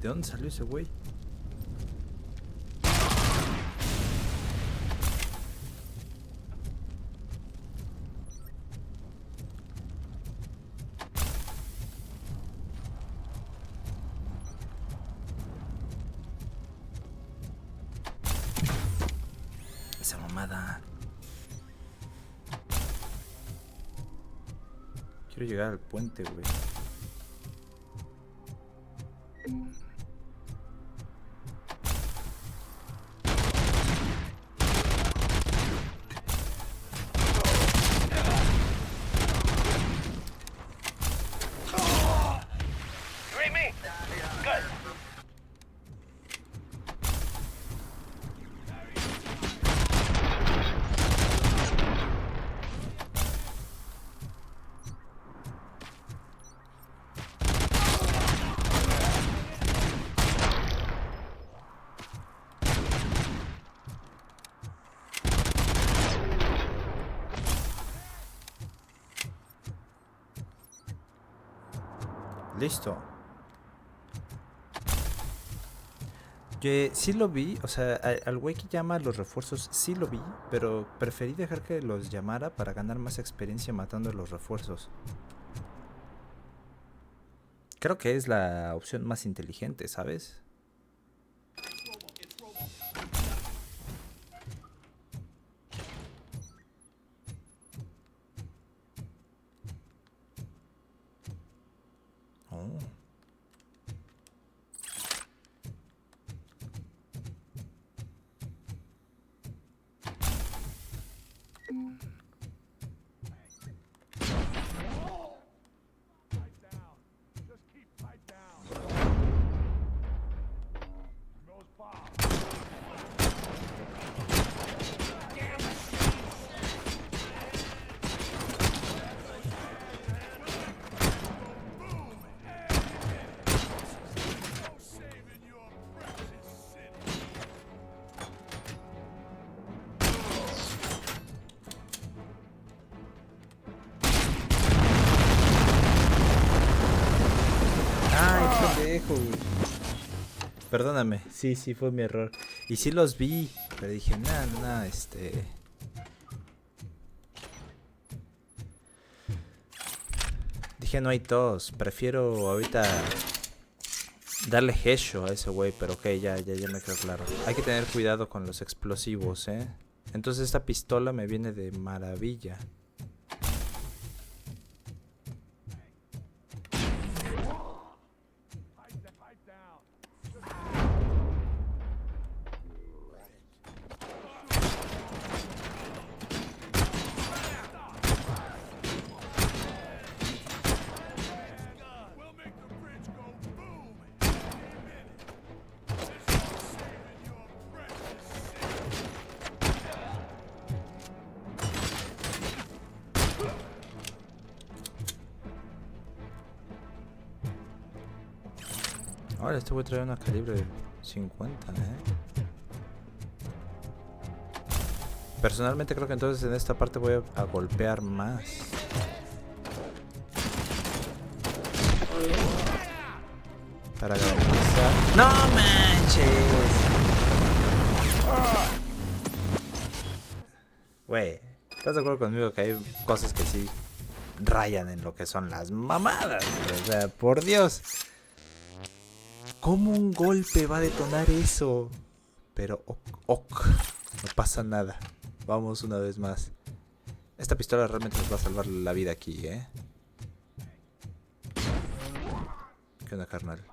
¿De dónde salió ese güey? Esa mamada. Quiero llegar al puente, güey. Listo. Yo sí lo vi, o sea, al güey que llama a los refuerzos sí lo vi, pero preferí dejar que los llamara para ganar más experiencia matando a los refuerzos. Creo que es la opción más inteligente, ¿sabes? Oh. Perdóname, sí, fue mi error. Y sí los vi, pero dije, nada, Dije, no hay tos, prefiero ahorita darle headshot a ese güey, pero ok, ya me quedó claro. Hay que tener cuidado con los explosivos, Entonces esta pistola me viene de maravilla. Ahora este voy a traer una calibre 50, Personalmente creo que entonces en esta parte voy a golpear más. Para garantizar... ¡No manches! Güey, ¿estás de acuerdo conmigo que hay cosas que sí rayan en lo que son las mamadas? O sea, por Dios. ¿Cómo un golpe va a detonar eso? Pero ok, no pasa nada. Vamos una vez más. Esta pistola realmente nos va a salvar la vida aquí, ¿Qué onda, carnal?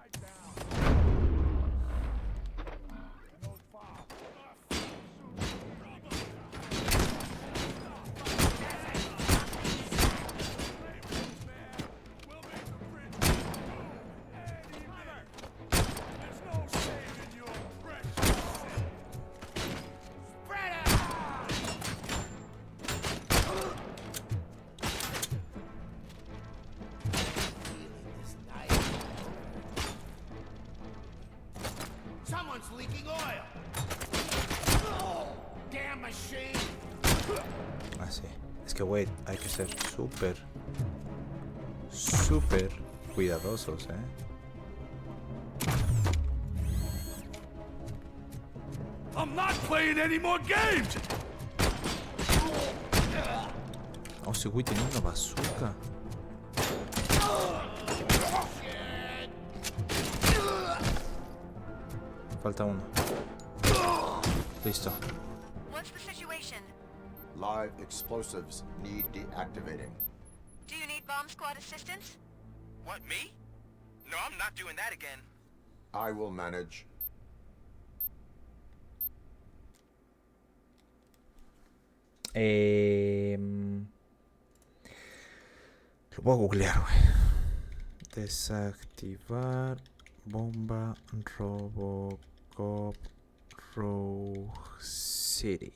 Ah, sí. Es que, güey, hay que ser súper cuidadosos, I'm not playing any more games. Oh, ese güey tenía una bazooka. Falta uno. Listo. What's the situation? Live explosives need deactivating. Do you need bomb squad assistance? What, me? No, I'm not doing that again. I will manage. Lo voy a googlear, güey. Desactivar bomba RoboCop Rogue City.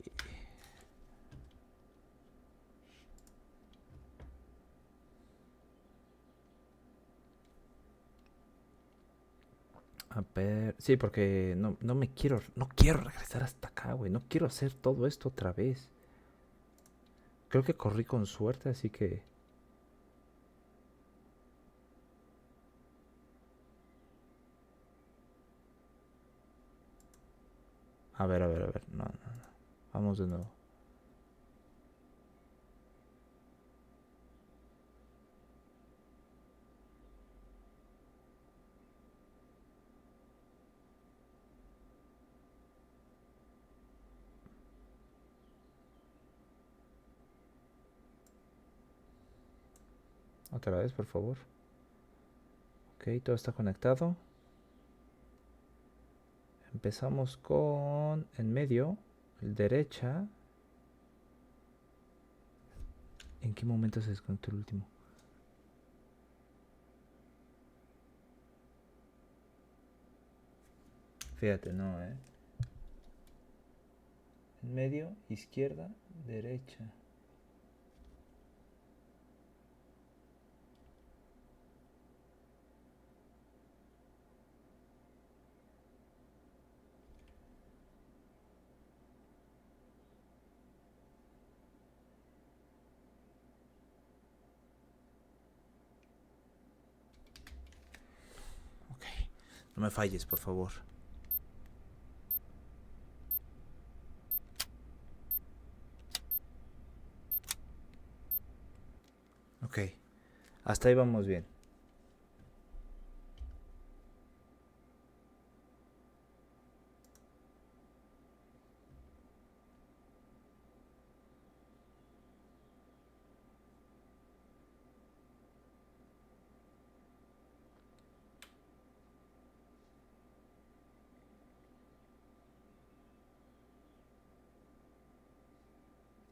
A ver, sí, porque no quiero regresar hasta acá, güey. No quiero hacer todo esto otra vez. Creo que corrí con suerte, así que... A ver. No. Vamos de nuevo. Otra vez, por favor. Ok, todo está conectado. Empezamos con en medio, el derecha. ¿En qué momento se desconectó el último? Fíjate, no, En medio, izquierda, derecha. No me falles, por favor. Ok. Hasta ahí vamos bien.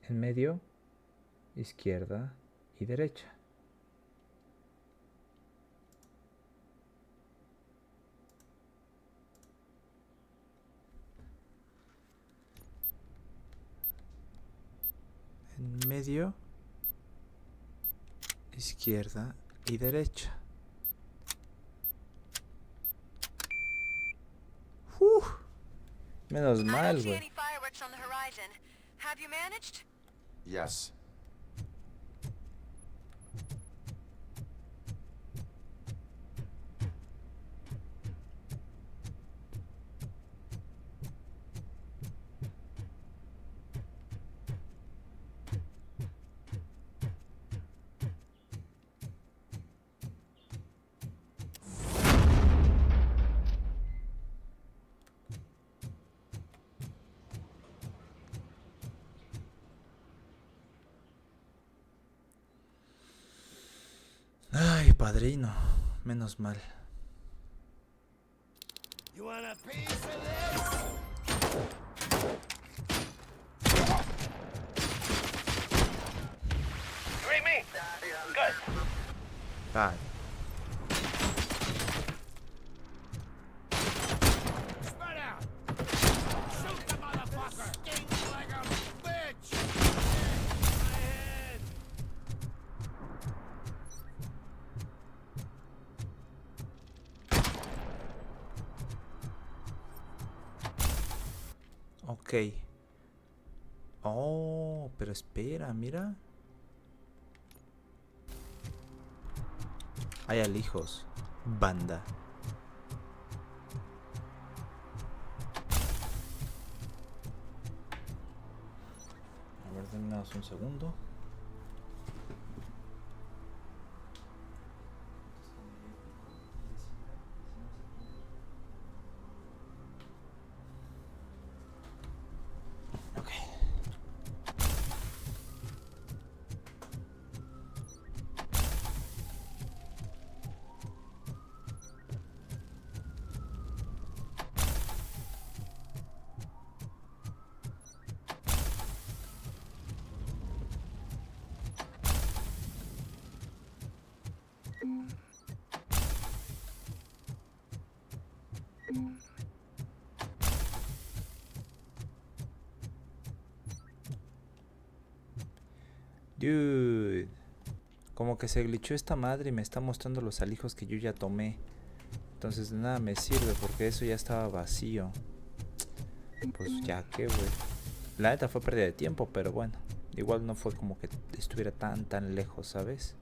En medio, izquierda y derecha. En medio, izquierda y derecha. Menos mal, güey. Have you managed? Yes. Ay, padrino. Menos mal. You want a piece of this? You read me? Good. Vale. Spread out. Shoot the motherfucker. Stink like a bitch. My head. Ok. Oh, pero espera, mira. Hay alijos. Banda. A ver, denme un segundo. Dude. Como que se glitchó esta madre y me está mostrando los alijos que yo ya tomé. Entonces de nada me sirve porque eso ya estaba vacío. Pues ya que, güey. La neta fue pérdida de tiempo, pero bueno. Igual no fue como que estuviera tan lejos, ¿sabes?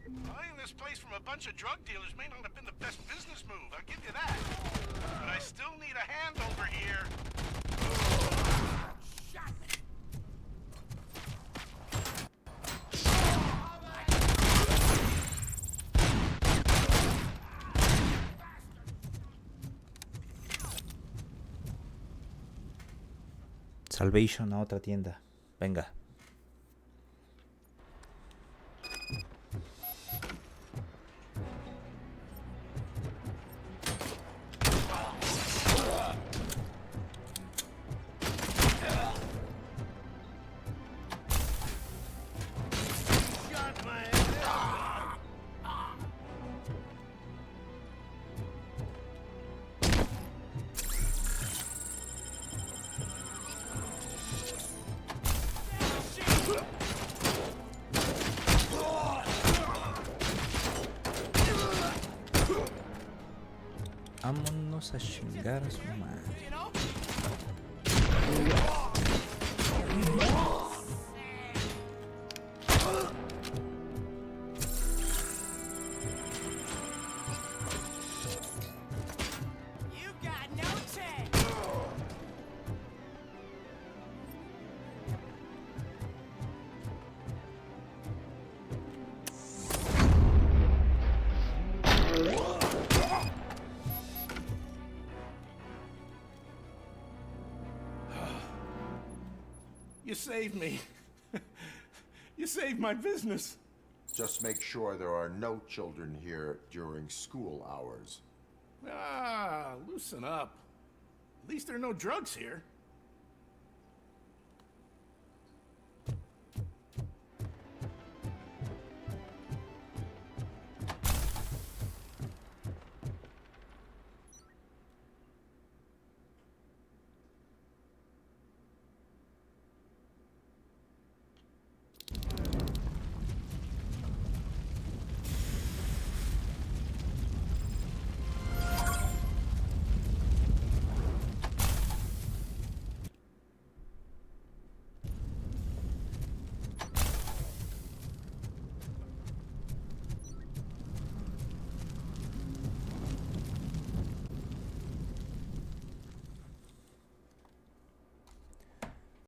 Buying this place from a bunch of drug dealers may not have been the best business move, I'll give you that. But I still need a hand over here. Salvation a otra tienda. Venga. Vámonos a chingar a su madre. You saved me. You saved my business. Just make sure there are no children here during school hours. Ah, loosen up. At least there are no drugs here.